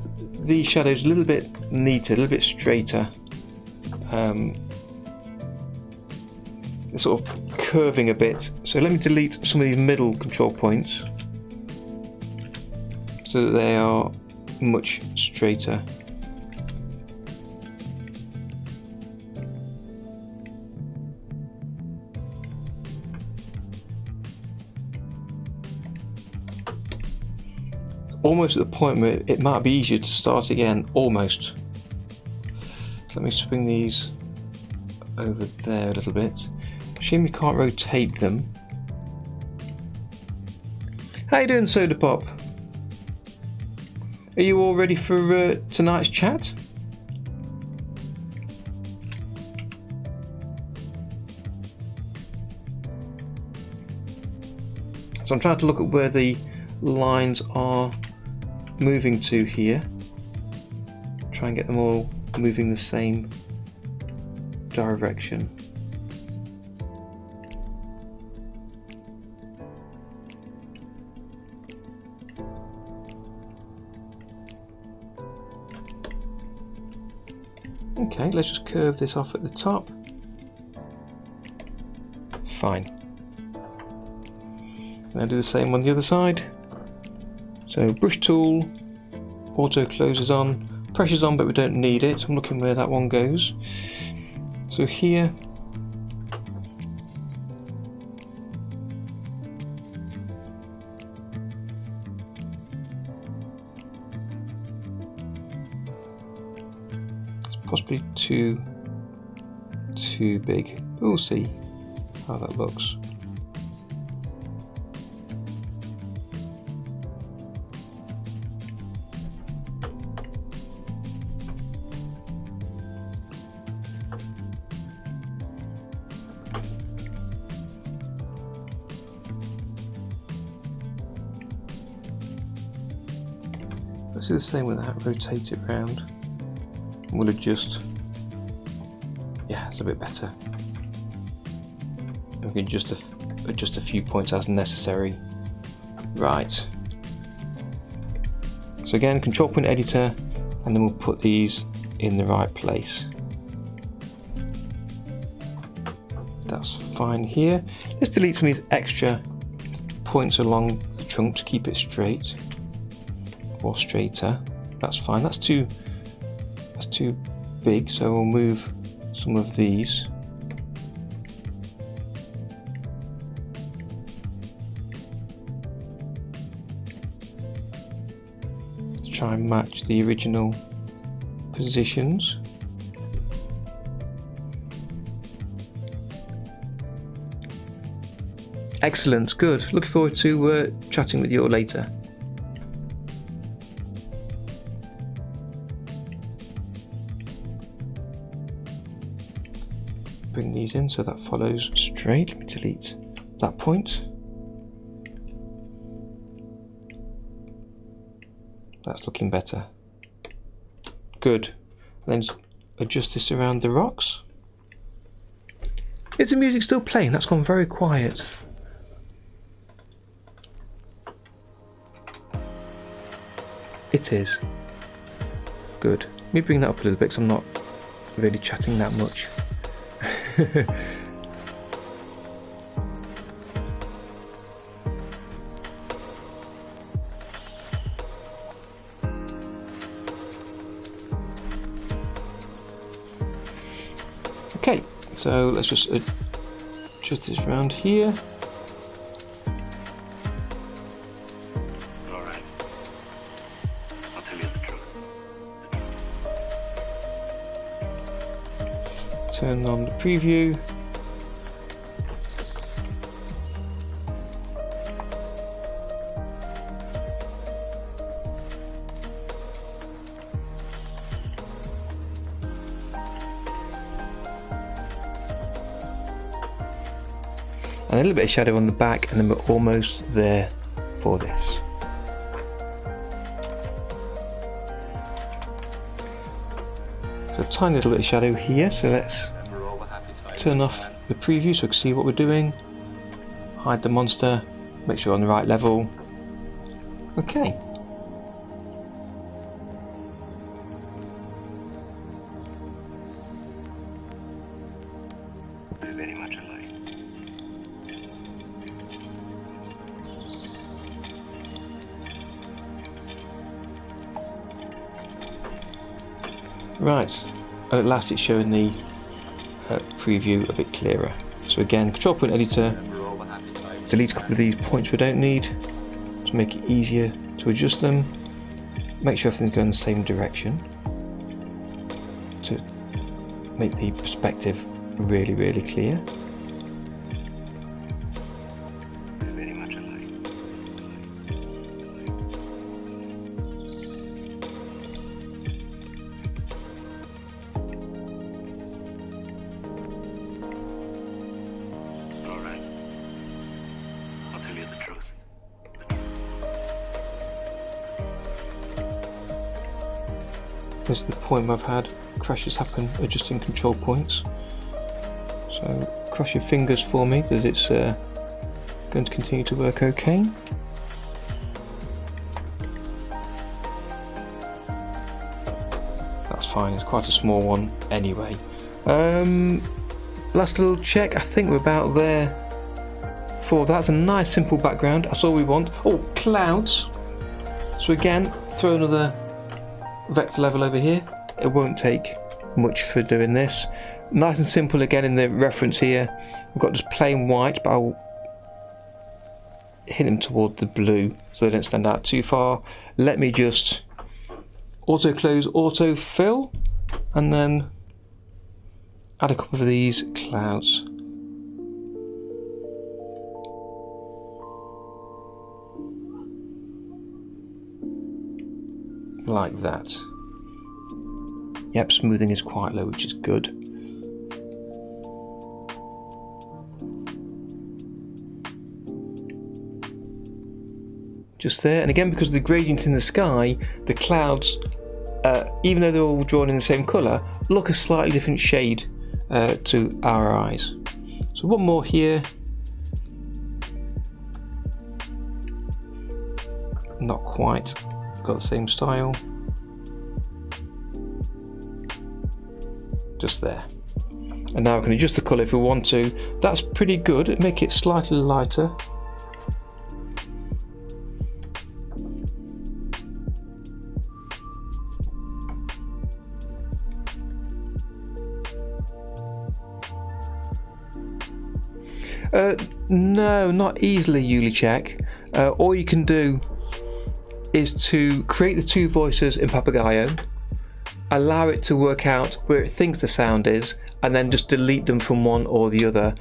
A: the shadows a little bit neater, a little bit straighter. They're sort of curving a bit. So let me delete some of these middle control points so that they are much straighter. Almost at the point where it might be easier to start again, almost. So let me swing these over there a little bit. Shame we can't rotate them. How you doing Soda Pop? Are you all ready for tonight's chat? So I'm trying to look at where the lines are moving to here. Try and get them all moving the same direction. Okay, let's just curve this off at the top. Fine. Now do the same on the other side. So brush tool, auto closes on, pressure's on but we don't need it. I'm looking where that one goes. So here, it's possibly too big. We'll see how that looks. Let's do the same with that, rotate it round. We'll adjust. Yeah, it's a bit better. We can just adjust a few points as necessary. Right. So again, control point editor, and then we'll put these in the right place. That's fine here. Let's delete some of these extra points along the trunk to keep it straight. Or straighter. That's fine. That's too big, so we'll move some of these. Let's try and match the original positions. Excellent, good. Looking forward to chatting with you all later. Bring these in so that follows straight. Let me delete that point. That's looking better. Good. And then adjust this around the rocks. Is the music still playing? That's gone very quiet. It is. Good. Let me bring that up a little bit because I'm not really chatting that much. Okay, so let's just adjust this around here.
B: All right. I'll tell you the truth.
A: Turn on the preview. And a little bit of shadow on the back, and then we're almost there for this. So a tiny little bit of shadow here, so let's turn off the preview so we can see what we're doing. Hide the monster, make sure we're on the right level. Okay.
B: Very much alike.
A: Right, and at last it's showing the preview a bit clearer. So again, control point editor, delete a couple of these points we don't need to make it easier to adjust them. Make sure everything's going in the same direction to make the perspective really, really clear.
B: Very much alike. All right. I'll tell you the truth.
A: This is the point where I've had crashes happen adjusting control points. So cross your fingers for me that it's going to continue to work okay. That's fine, it's quite a small one anyway. Last little check, I think we're about there for that. That's a nice simple background, that's all we want. Oh, clouds. So again, throw another vector level over here. It won't take much for doing this. Nice and simple again in the reference here. We've got just plain white, but I'll hit them toward the blue so they don't stand out too far. Let me just auto close, auto fill, and then add a couple of these clouds. Like that. Yep, smoothing is quite low, which is good. Just there, and again, because of the gradients in the sky, the clouds, even though they're all drawn in the same colour, look a slightly different shade to our eyes. So one more here. Not quite got the same style. Just there. And now I can adjust the colour if we want to. That's pretty good. Make it slightly lighter. No, not easily, Ulichek. All you can do is to create the two voices in Papagayo, allow it to work out where it thinks the sound is, and then just delete them from one or the other.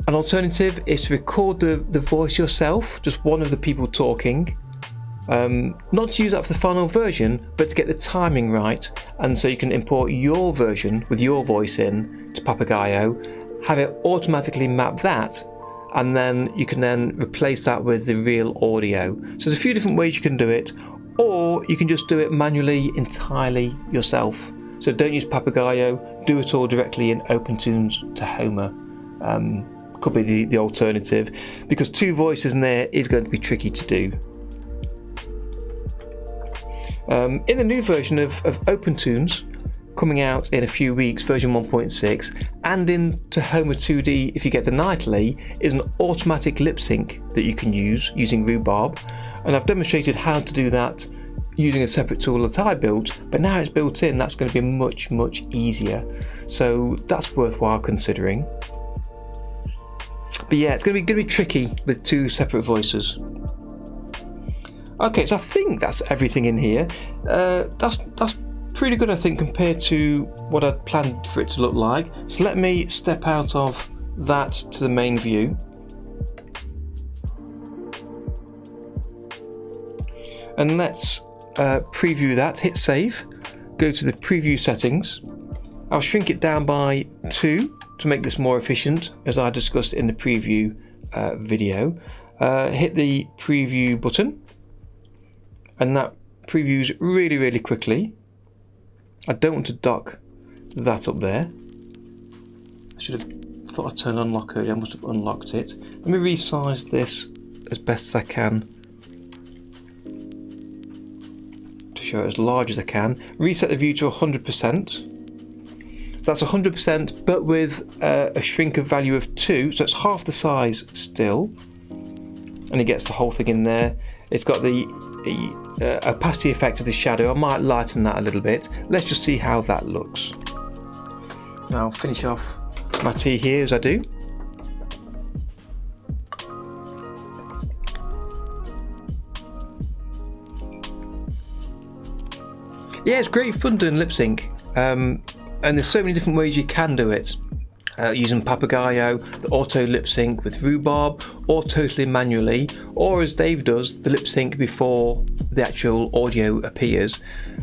A: An alternative is to record the voice yourself, just one of the people talking. Not to use that for the final version, but to get the timing right, and so you can import your version with your voice in to Papagayo, have it automatically map that, and then you can then replace that with the real audio. So there's a few different ways you can do it, or you can just do it manually entirely yourself. So don't use Papagayo, do it all directly in OpenTunes to Homer. Could be the alternative, because two voices in there is going to be tricky to do. In the new version of OpenTunes, coming out in a few weeks, version 1.6, and in Tahoma 2D if you get the nightly, is an automatic lip sync that you can use using Rhubarb, and I've demonstrated how to do that using a separate tool that I built, but now it's built in, that's going to be much easier, so that's worthwhile considering. But yeah, it's going to be tricky with two separate voices. Okay, so I think that's everything in here. That's pretty good, I think, compared to what I'd planned for it to look like. So let me step out of that to the main view. And let's preview that, hit save, go to the preview settings. I'll shrink it down by 2 to make this more efficient, as I discussed in the preview video. Hit the preview button, and that previews really quickly. I don't want to dock that up there. I should have thought I turned unlock earlier. I must have unlocked it. Let me resize this as best as I can to show it as large as I can. Reset the view to 100%. So that's 100%, but with a shrink of value of 2, so it's half the size still. And it gets the whole thing in there. It's got the opacity effect of the shadow. I might lighten that a little bit. Let's just see how that looks. Now I'll finish off my tea here as I do. Yeah, it's great fun doing lip sync, and there's so many different ways you can do it. Using Papagayo, the auto lip sync with Rhubarb, or totally manually, or as Dave does, the lip sync before the actual audio appears.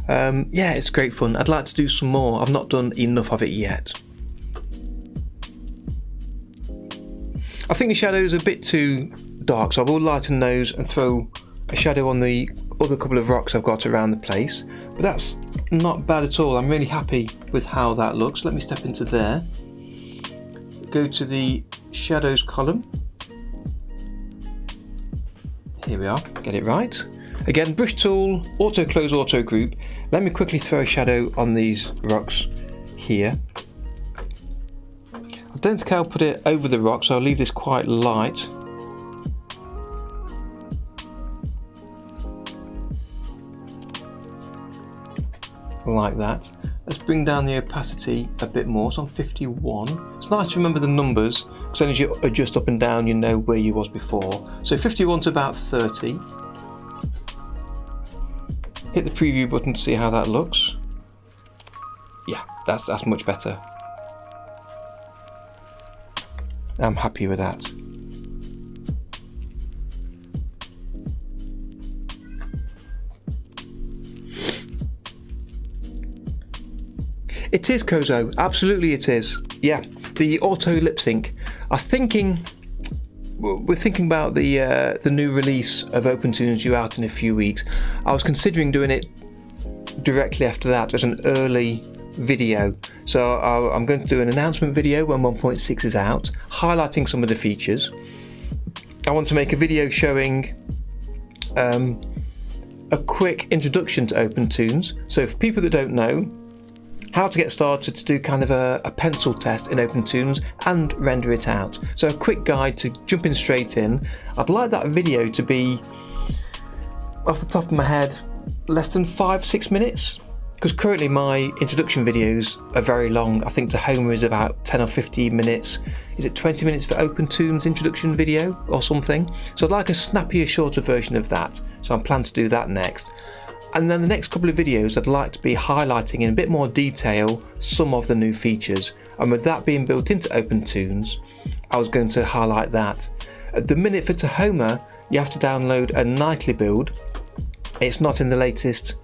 A: Yeah, it's great fun. I'd like to do some more. I've not done enough of it yet. I think the shadows are a bit too dark, so I will lighten those and throw a shadow on the other couple of rocks I've got around the place. But that's not bad at all. I'm really happy with how that looks. Let me step into there. Go to the shadows column. Here we are, get it right. Again, brush tool, auto close, auto group. Let me quickly throw a shadow on these rocks here. I don't think I'll put it over the rock, so I'll leave this quite light. Like that. Let's bring down the opacity a bit more. It's on 51. It's nice to remember the numbers, because then as you adjust up and down, you know where you was before. So 51 to about 30. Hit the preview button to see how that looks. Yeah, that's much better. I'm happy with that. It is Kozo, absolutely it is. Yeah, the auto lip sync. We're thinking about the new release of OpenTunes due out in a few weeks. I was considering doing it directly after that as an early video. So I'm going to do an announcement video when 1.6 is out, highlighting some of the features. I want to make a video showing a quick introduction to OpenTunes. So for people that don't know, how to get started to do kind of a pencil test in OpenTunes and render it out. So a quick guide to jumping straight in. I'd like that video to be, off the top of my head, less than 5-6 minutes, because currently my introduction videos are very long. I think to Homer is about 10 or 15 minutes. Is it 20 minutes for OpenTunes introduction video or something? So I'd like a snappier, shorter version of that. So I'm planning to do that next. And then the next couple of videos I'd like to be highlighting in a bit more detail some of the new features. And with that being built into OpenTunes, I was going to highlight that. At the minute for Tahoma, you have to download a nightly build. It's not in the latest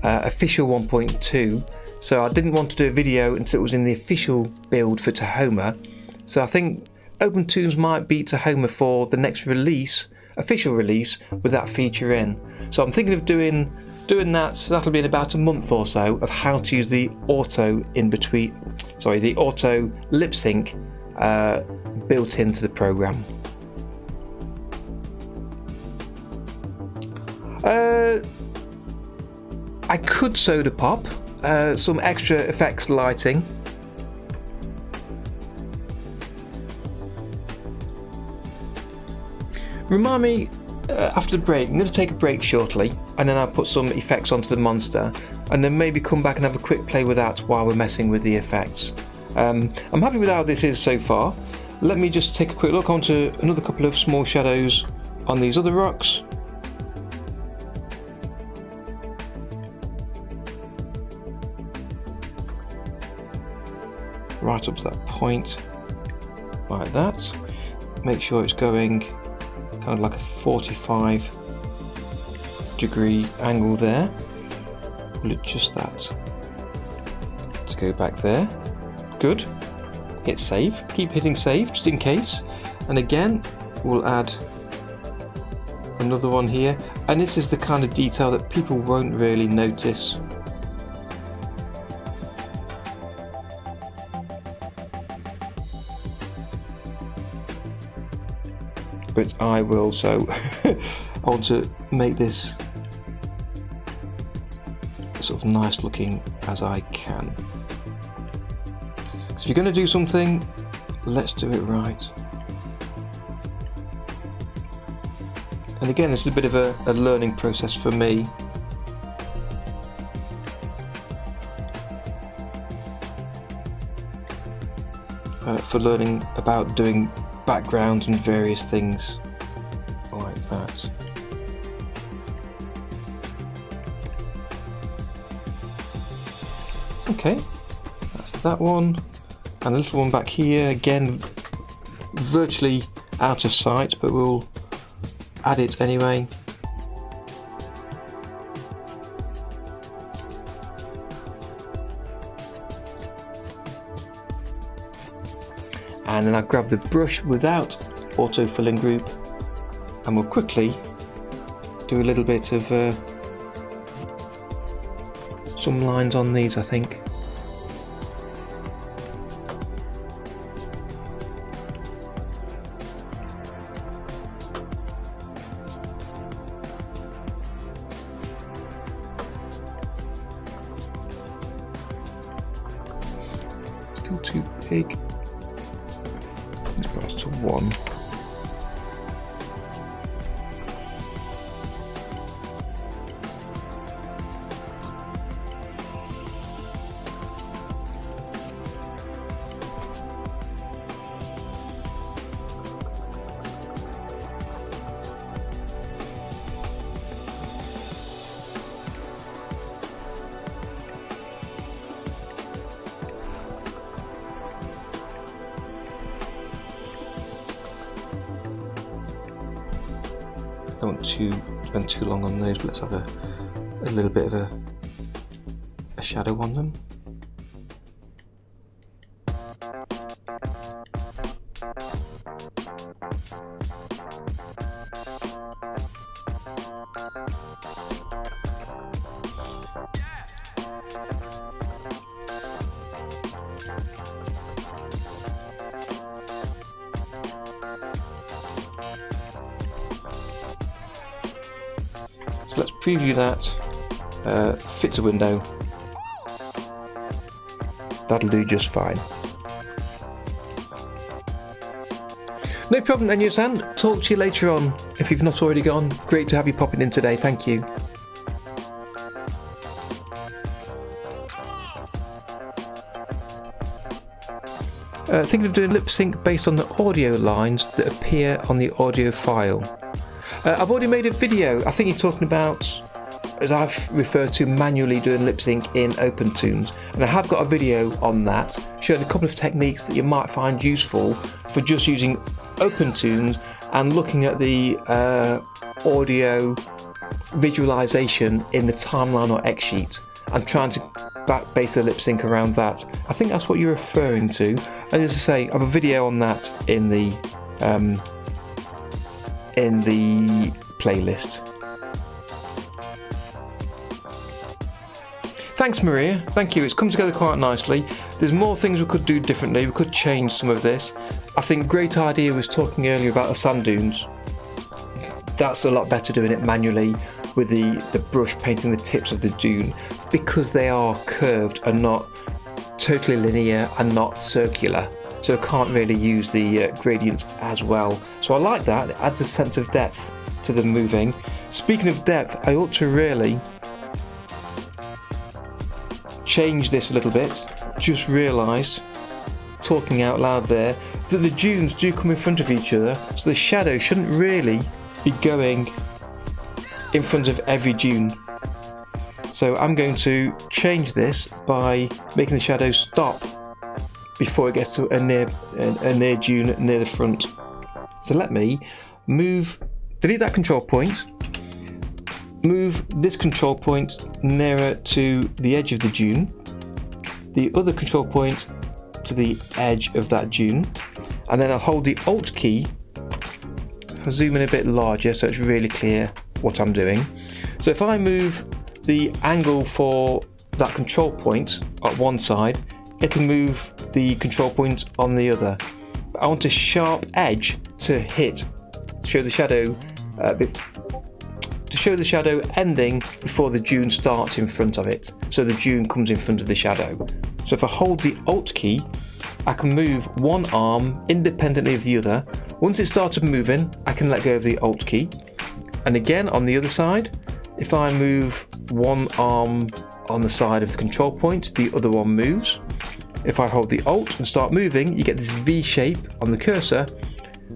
A: official 1.2, so I didn't want to do a video until it was in the official build for Tahoma. So I think OpenTunes might beat Tahoma for the next release, official release, with that feature in. So I'm thinking of doing that. So that'll be in about a month or so of how to use the auto the auto lip sync built into the program. I could soda pop some extra effects lighting. Remind me after the break. I'm going to take a break shortly, and then I'll put some effects onto the monster, and then maybe come back and have a quick play with that while we're messing with the effects. I'm happy with how this is so far. Let me just take a quick look onto another couple of small shadows on these other rocks. Right up to that point, like that. Make sure it's going kind of like a 45-degree angle there. We'll adjust that to go back there. Good. Hit save. Keep hitting save just in case. And again, we'll add another one here. And this is the kind of detail that people won't really notice. but I will, so I want to make this sort of nice looking as I can. So if you're going to do something, let's do it right. And again, this is a bit of a learning process for me. For learning about doing backgrounds and various things like that. Okay, that's that one, and a little one back here, again virtually out of sight, but we'll add it anyway. And then I grab the brush without auto-filling group, and we'll quickly do a little bit of some lines on these, I think. Still too big. Let's go to 1. I don't want to spend too long on those, but let's have a little bit of a shadow on them. So let's preview that. Fits a window. That'll do just fine. No problem then, Yusan. Talk to you later on if you've not already gone. Great to have you popping in today. Thank you. Thinking of doing lip sync based on the audio lines that appear on the audio file. I've already made a video. I think you're talking about, as I've referred to, manually doing lip sync in OpenTunes, and I have got a video on that showing a couple of techniques that you might find useful for just using OpenTunes and looking at the audio visualization in the timeline or X sheet and trying to base the lip sync around that. I think that's what you're referring to, and as I say, I have a video on that in the playlist. Thanks, Maria. Thank you. It's come together quite nicely. There's more things we could do differently. We could change some of this. I think great idea was talking earlier about the sand dunes. That's a lot better doing it manually with the brush painting the tips of the dune, because they are curved and not totally linear and not circular. So I can't really use the gradients as well. So I like that. It adds a sense of depth to the moving. Speaking of depth, I ought to really change this a little bit. Just realised, talking out loud there, that the dunes do come in front of each other, so the shadow shouldn't really be going in front of every dune. So I'm going to change this by making the shadow stop before it gets to a near dune near the front. So let me delete that control point, move this control point nearer to the edge of the dune, the other control point to the edge of that dune, and then I'll hold the Alt key. I'll zoom in a bit larger so it's really clear what I'm doing. So if I move the angle for that control point at one side, it'll move the control point on the other. But I want a sharp edge to hit to show the shadow ending before the dune starts in front of it. So the dune comes in front of the shadow. So if I hold the Alt key, I can move one arm independently of the other. Once it started moving, I can let go of the Alt key. And again on the other side, if I move one arm on the side of the control point, the other one moves. If I hold the Alt and start moving, you get this V shape on the cursor,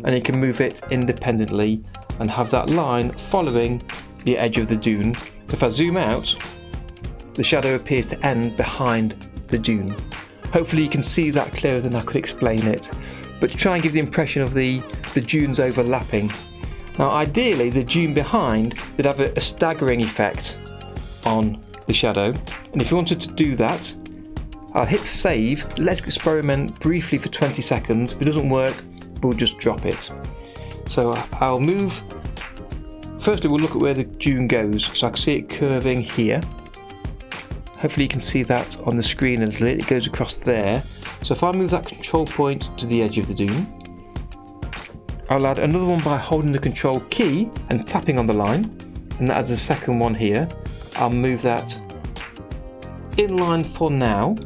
A: and you can move it independently and have that line following the edge of the dune. So if I zoom out, the shadow appears to end behind the dune. Hopefully you can see that clearer than I could explain it, but to try and give the impression of the dunes overlapping. Now ideally the dune behind would have a staggering effect on the shadow, and if you wanted to do that, I'll hit save. Let's experiment briefly for 20 seconds. If it doesn't work, we'll just drop it. So I'll move. Firstly we'll look at where the dune goes, so I can see it curving here. Hopefully you can see that on the screen a little bit. It goes across there. So if I move that control point to the edge of the dune, I'll add another one by holding the control key and tapping on the line, and that adds a second one here. I'll move that in line for now.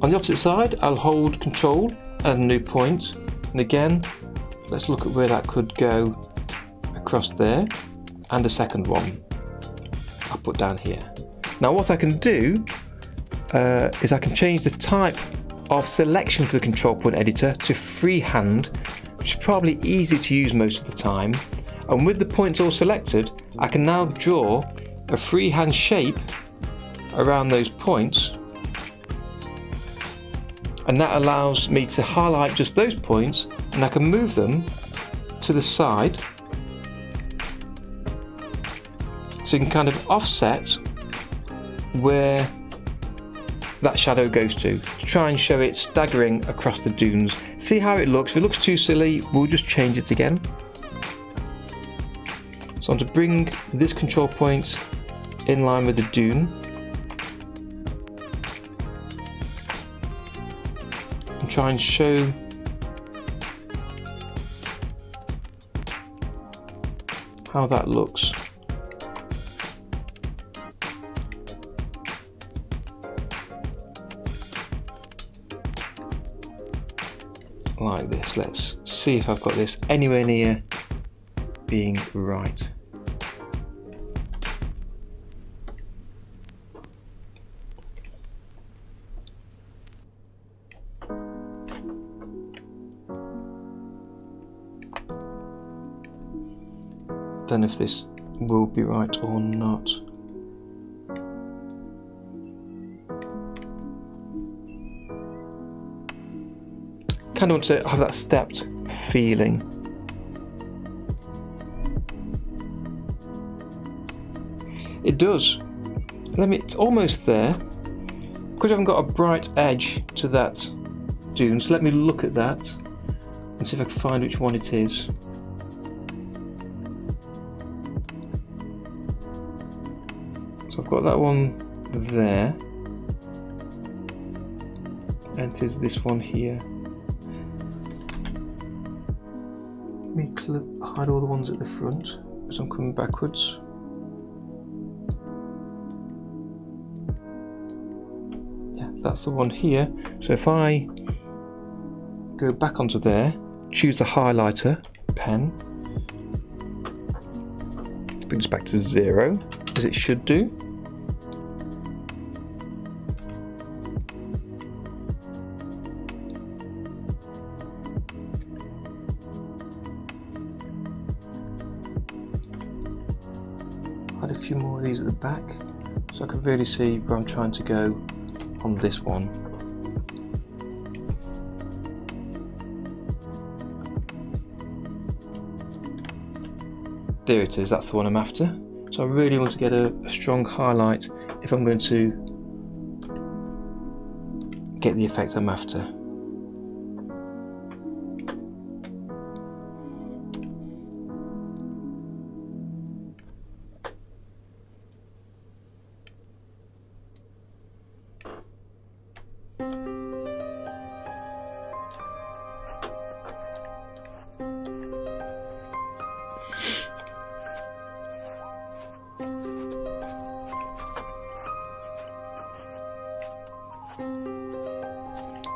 A: On the opposite side, I'll hold control, add a new point, and again, let's look at where that could go across there, and a second one I'll put down here. Now what I can do is I can change the type of selection for the control point editor to freehand, which is probably easy to use most of the time. And with the points all selected, I can now draw a freehand shape around those points, and that allows me to highlight just those points, and I can move them to the side so you can kind of offset where that shadow goes to try and show it staggering across the dunes. See how it looks. If it looks too silly, we'll just change it again. So I'm to bring this control point in line with the dune, and try and show how that looks. Like this. Let's see if I've got this anywhere near being right. Don't know if this will be right or not. Kind of want to have that stepped feeling. It does. It's almost there. Because I haven't got a bright edge to that dune, so let me look at that and see if I can find which one it is. So I've got that one there, and it is this one here. Let me hide all the ones at the front as I'm coming backwards. Yeah, that's the one here. So if I go back onto there, choose the highlighter pen, it brings back to 0, as it should do. Add a few more of these at the back so I can really see where I'm trying to go on this one. There it is, that's the one I'm after. So I really want to get a strong highlight if I'm going to get the effect I'm after.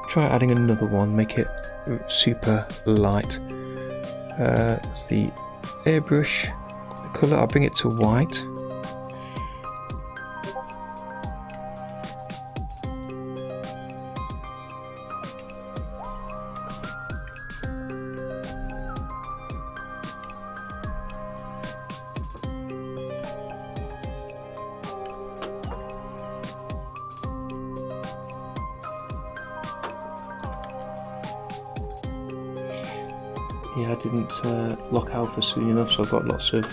A: try adding another one, make it super light. It's the airbrush. The colour, I'll bring it to white. Yeah, I didn't lock alpha soon enough, so I've got lots of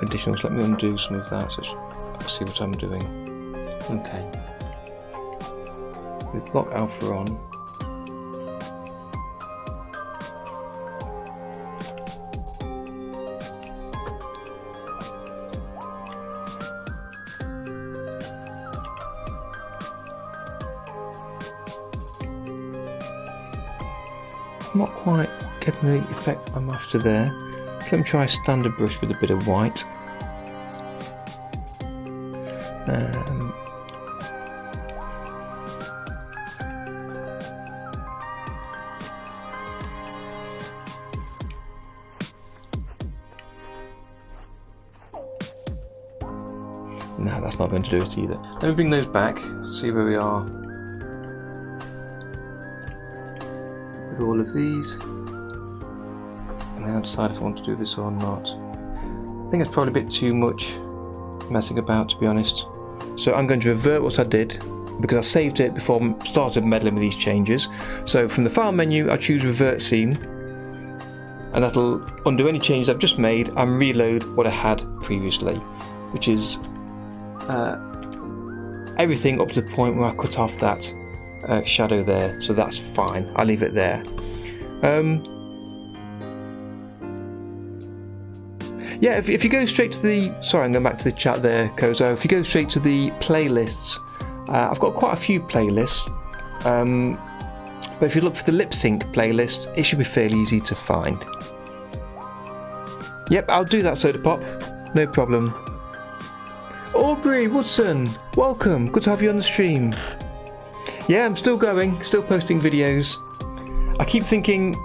A: additionals. Let me undo some of that so I can see what I'm doing. Okay. With lock alpha on. Not quite getting the effect I'm after there. Let me try a standard brush with a bit of white. No, that's not going to do it either. Let me bring those back, see where we are with all of these, and then I'll decide if I want to do this or not. I think it's probably a bit too much messing about, to be honest. So I'm going to revert what I did because I saved it before I started meddling with these changes. So from the file menu, I choose revert scene, and that'll undo any changes I've just made and reload what I had previously, which is everything up to the point where I cut off that shadow there, so that's fine. I'll leave it there. Yeah, if you go straight to the, sorry, I'm going back to the chat there, Kozo. If you go straight to the playlists, I've got quite a few playlists, but if you look for the lip sync playlist, it should be fairly easy to find. Yep, I'll do that, Soda Pop, no problem. Aubrey Woodson, welcome, good to have you on the stream. Yeah, I'm still going, still posting videos. I keep thinking,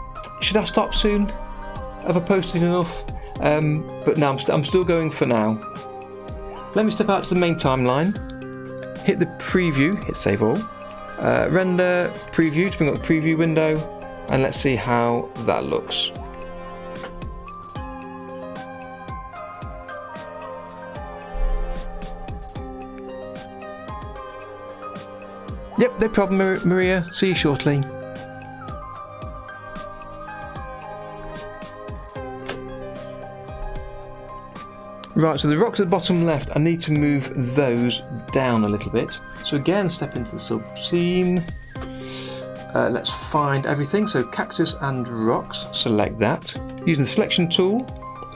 A: should I stop soon? Have I posted enough? But no, I'm still going for now. Let me step out to the main timeline, hit the preview, hit save all, render preview to bring up the preview window, and let's see how that looks. Yep, no problem, Maria. See you shortly. Right, so the rocks at the bottom left, I need to move those down a little bit. So again, step into the sub scene. Let's find everything. So cactus and rocks, select that. Using the selection tool,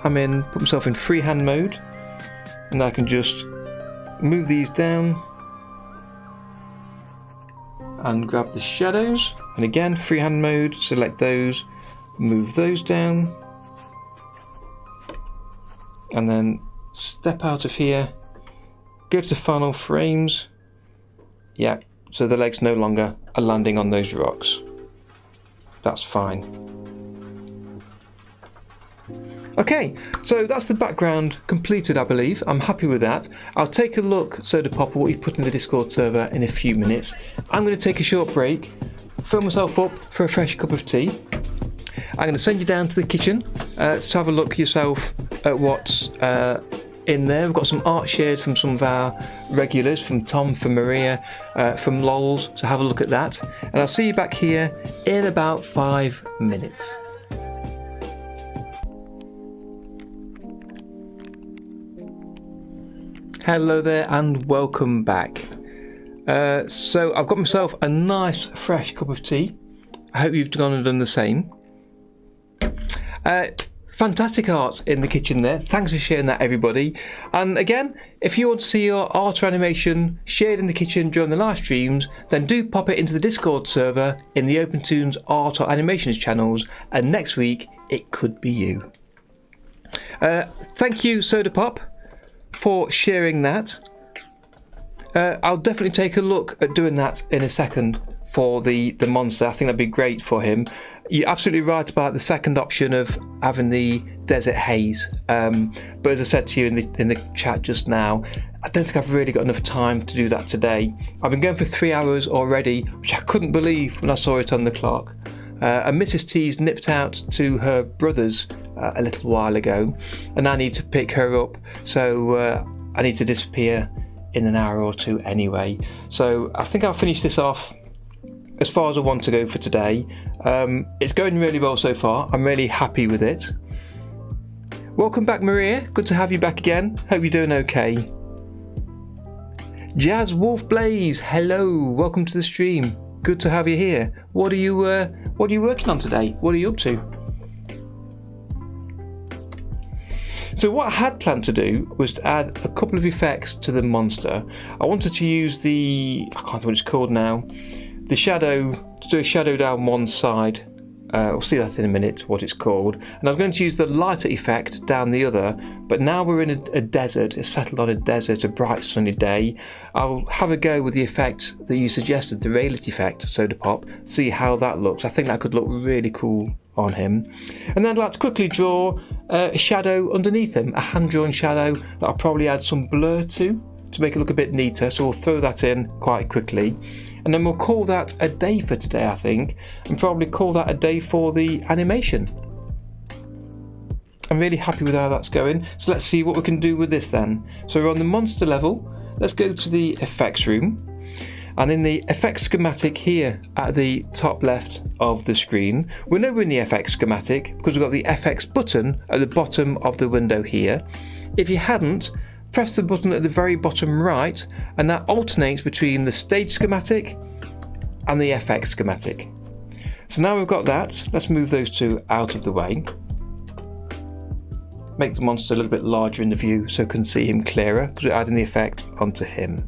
A: put myself in freehand mode, and I can just move these down and grab the shadows, and again freehand mode, select those, move those down, and then step out of here, go to final frames. Yeah, so the legs no longer are landing on those rocks. That's fine. Okay, so that's the background completed, I believe. I'm happy with that. I'll take a look, Soda Pop, at what you've put in the Discord server in a few minutes. I'm going to take a short break, fill myself up for a fresh cup of tea. I'm going to send you down to the kitchen to have a look yourself at what's in there. We've got some art shared from some of our regulars, from Tom, from Maria, from Lols, so have a look at that. And I'll see you back here in about 5 minutes. Hello there and welcome back. So I've got myself a nice fresh cup of tea. I hope you've gone and done the same. Fantastic art in the kitchen there. Thanks for sharing that, everybody. And again, if you want to see your art or animation shared in the kitchen during the live streams, then do pop it into the Discord server in the OpenToonz art or animations channels, and next week it could be you. Thank you, Soda Pop, for sharing that. I'll definitely take a look at doing that in a second for the monster. I think that'd be great for him. You're absolutely right about the second option of having the desert haze. But as I said to you in the chat just now, I don't think I've really got enough time to do that today. I've been going for 3 hours already, which I couldn't believe when I saw it on the clock. And Mrs. T's nipped out to her brother's a little while ago, and I need to pick her up. So I need to disappear in an hour or two anyway. So I think I'll finish this off as far as I want to go for today. It's going really well so far. I'm really happy with it. Welcome back, Maria. Good to have you back again. Hope you're doing okay. Jazz Wolf Blaze, hello. Welcome to the stream. Good to have you here. What are you working on today? What are you up to? So what I had planned to do was to add a couple of effects to the monster. I wanted to use I can't remember what it's called now, the shadow, to do a shadow down one side. We'll see that in a minute, what it's called. And I was going to use the lighter effect down the other, but now we're in a desert, it's settled on a desert, a bright sunny day. I'll have a go with the effect that you suggested, the raylet effect, Soda Pop, see how that looks. I think that could look really cool on him. And then I'd like to quickly draw a shadow underneath him, a hand-drawn shadow that I'll probably add some blur to make it look a bit neater, so we'll throw that in quite quickly. And then we'll call that a day for today, I think, and probably call that a day for the animation. I'm really happy with how that's going, so let's see what we can do with this then. So we're on the monster level. Let's go to the effects room, and in the effects schematic here at the top left of the screen, we know we're in the FX schematic because we've got the FX button at the bottom of the window here. If you hadn't, press the button at the very bottom right, and that alternates between the stage schematic and the FX schematic. So now we've got that, let's move those two out of the way. Make the monster a little bit larger in the view so we can see him clearer, because we're adding the effect onto him.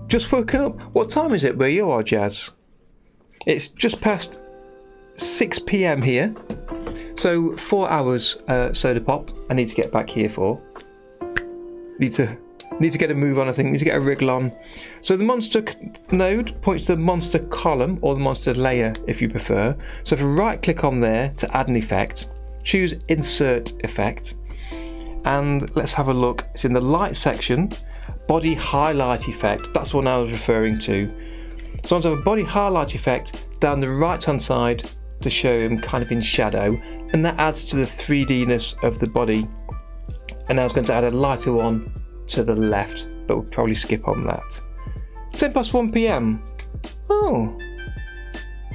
A: Just woken up. What time is it where you are, Jazz? It's just past 6 PM here. So 4 hours Soda Pop I need to get back here for. Need to get a move on, I think. Need to get a wriggle on. So the monster node points to the monster column, or the monster layer if you prefer. So if I right click on there to add an effect, choose insert effect, and let's have a look. It's in the light section, body highlight effect. That's the one I was referring to. So I want to have a body highlight effect down the right hand side to show him kind of in shadow, and that adds to the 3D-ness of the body. And now I was going to add a lighter one to the left, but we'll probably skip on that. 10 past 1 PM. Oh,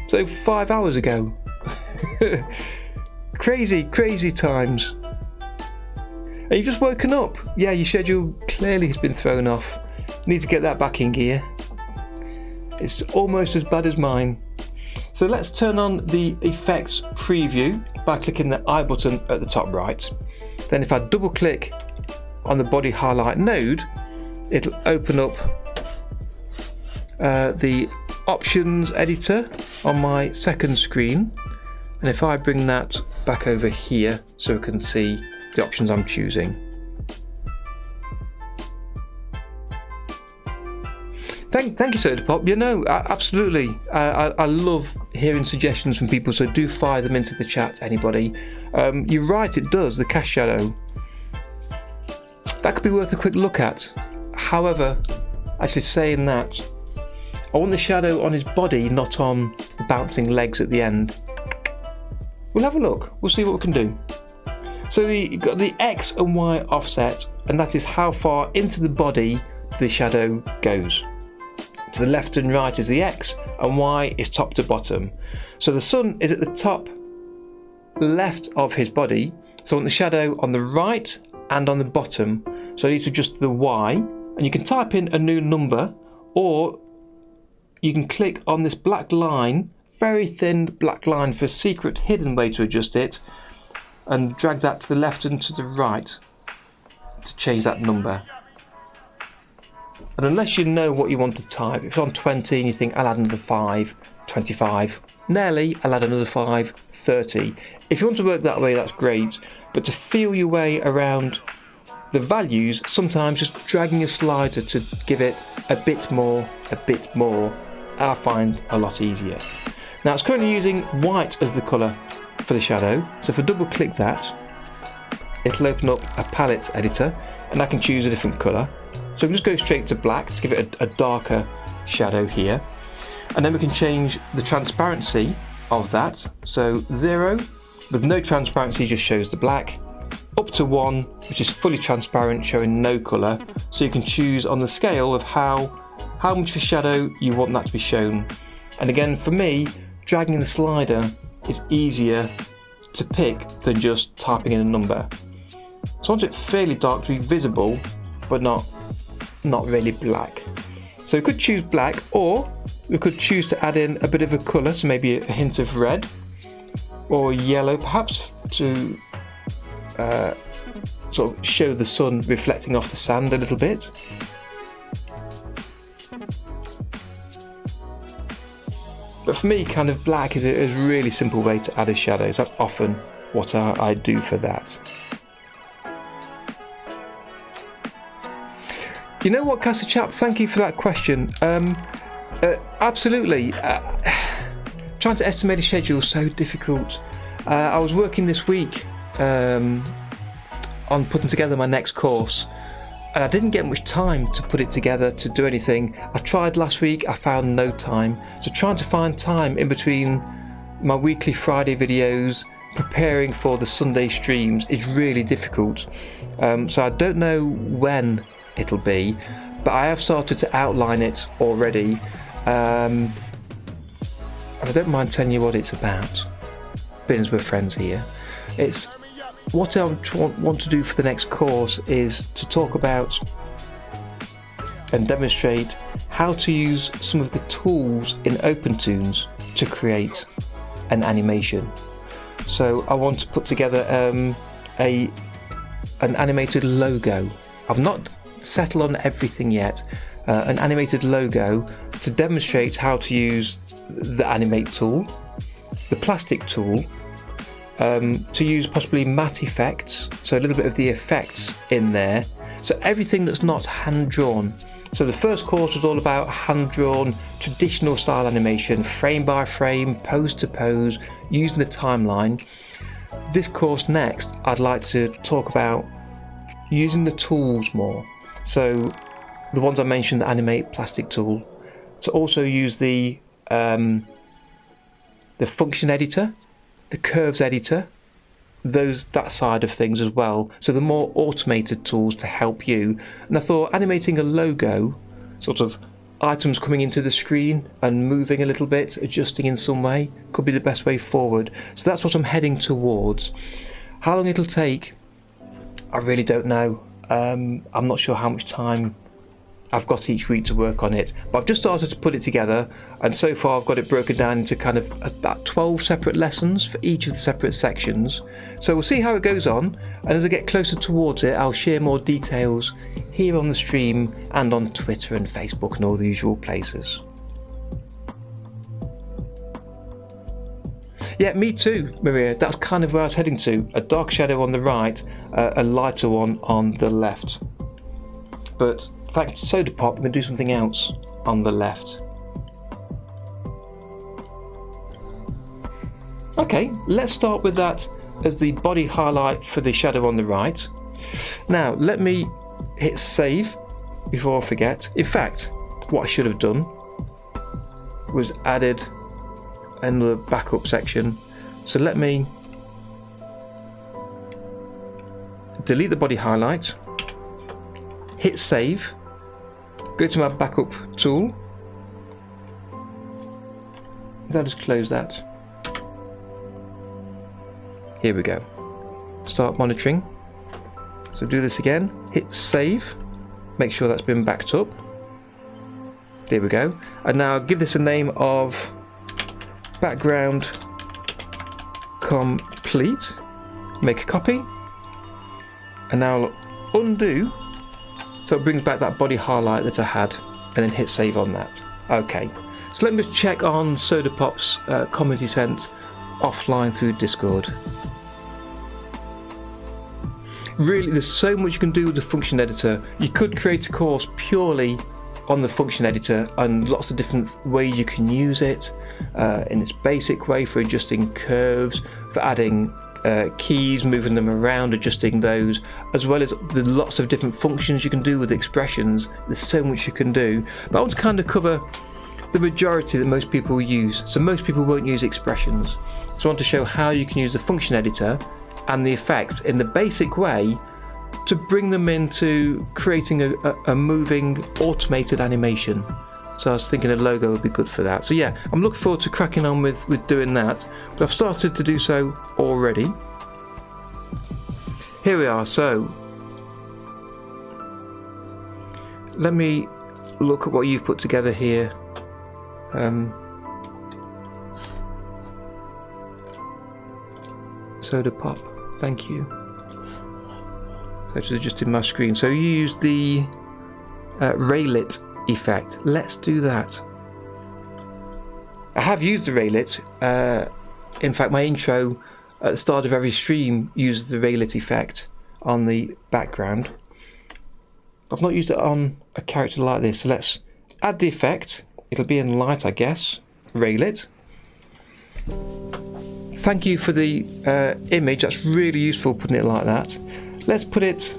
A: so 5 hours ago. Crazy times. And you've just woken up. Yeah, your schedule clearly has been thrown off. Need to get that back in gear. It's almost as bad as mine. So let's turn on the effects preview by clicking the I button at the top right. Then if I double click on the body highlight node, it'll open up the options editor on my second screen. And if I bring that back over here so we can see the options I'm choosing. Thank you, Soda Pop. You know, absolutely. I love hearing suggestions from people, so do fire them into the chat, anybody. You're right, it does, the cast shadow. That could be worth a quick look at. However, actually saying that, I want the shadow on his body, not on the bouncing legs at the end. We'll have a look. We'll see what we can do. So you've got the X and Y offset, and that is how far into the body the shadow goes. To the left and right is the X, and Y is top to bottom. So the sun is at the top left of his body, so I want the shadow on the right and on the bottom. So I need to adjust the Y, and you can type in a new number, or you can click on this black line, very thin black line for a secret hidden way to adjust it, and drag that to the left and to the right to change that number. And unless you know what you want to type, if it's on 20 and you think I'll add another 5, 25, nearly, I'll add another 5, 30. If you want to work that way, that's great, but to feel your way around the values, sometimes just dragging a slider to give it a bit more, I find a lot easier. Now it's currently using white as the colour for the shadow, so if I double click that, it'll open up a palette editor and I can choose a different colour. So we can just go straight to black to give it a darker shadow here, and then we can change the transparency of that. So 0 with no transparency just shows the black, up to 1 which is fully transparent showing no colour, so you can choose on the scale of how much of a shadow you want that to be shown. And again, for me, dragging the slider is easier to pick than just typing in a number. So I want it fairly dark to be visible but not really black. So we could choose black, or we could choose to add in a bit of a colour, so maybe a hint of red or yellow perhaps, to sort of show the sun reflecting off the sand a little bit. But for me, kind of black is a really simple way to add a shadow, so that's often what I do for that. You know what, Castle Chap, thank you for that question. Absolutely. Trying to estimate a schedule is so difficult. I was working this week on putting together my next course, and I didn't get much time to put it together to do anything. I tried last week, I found no time. So trying to find time in between my weekly Friday videos, preparing for the Sunday streams is really difficult. So I don't know when it'll be, but I have started to outline it already, and I don't mind telling you what it's about, being as we're friends here. It's what I want to do for the next course is to talk about and demonstrate how to use some of the tools in OpenToonz to create an animation. So I want to put together an animated logo. I've not settle on everything yet. An animated logo to demonstrate how to use the animate tool, the plastic tool, to use possibly matte effects, so a little bit of the effects in there, so everything that's not hand drawn. So the first course was all about hand drawn traditional style animation, frame by frame, pose to pose, using the timeline. This course next, I'd like to talk about using the tools more. So the ones I mentioned, the animate plastic tool, to also use the function editor, the curves editor, that side of things as well. So the more automated tools to help you. And I thought animating a logo, sort of items coming into the screen and moving a little bit, adjusting in some way, could be the best way forward. So that's what I'm heading towards. How long it'll take, I really don't know. I'm not sure how much time I've got each week to work on it, but I've just started to put it together, and so far I've got it broken down into kind of about 12 separate lessons for each of the separate sections. So we'll see how it goes on, and as I get closer towards it, I'll share more details here on the stream and on Twitter and Facebook and all the usual places. Yeah, me too, Maria. That's kind of where I was heading to. A dark shadow on the right, a lighter one on the left. But thanks to Soda Pop, we're going to do something else on the left. Okay, let's start with that as the body highlight for the shadow on the right. Now, let me hit save before I forget. In fact, what I should have done was added another backup section. So let me delete the body highlight, hit save, go to my backup tool. I'll just close that. Here we go. Start monitoring. So do this again, hit save, make sure that's been backed up. There we go. And now give this a name of background complete. Make a copy. And now I'll undo, so it brings back that body highlight that I had, and then hit save on that. Okay, so let me just check on Soda Pop's comment he sent offline through Discord. Really, there's so much you can do with the function editor. You could create a course purely on the function editor and lots of different ways you can use it, in its basic way for adjusting curves, for adding keys, moving them around, adjusting those, as well as the lots of different functions you can do with expressions. There's so much you can do, but I want to kind of cover the majority that most people use. So most people won't use expressions, so I want to show how you can use the function editor and the effects in the basic way to bring them into creating a moving automated animation. So I was thinking a logo would be good for that. So yeah, I'm looking forward to cracking on with doing that, but I've started to do so already. Here we are. So let me look at what you've put together here. Soda pop, thank you. So just adjusting my screen. So you used the raylet effect. Let's do that. I have used the raylet. In fact, my intro at the start of every stream uses the raylet effect on the background. I've not used it on a character like this, so let's add the effect. It'll be in light, I guess. Raylet. Thank you for the image. That's really useful putting it like that. Let's put it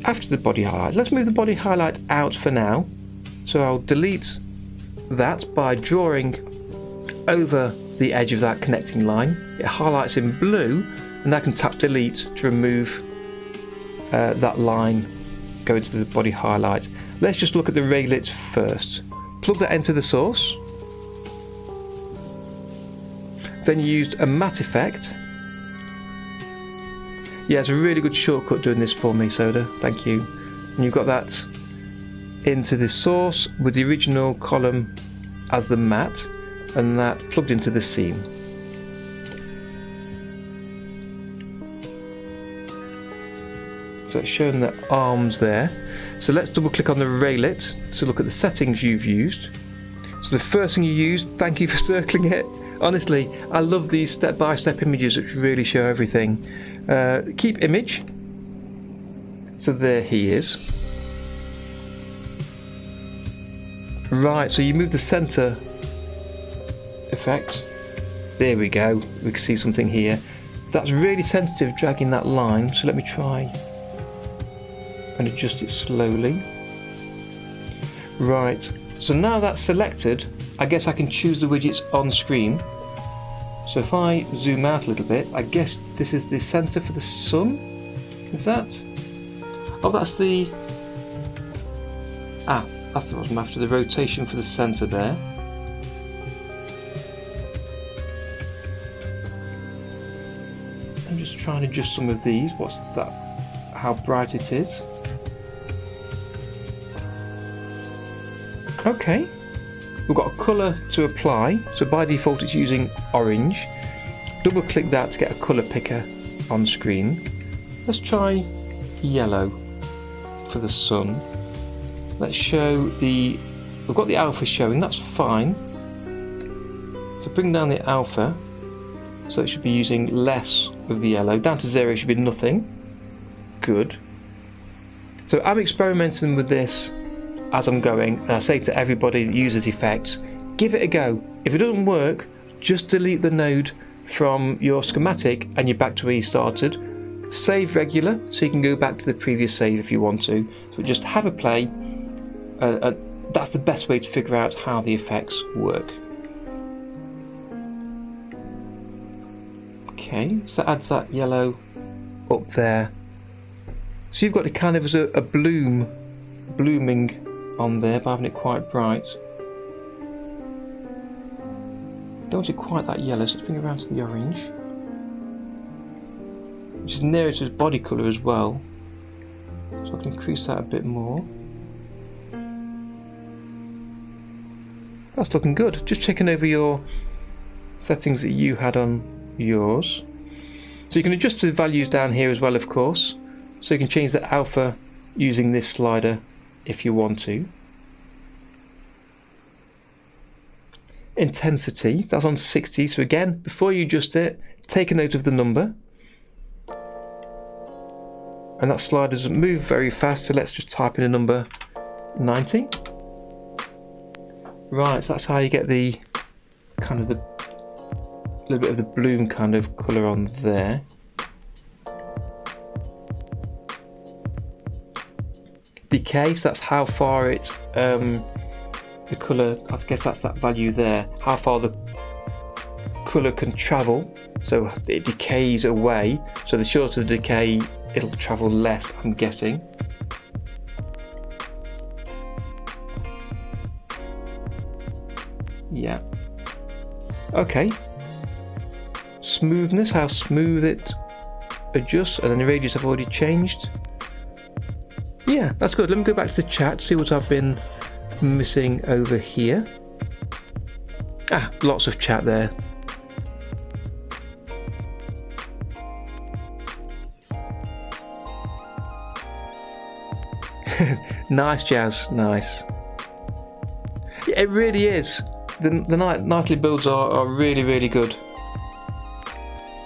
A: after the body highlight. Let's move the body highlight out for now. So I'll delete that by drawing over the edge of that connecting line. It highlights in blue, and I can tap delete to remove that line going to the body highlight. Let's just look at the raylet first. Plug that into the source. Then you used a matte effect. Yeah, it's a really good shortcut doing this for me, Soda. Thank you. And you've got that into the source with the original column as the matte, and that plugged into the seam. So it's showing the arms there. So let's double click on the raylet to look at the settings you've used. So the first thing you used, thank you for circling it. Honestly, I love these step-by-step images which really show everything. Keep image. So there he is. Right, so you move the center effect. There we go. We can see something here. That's really sensitive, dragging that line. So let me try and adjust it slowly. Right, so now that's selected, I guess I can choose the widgets on screen. So if I zoom out a little bit, I guess this is the center for the sun. Is that? Oh, that's the... that's the bottom after the rotation for the center there. I'm just trying to adjust some of these. What's that? How bright it is. Okay, we've got a colour to apply, so by default it's using orange. Double click that to get a colour picker on screen. Let's try yellow for the sun. Let's show the, we've got the alpha showing, that's fine. So bring down the alpha, so it should be using less of the yellow. Down to 0 should be nothing. Good. So I'm experimenting with this as I'm going, and I say to everybody that uses effects, give it a go. If it doesn't work, just delete the node from your schematic and you're back to where you started. Save regular, so you can go back to the previous save if you want to. So just have a play. That's the best way to figure out how the effects work. Okay, so that adds that yellow up there. So you've got a kind of a blooming on there by having it quite bright. Don't want it quite that yellow, so let's bring it around to the orange, which is nearer to his body colour as well. So I can increase that a bit more. That's looking good. Just checking over your settings that you had on yours. So you can adjust the values down here as well, of course. So you can change the alpha using this slider if you want to. Intensity, that's on 60. So again, before you adjust it, take a note of the number. and that slider doesn't move very fast, so let's just type in a number 90. Right, so that's how you get the kind of the little bit of the bloom kind of colour on there. Decay, so that's how far it the colour, I guess that's that value there, how far the colour can travel, so it decays away, so the shorter the decay it'll travel less, I'm guessing. Yeah, okay. Smoothness, how smooth it adjusts, and then the radius I've already changed. Yeah, that's good. Let me go back to the chat, see what I've been missing over here. Ah, lots of chat there. Nice, Jazz, nice. Yeah, it really is. The nightly builds are really, really good.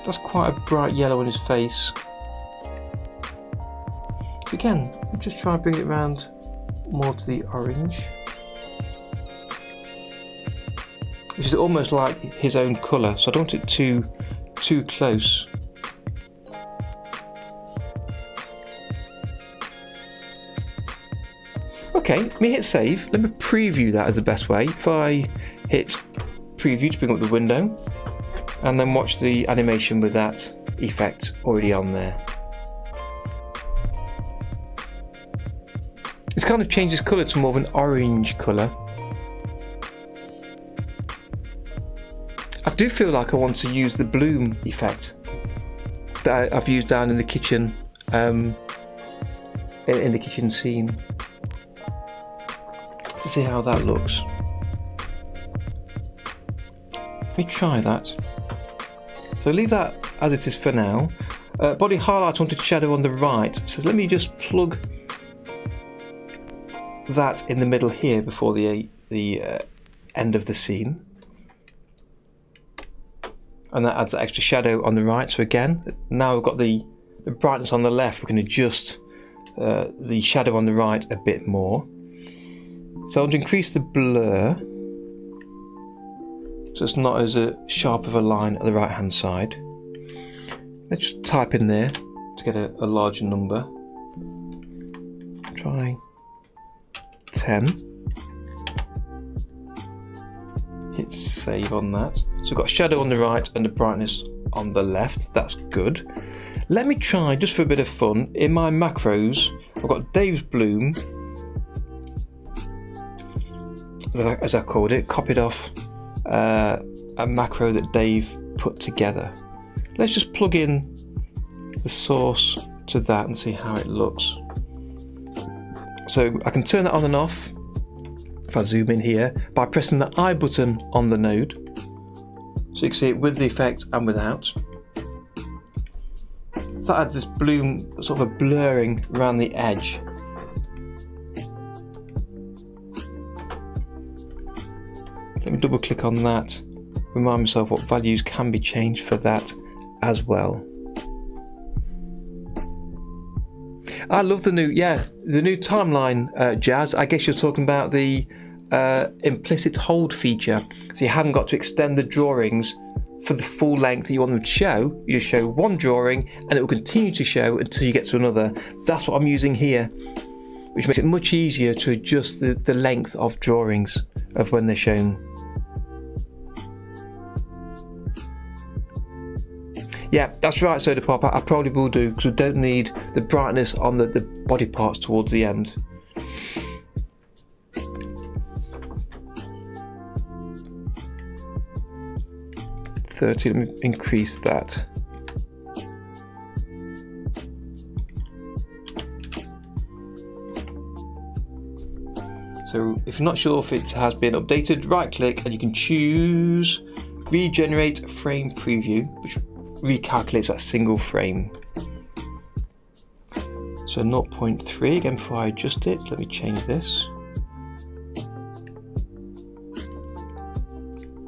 A: That's quite a bright yellow on his face. Again, just try and bring it around more to the orange, which is almost like his own colour, so I don't want it too close. Okay, let me hit save. Let me preview that as the best way. If I hit preview to bring up the window, and then watch the animation with that effect already on there. It's kind of changed its colour to more of an orange colour. I do feel like I want to use the bloom effect that I've used down in the kitchen, in the kitchen scene, to see how that looks. Let me try that. So leave that as it is for now. Body highlight, I wanted shadow on the right, so let me just plug that in the middle here before the end of the scene, and that adds that extra shadow on the right. So again, now we've got the brightness on the left, we can adjust the shadow on the right a bit more. So I'll increase the blur so it's not as sharp of a line at the right hand side. Let's just type in there to get a larger number. Try 10. Hit save on that. So we've got shadow on the right and the brightness on the left. That's good. Let me try, just for a bit of fun, in my macros, I've got Dave's Bloom, as I called it, copied off a macro that Dave put together. Let's just plug in the source to that and see how it looks. So I can turn that on and off, if I zoom in here, by pressing the I button on the node. So you can see it with the effect and without. So that adds this bloom, sort of a blurring around the edge. Let me double click on that, remind myself what values can be changed for that as well. I love the new timeline, Jazz. I guess you're talking about the implicit hold feature. So you haven't got to extend the drawings for the full length that you want them to show. You just show one drawing and it will continue to show until you get to another. That's what I'm using here, which makes it much easier to adjust the length of drawings of when they're shown. Yeah, that's right, Soda Pop. I probably will do, because we don't need the brightness on the body parts towards the end. Let me increase that. So if you're not sure if it has been updated, right click and you can choose Regenerate Frame Preview, which recalculates that single frame. So 0.3, again before I adjust it, let me change this.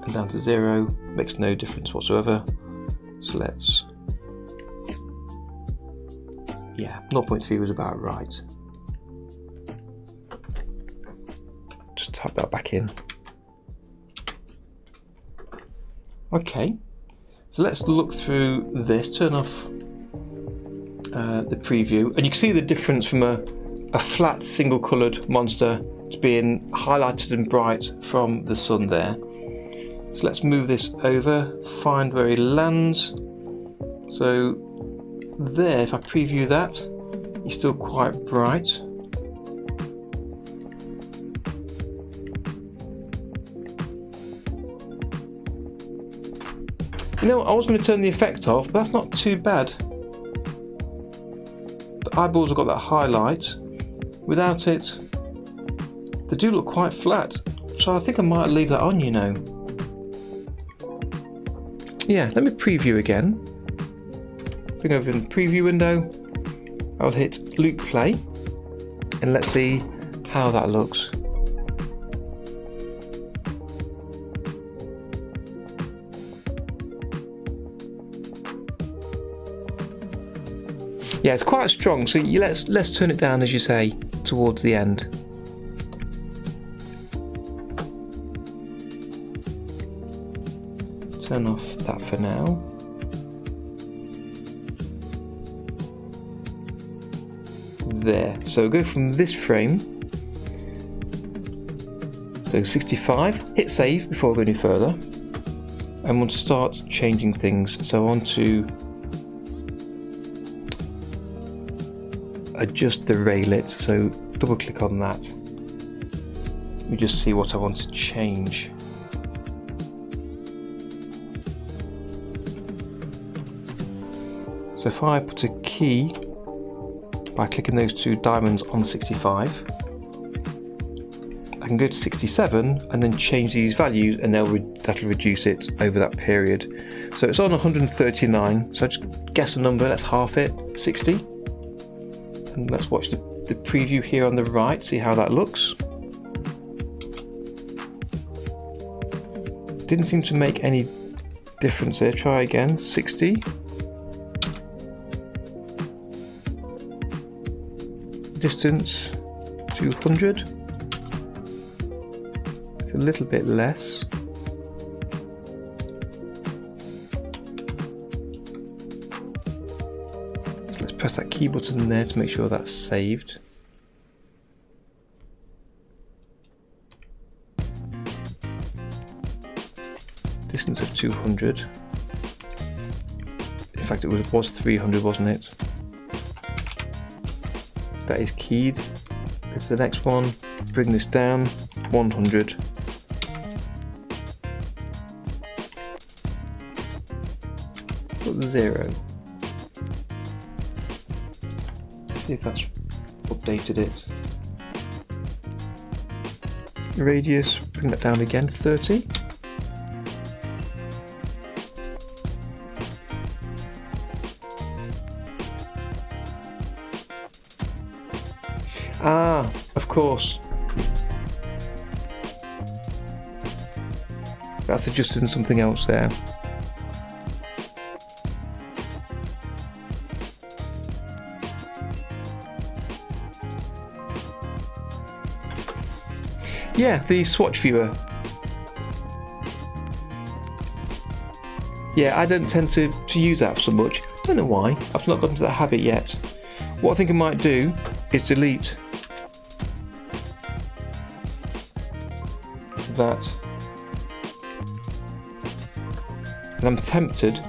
A: And down to 0, makes no difference whatsoever. So let's, Yeah, 0.3 was about right. Just type that back in. Okay, so let's look through this, turn off the preview, and you can see the difference from a flat single coloured monster to being highlighted and bright from the sun there. So let's move this over, find where he lands. So there, if I preview that, he's still quite bright. You know, I was going to turn the effect off, but that's not too bad. The eyeballs have got that highlight. Without it, they do look quite flat. So I think I might leave that on, you know. Yeah, let me preview again. Bring over in the preview window. I'll hit loop play. And let's see how that looks. Yeah, it's quite strong, so let's turn it down, as you say, towards the end. Turn off that for now. There, so go from this frame, so 65, hit save before I go any further, and want to start changing things. So I want to adjust the raylet, so double click on that. Let me just see what I want to change. So if I put a key by clicking those two diamonds on 65, I can go to 67 and then change these values, and that'll reduce it over that period. So it's on 139, so I just guess a number, let's half it, 60. And let's watch the preview here on the right, see how that looks. Didn't seem to make any difference there. Try again, 60. Distance 200. It's a little bit less. So let's press that key button there to make sure that's saved. Distance of 200. In fact, it was 300, wasn't it? That is keyed. Go to the next one, bring this down, 100. Put 0. Let's see if that's updated it. Radius, bring that down again, 30. Ah, of course. That's adjusting something else there. Yeah, the swatch viewer. Yeah, I don't tend to use that so much. Don't know why. I've not gotten to that habit yet. What I think I might do is delete that, and I'm tempted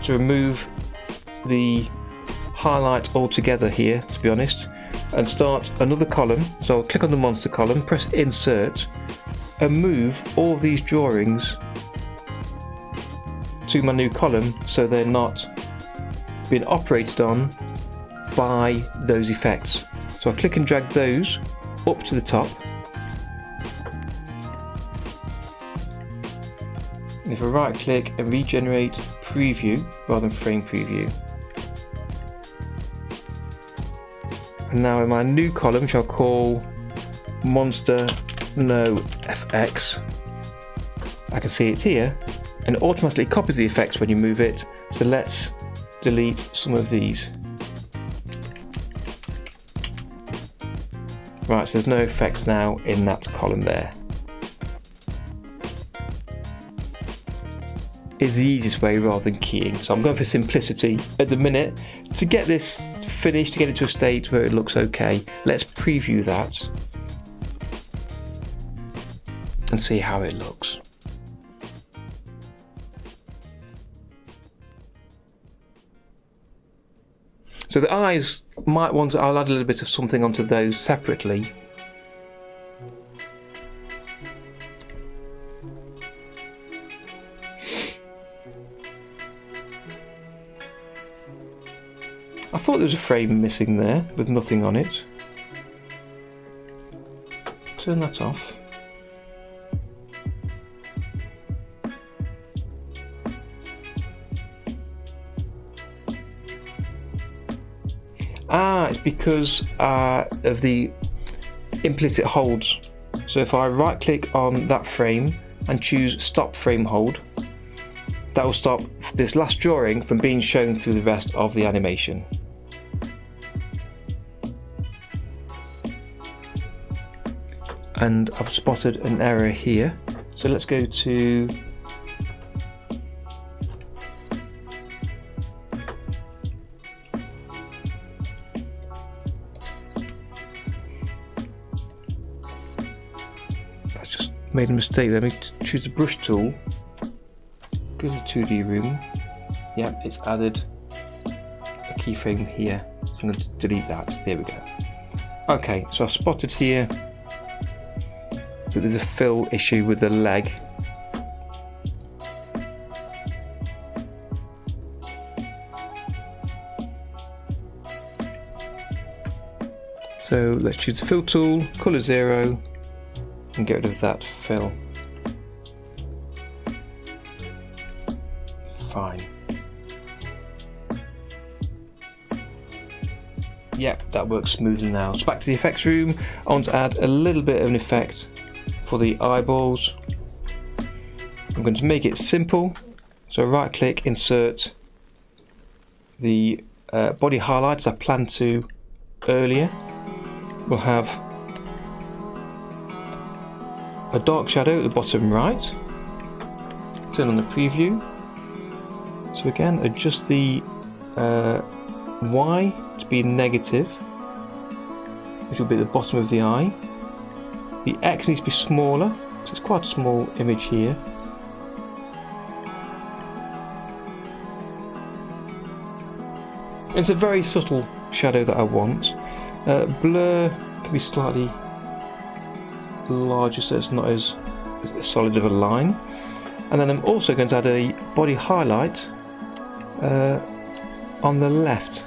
A: to remove the highlight altogether here, to be honest, and start another column. So I'll click on the monster column, press insert, and move all of these drawings to my new column so they're not being operated on by those effects. So I click and drag those up to the top. And if I right click and regenerate preview rather than frame preview. And now in my new column, which I'll call monster no FX, I can see it's here and it automatically copies the effects when you move it. So let's delete some of these. Right, so there's no effects now in that column there. It's the easiest way rather than keying. So I'm going for simplicity at the minute. To get this finished, to get it to a state where it looks okay, let's preview that and see how it looks. So the eyes might want to, I'll add a little bit of something onto those separately. I thought there was a frame missing there with nothing on it. Turn that off. It's because of the implicit holds. So if I right click on that frame and choose stop frame hold, that will stop this last drawing from being shown through the rest of the animation. And I've spotted an error here. So let's go to made a mistake. Let me choose the brush tool, go to the 2D room. Yep, it's added a keyframe here. So I'm going to delete that. There we go. Okay, so I've spotted here that there's a fill issue with the leg. So let's choose the fill tool, color 0, and get rid of that fill. Fine. Yep, that works smoothly now. So back to the effects room. I want to add a little bit of an effect for the eyeballs. I'm going to make it simple. So right click, insert the body highlights I planned to earlier. We'll have a dark shadow at the bottom right. Turn on the preview. So again, adjust the Y to be negative, which will be at the bottom of the eye. The X needs to be smaller, so it's quite a small image here. It's a very subtle shadow that I want. Blur can be slightly larger so it's not as solid of a line. And then I'm also going to add a body highlight on the left.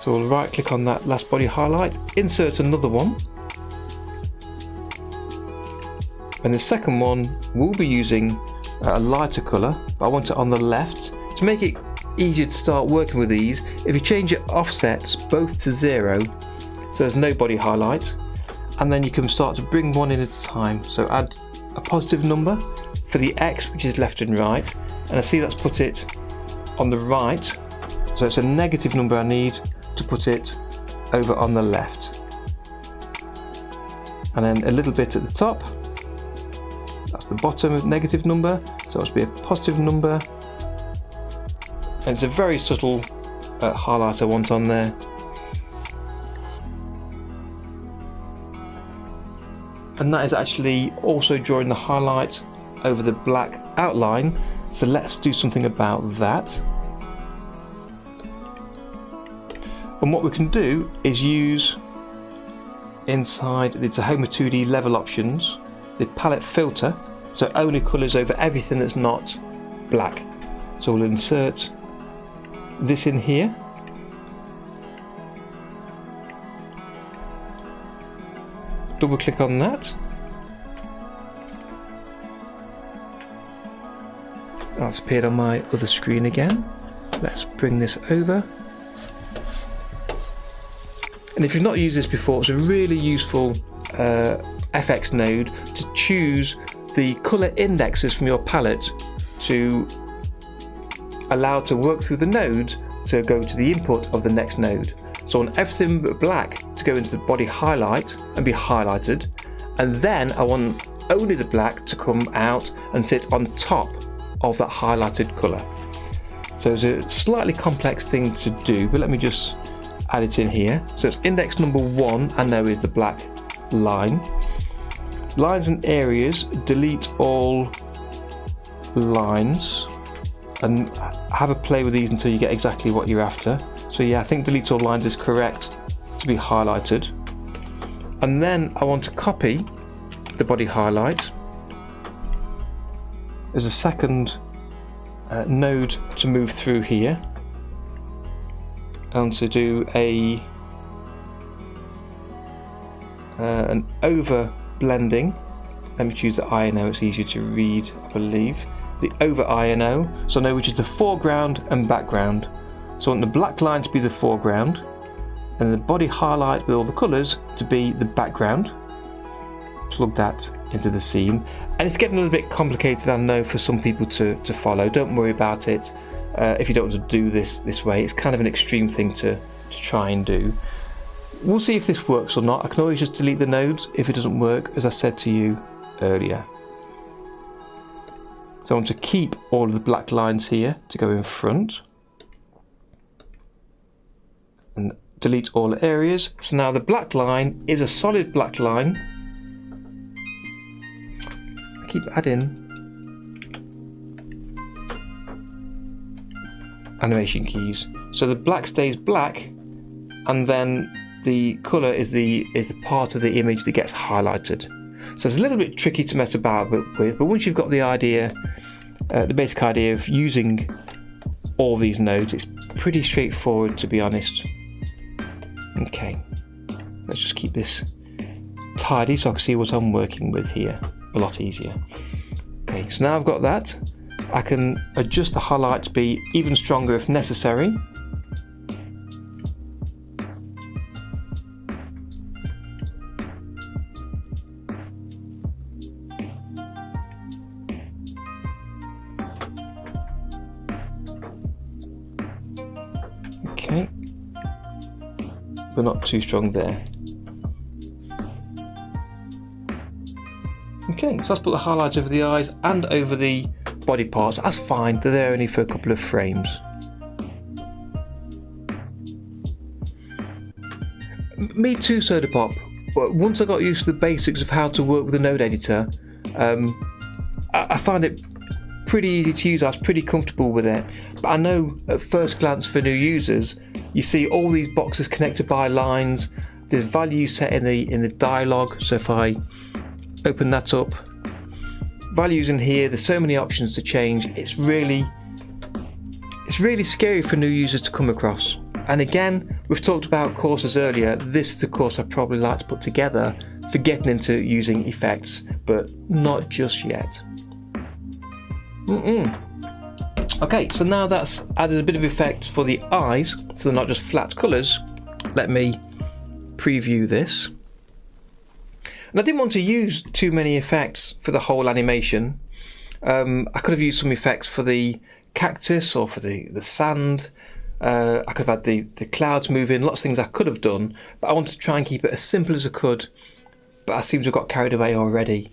A: So we'll right click on that last body highlight, insert another one, and the second one we'll be using a lighter colour, but I want it on the left. To make it easier to start working with these, if you change your offsets both to 0, so there's no body highlight, and then you can start to bring one in at a time. So add a positive number for the X, which is left and right, and I see that's put it on the right, so it's a negative number I need to put it over on the left. And then a little bit at the top, that's the bottom negative number, so it should be a positive number, and it's a very subtle highlight I want on there. And that is actually also drawing the highlight over the black outline, so let's do something about that. And what we can do is use inside the Tahoma 2D level options the palette filter, so it only colours over everything that's not black. So we'll insert this in here, double click on that, that's appeared on my other screen again. Let's bring this over. And if you've not used this before, it's a really useful FX node to choose the colour indexes from your palette to allow it to work through the node to go to the input of the next node. So I want everything but black to go into the body highlight and be highlighted, and then I want only the black to come out and sit on top of that highlighted colour. So it's a slightly complex thing to do, but let me just add it in here. So it's index number 1, I know, is the black line. Lines and areas, delete all lines, and have a play with these until you get exactly what you're after. So yeah, I think delete all lines is correct to be highlighted. And then I want to copy the body highlight. There's a second node to move through here, and to do an over blending. Let me choose the INO, it's easier to read, I believe. The over INO, so I know which is the foreground and background. So I want the black line to be the foreground, and the body highlight with all the colours to be the background. Plug that into the scene, and it's getting a little bit complicated, I know, for some people to follow. Don't worry about it if you don't want to do this way. It's kind of an extreme thing to try and do. We'll see if this works or not. I can always just delete the nodes if it doesn't work, as I said to you earlier. So I want to keep all of the black lines here to go in front, and delete all areas. So now the black line is a solid black line. I keep adding animation keys, so the black stays black, and then the colour is the part of the image that gets highlighted. So it's a little bit tricky to mess about with, but once you've got the idea, the basic idea of using all these nodes, it's pretty straightforward, to be honest. Okay, let's just keep this tidy so I can see what I'm working with here a lot easier. Okay, so now I've got that, I can adjust the highlight to be even stronger if necessary. Okay, but not too strong there. Okay, so let's put the highlights over the eyes and over the body parts. That's fine, they're there only for a couple of frames. Me too, Soda Pop. Once I got used to the basics of how to work with the node editor, I find it pretty easy to use. I was pretty comfortable with it, but I know at first glance for new users, you see all these boxes connected by lines. There's values set in the dialog. So if I open that up, values in here, there's so many options to change. It's really scary for new users to come across. And again, we've talked about courses earlier. This is the course I probably like to put together for getting into using effects, but not just yet. Okay, so now that's added a bit of effect for the eyes, so they're not just flat colours. Let me preview this. And I didn't want to use too many effects for the whole animation. I could have used some effects for the cactus or for the sand. I could have had the clouds move in, lots of things I could have done, but I wanted to try and keep it as simple as I could, but I seem to have got carried away already.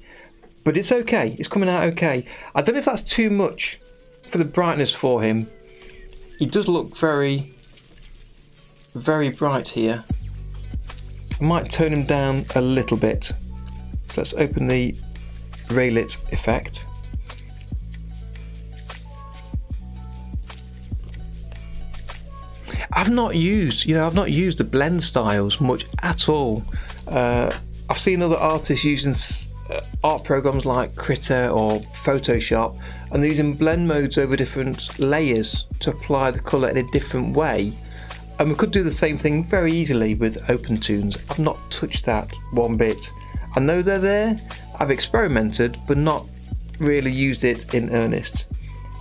A: But it's okay, it's coming out okay. I don't know if that's too much for the brightness for him. He does look very, very bright here. I might tone him down a little bit. Let's open the Raylit effect. I've not used the blend styles much at all. I've seen other artists using art programs like Critter or Photoshop, and they're using blend modes over different layers to apply the colour in a different way. And we could do the same thing very easily with OpenToons. I've not touched that one bit. I know they're there, I've experimented, but not really used it in earnest.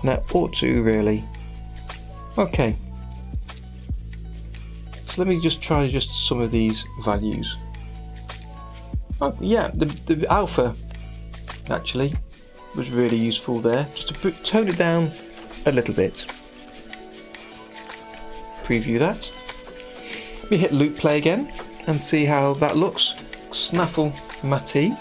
A: And I ought to, really. Okay. So let me just try just some of these values. Oh yeah, the alpha actually was really useful there, just to tone it down a little bit. Preview that. Let me hit loop play again and see how that looks. Snaffle Matty.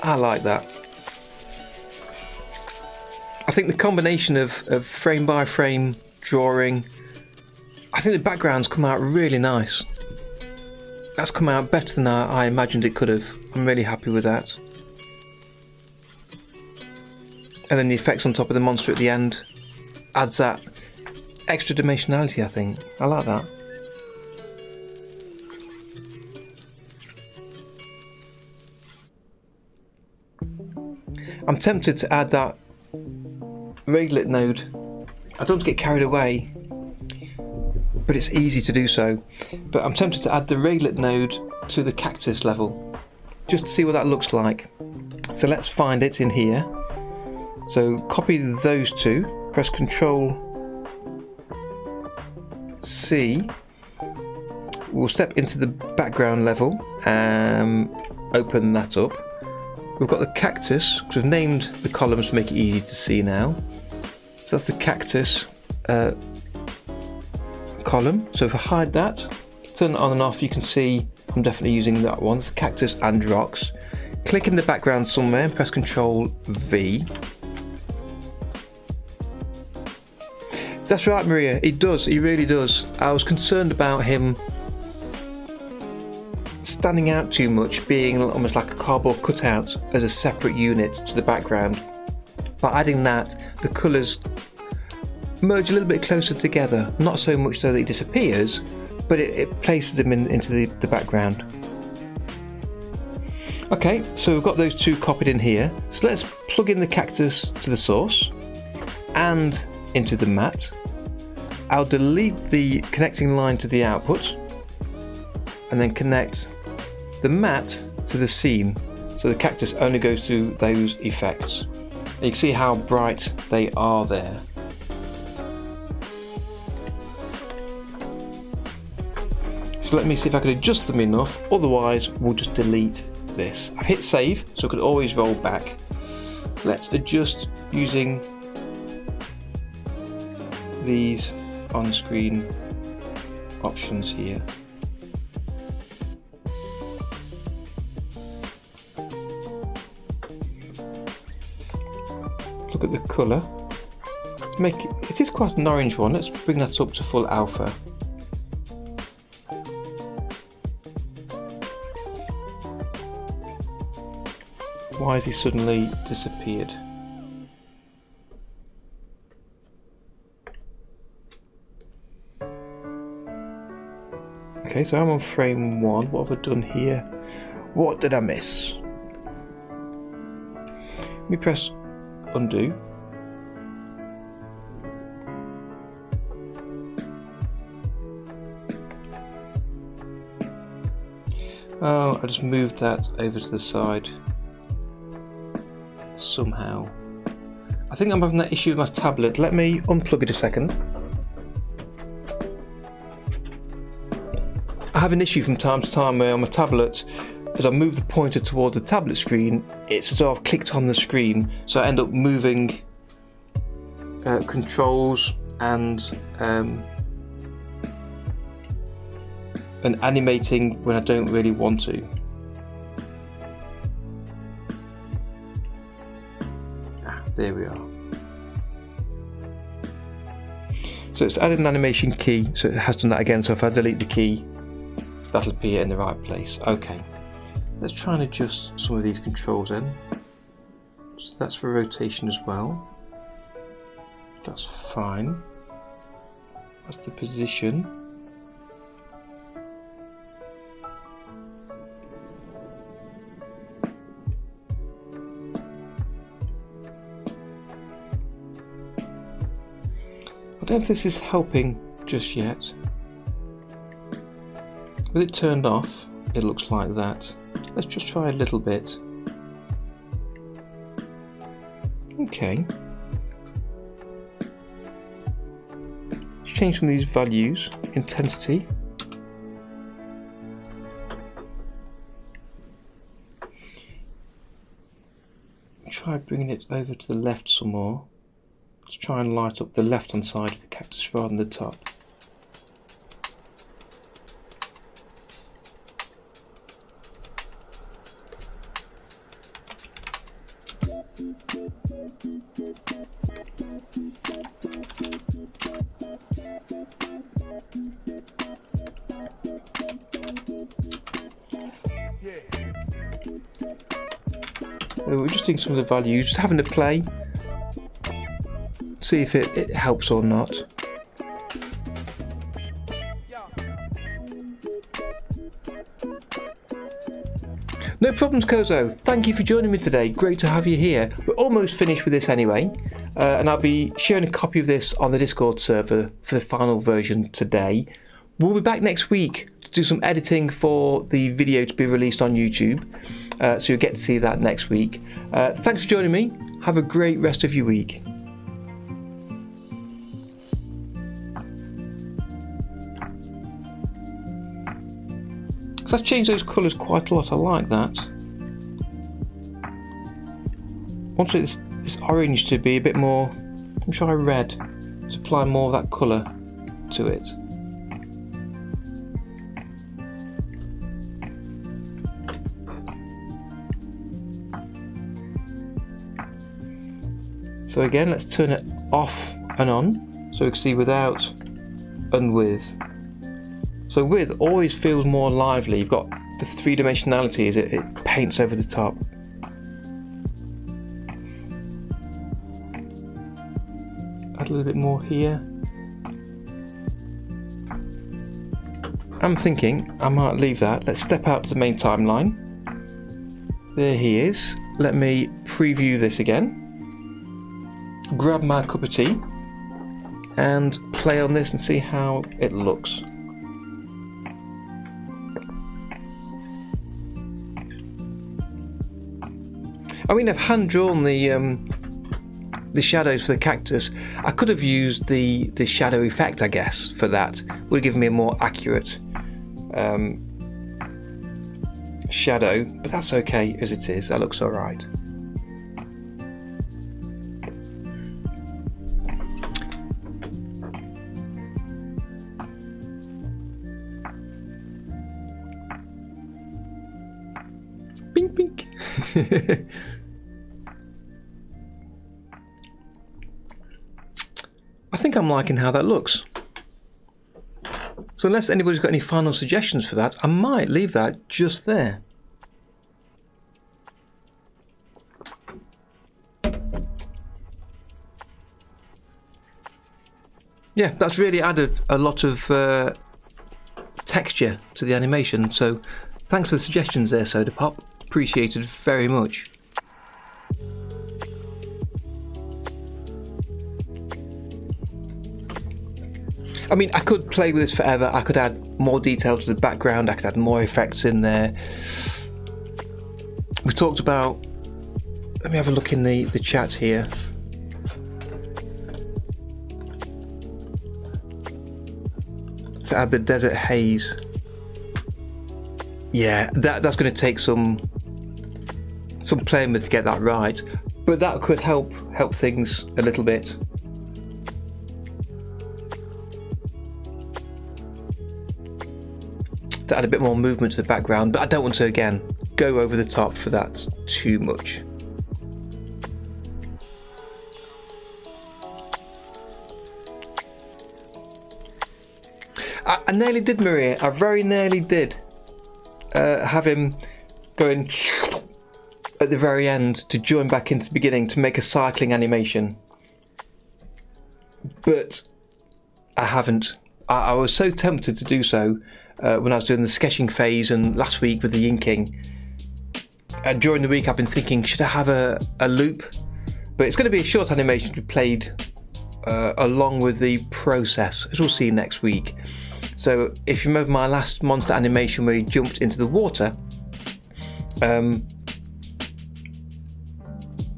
A: I like that. I think the combination of frame by frame drawing, I think the background's come out really nice. That's come out better than I imagined it could have. I'm really happy with that. And then the effects on top of the monster at the end adds that extra dimensionality, I think. I like that. I'm tempted to add that Raylet node. I don't want to get carried away, but it's easy to do so. But I'm tempted to add the Raylet node to the cactus level, just to see what that looks like. So let's find it in here. So copy those two, press Ctrl C. We'll step into the background level and open that up. We've got the cactus, because we've named the columns to make it easy to see now. So that's the cactus column. So if I hide that, turn it on and off, you can see I'm definitely using that one. It's cactus and rocks. Click in the background somewhere and press Ctrl V. That's right, Maria, he does, he really does. I was concerned about him standing out too much, being almost like a cardboard cutout as a separate unit to the background. By adding that, the colours merge a little bit closer together, not so much so that he disappears, but it places him into the background. Okay, so we've got those two copied in here, so let's plug in the cactus to the source and into the mat. I'll delete the connecting line to the output and then connect the mat to the scene, so the cactus only goes through those effects. And you can see how bright they are there. So let me see if I can adjust them enough, otherwise we'll just delete this. I've hit save, so I could always roll back. Let's adjust using these on-screen options here. Look at the colour. It is quite an orange one. Let's bring that up to full alpha. Why has he suddenly disappeared? Okay, so I'm on frame 1. What have I done here? What did I miss? Let me press undo. Oh, I just moved that over to the side somehow. I think I'm having that issue with my tablet. Let me unplug it a second. I have an issue from time to time where on my tablet, as I move the pointer towards the tablet screen, it's as though I've clicked on the screen, so I end up moving controls and animating when I don't really want to. There we are. So it's added an animation key, so it has done that again. So if I delete the key, that'll appear in the right place. Okay, let's try and adjust some of these controls in. So that's for rotation as well. That's fine. That's the position. I don't know if this is helping just yet. With it turned off, it looks like that. Let's just try a little bit. Okay. Let's change some of these values. Intensity. try bringing it over to the left some more. Let's try and light up the left hand side of the cactus rather than the top. So we're just doing some of the values, just having to play, see if it helps or not. No problems, Kozo. Thank you for joining me today. Great to have you here. We're almost finished with this anyway, and I'll be sharing a copy of this on the Discord server for the final version today. We'll be back next week to do some editing for the video to be released on YouTube, so you'll get to see that next week. Thanks for joining me. Have a great rest of your week. So let's change those colours quite a lot. I like that. I want this orange to be a bit more. I'll try red to apply more of that colour to it. So again, let's turn it off and on so we can see without and with. So with always feels more lively. You've got the three-dimensionality as it paints over the top. Add a little bit more here. I'm thinking I might leave that. Let's step out to the main timeline. There he is. Let me preview this again. Grab my cup of tea and play on this and see how it looks. I mean, I've hand drawn the shadows for the cactus. I could have used the shadow effect, I guess, for that. Would have given me a more accurate shadow, but that's okay as it is. That looks all right. Bink, bink. I think I'm liking how that looks. So unless anybody's got any final suggestions for that, I might leave that just there. Yeah, that's really added a lot of texture to the animation, so thanks for the suggestions there, Soda Pop. Appreciated very much. I mean, I could play with this forever. I could add more detail to the background. I could add more effects in there. We talked about, let me have a look in the chat here. To add the desert haze. Yeah, that's going to take some playing with to get that right, but that could help things a little bit. To add a bit more movement to the background, but I don't want to again go over the top for that too much. I nearly did, Maria. I very nearly did have him going at the very end to join back into the beginning to make a cycling animation, but I haven't. I was so tempted to do so when I was doing the sketching phase and last week with the inking. During the week I've been thinking, should I have a loop? But it's going to be a short animation to be played along with the process, as we'll see next week. So if you remember my last monster animation where he jumped into the water,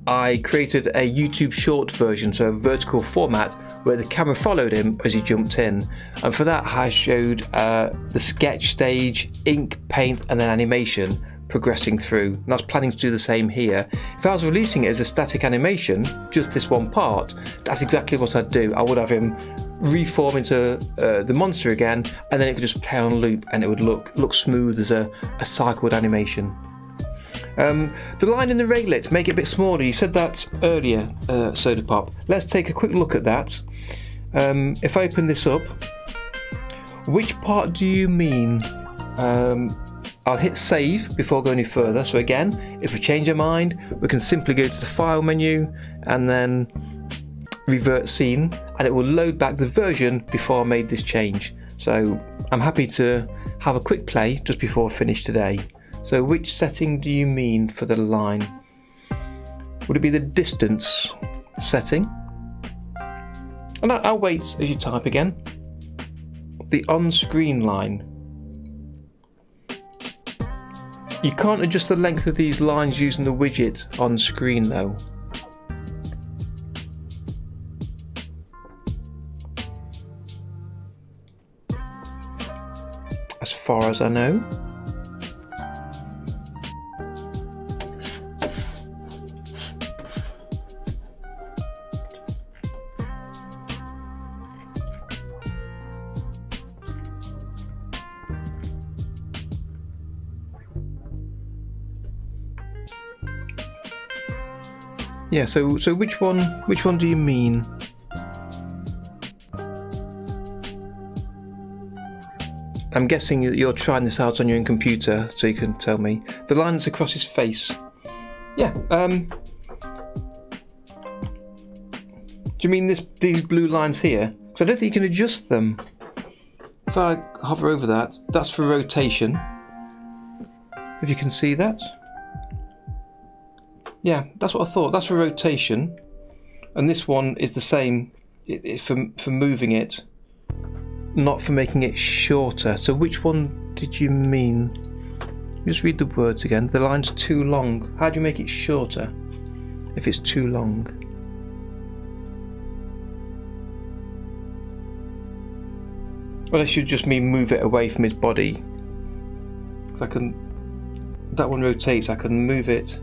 A: I created a YouTube short version, so a vertical format, where the camera followed him as he jumped in, and for that I showed the sketch stage, ink, paint and then animation, progressing through, and I was planning to do the same here. If I was releasing it as a static animation, just this one part, that's exactly what I'd do. I would have him reform into the monster again, and then it could just play on loop and it would look smooth as a cycled animation. The line in the reglet, make it a bit smaller. You said that earlier, Soda Pop. Let's take a quick look at that. If I open this up, which part do you mean? I'll hit save before going any further. So again, if we change our mind, we can simply go to the file menu and then revert scene, and it will load back the version before I made this change. So I'm happy to have a quick play just before I finish today. So which setting do you mean for the line? Would it be the distance setting? And I'll wait as you type again. The on-screen line. You can't adjust the length of these lines using the widget on screen though. As far as I know. Yeah, so which one do you mean? I'm guessing you're trying this out on your own computer, so you can tell me. The lines across his face. Yeah. Do you mean these blue lines here? Because I don't think you can adjust them. If I hover over that, that's for rotation. If you can see that. Yeah, that's what I thought. That's for rotation, and this one is the same for moving it, not for making it shorter. So which one did you mean? Just read the words again. The line's too long. How do you make it shorter if it's too long? Well, I should just mean move it away from his body. Because I can. That one rotates. I can move it.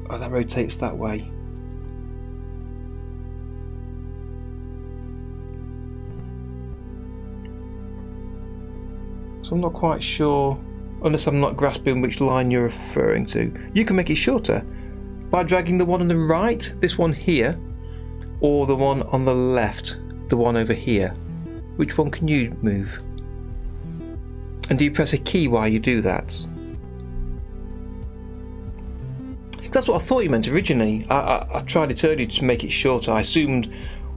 A: Oh, that rotates that way. So I'm not quite sure, unless I'm not grasping which line you're referring to. You can make it shorter by dragging the one on the right, this one here, or the one on the left, the one over here. Which one can you move? And do you press a key while you do that? That's what I thought you meant originally. I tried it earlier to make it shorter. I assumed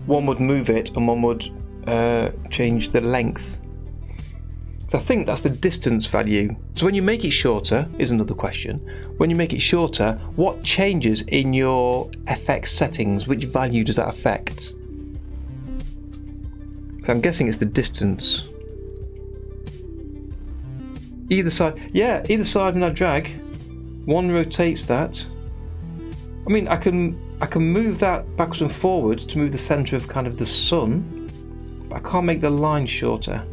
A: one would move it and one would change the length. So I think that's the distance value. So when you make it shorter, is another question. When you make it shorter, what changes in your FX settings? Which value does that affect? So I'm guessing it's the distance. Either side, yeah, either side when I drag, one rotates that. I mean, I can move that backwards and forwards to move the centre of kind of the sun, but I can't make the line shorter.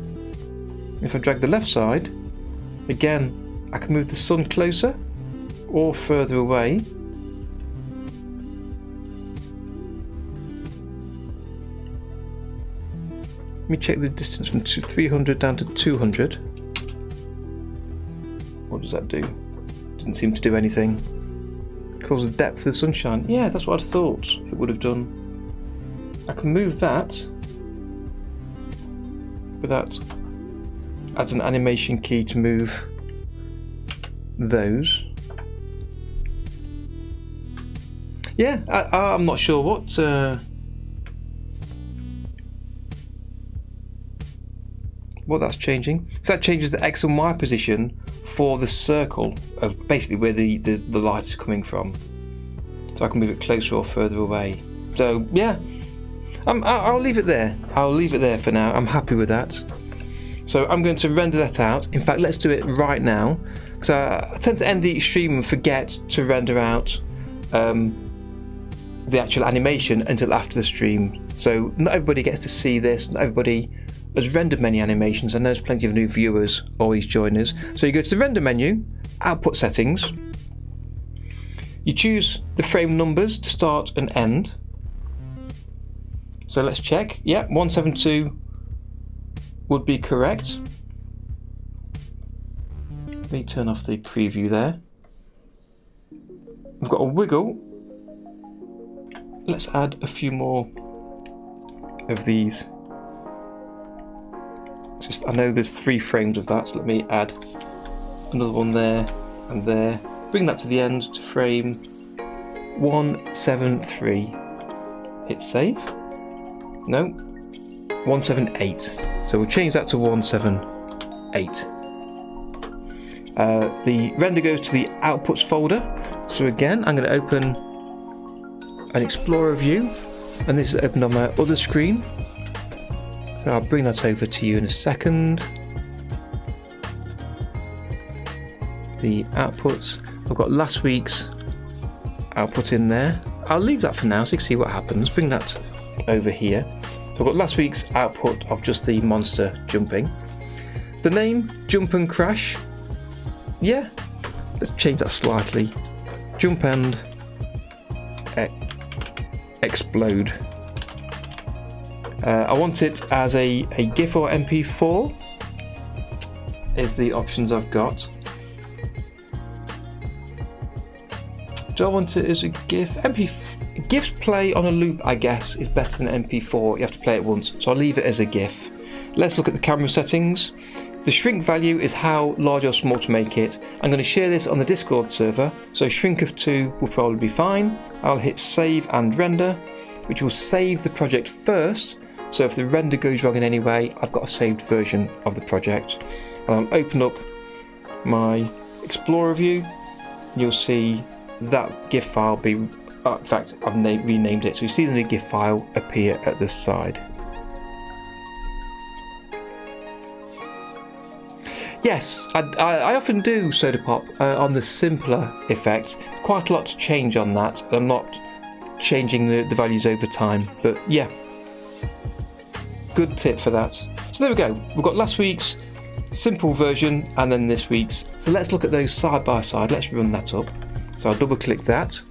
A: If I drag the left side, again, I can move the sun closer or further away. Let me check the distance from 300 down to 200. What does that do? Didn't seem to do anything. Calls the depth of the sunshine. Yeah, that's what I thought it would have done. I can move that, but that adds an animation key to move those. Yeah, I'm not sure what that's changing. So that changes the X and Y position for the circle of basically where the light is coming from. So I can move it closer or further away. So yeah, I'll leave it there. I'll leave it there for now. I'm happy with that. So I'm going to render that out. In fact, let's do it right now. Because I tend to end the stream and forget to render out the actual animation until after the stream. So not everybody gets to see this. Not everybody has rendered many animations. I know there's plenty of new viewers always join us. So you go to the render menu, output settings. You choose the frame numbers to start and end. So let's check. Yeah, 172 would be correct. Let me turn off the preview there. We've got a wiggle. Let's add a few more of these. I know there's 3 frames of that, so let me add another one there and there. Bring that to the end to frame 173. Hit save. No, 178. So we'll change that to 178. The render goes to the outputs folder. So again, I'm going to open an Explorer view, and this is open on my other screen. So I'll bring that over to you in a second. The outputs, I've got last week's output in there. I'll leave that for now so you can see what happens. Bring that over here. So I've got last week's output of just the monster jumping. The name, Jump and Crash. Yeah, let's change that slightly. Jump and explode. I want it as a GIF or MP4 is the options I've got. Do I want it as a GIF? GIFs play on a loop, I guess, is better than MP4. You have to play it once, so I'll leave it as a GIF. Let's look at the camera settings. The shrink value is how large or small to make it. I'm going to share this on the Discord server, so shrink of 2 will probably be fine. I'll hit save and render, which will save the project first, so if the render goes wrong in any way, I've got a saved version of the project. And I'll open up my Explorer view. You'll see that GIF file be, in fact, I've renamed it, so you see the new GIF file appear at the side. Yes, I often do soda pop on the simpler effects. Quite a lot to change on that. I'm not changing the values over time, but yeah, good tip for that. So there we go. We've got last week's simple version and then this week's. So let's look at those side by side. Let's run that up. So I'll double click that.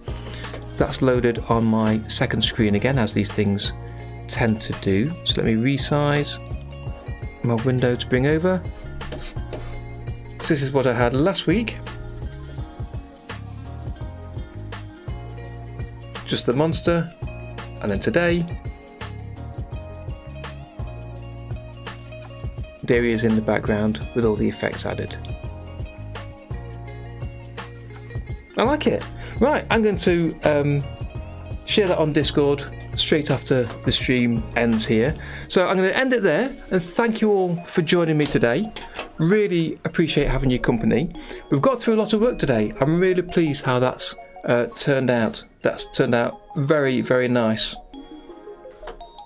A: That's loaded on my second screen again, as these things tend to do. So let me resize my window to bring over. So this is what I had last week. Just the monster, and then today, there he is in the background with all the effects added. I like it. Right, I'm going to share that on Discord straight after the stream ends here. So I'm going to end it there, and thank you all for joining me today. Really appreciate having your company. We've got through a lot of work today. I'm really pleased how that's turned out. That's turned out very, very nice.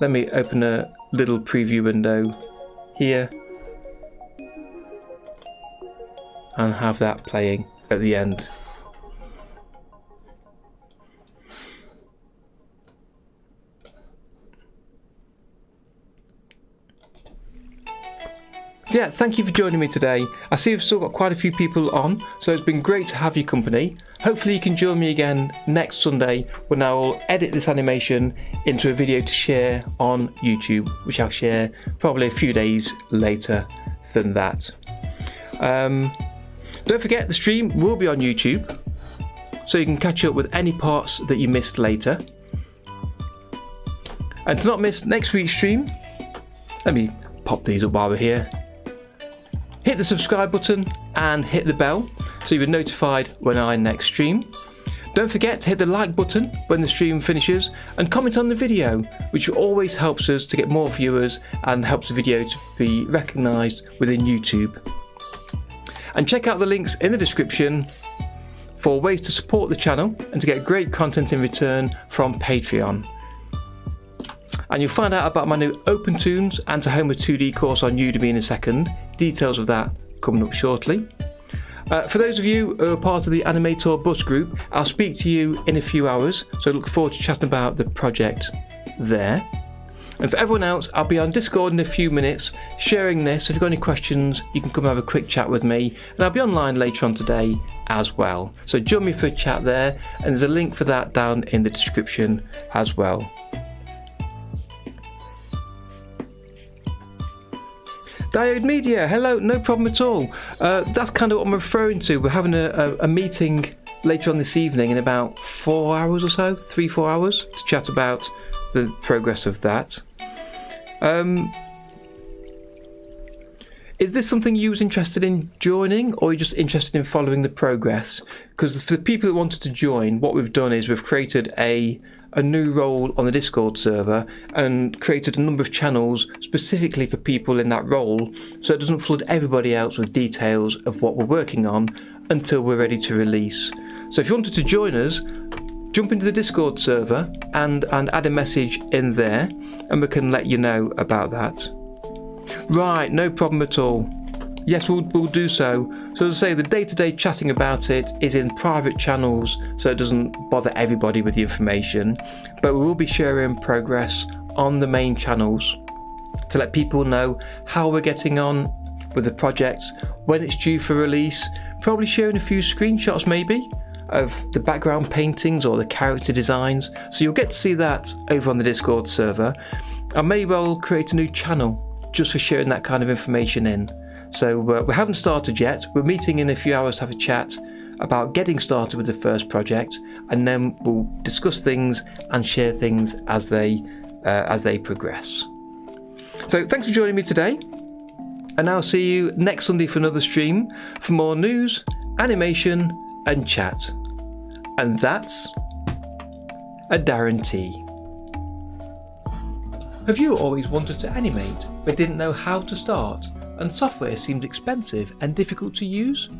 A: Let me open a little preview window here and have that playing at the end. So yeah, thank you for joining me today. I see we've still got quite a few people on, so it's been great to have your company. Hopefully you can join me again next Sunday when I will edit this animation into a video to share on YouTube, which I'll share probably a few days later than that. Don't forget, the stream will be on YouTube, so you can catch up with any parts that you missed later. And to not miss next week's stream, let me pop these up while we're here. Hit the subscribe button and hit the bell so you'll be notified when I next stream. Don't forget to hit the like button when the stream finishes and comment on the video, which always helps us to get more viewers and helps the video to be recognised within YouTube. And check out the links in the description for ways to support the channel and to get great content in return from Patreon. And you'll find out about my new OpenToons and to Home with 2D course on Udemy in a second. Details of that coming up shortly. For those of you who are part of the Animator Bus group, I'll speak to you in a few hours, so look forward to chatting about the project there. And for everyone else, I'll be on Discord in a few minutes sharing this. So if you've got any questions, you can come have a quick chat with me, and I'll be online later on today as well. So join me for a chat there, and there's a link for that down in the description as well. Diode Media, hello, no problem at all. That's kind of what I'm referring to. We're having a meeting later on this evening in about 4 hours or so, 3-4 hours, to chat about the progress of that. Is this something you was interested in joining, or are you just interested in following the progress? Because for the people that wanted to join, what we've done is we've created a new role on the Discord server and created a number of channels specifically for people in that role, so it doesn't flood everybody else with details of what we're working on until we're ready to release. So if you wanted to join us, jump into the Discord server and add a message in there, and we can let you know about that. Right, no problem at all. Yes, we'll do so. So as I say, the day-to-day chatting about it is in private channels, so it doesn't bother everybody with the information. But we will be sharing progress on the main channels to let people know how we're getting on with the project, when it's due for release, probably sharing a few screenshots maybe of the background paintings or the character designs. So you'll get to see that over on the Discord server. And maybe I'll create a new channel just for sharing that kind of information in. So we haven't started yet. We're meeting in a few hours to have a chat about getting started with the first project, and then we'll discuss things and share things as they progress. So thanks for joining me today, and I'll see you next Sunday for another stream for more news, animation and chat. And that's a Darren Tea. Have you always wanted to animate but didn't know how to start, and software seemed expensive and difficult to use?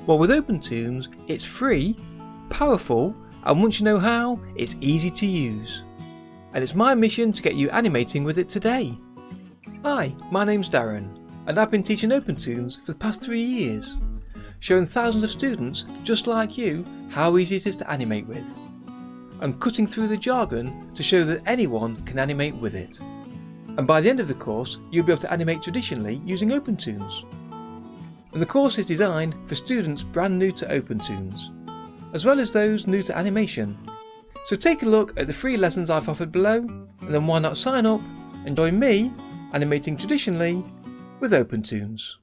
A: Well, with OpenToons, it's free, powerful, and once you know how, it's easy to use. And it's my mission to get you animating with it today. Hi, my name's Darren, and I've been teaching OpenToons for the past 3 years, showing thousands of students just like you how easy it is to animate with. I'm cutting through the jargon to show that anyone can animate with it. And by the end of the course, you'll be able to animate traditionally using OpenToons. And the course is designed for students brand new to OpenToons, as well as those new to animation. So take a look at the free lessons I've offered below, and then why not sign up and join me animating traditionally with OpenToons.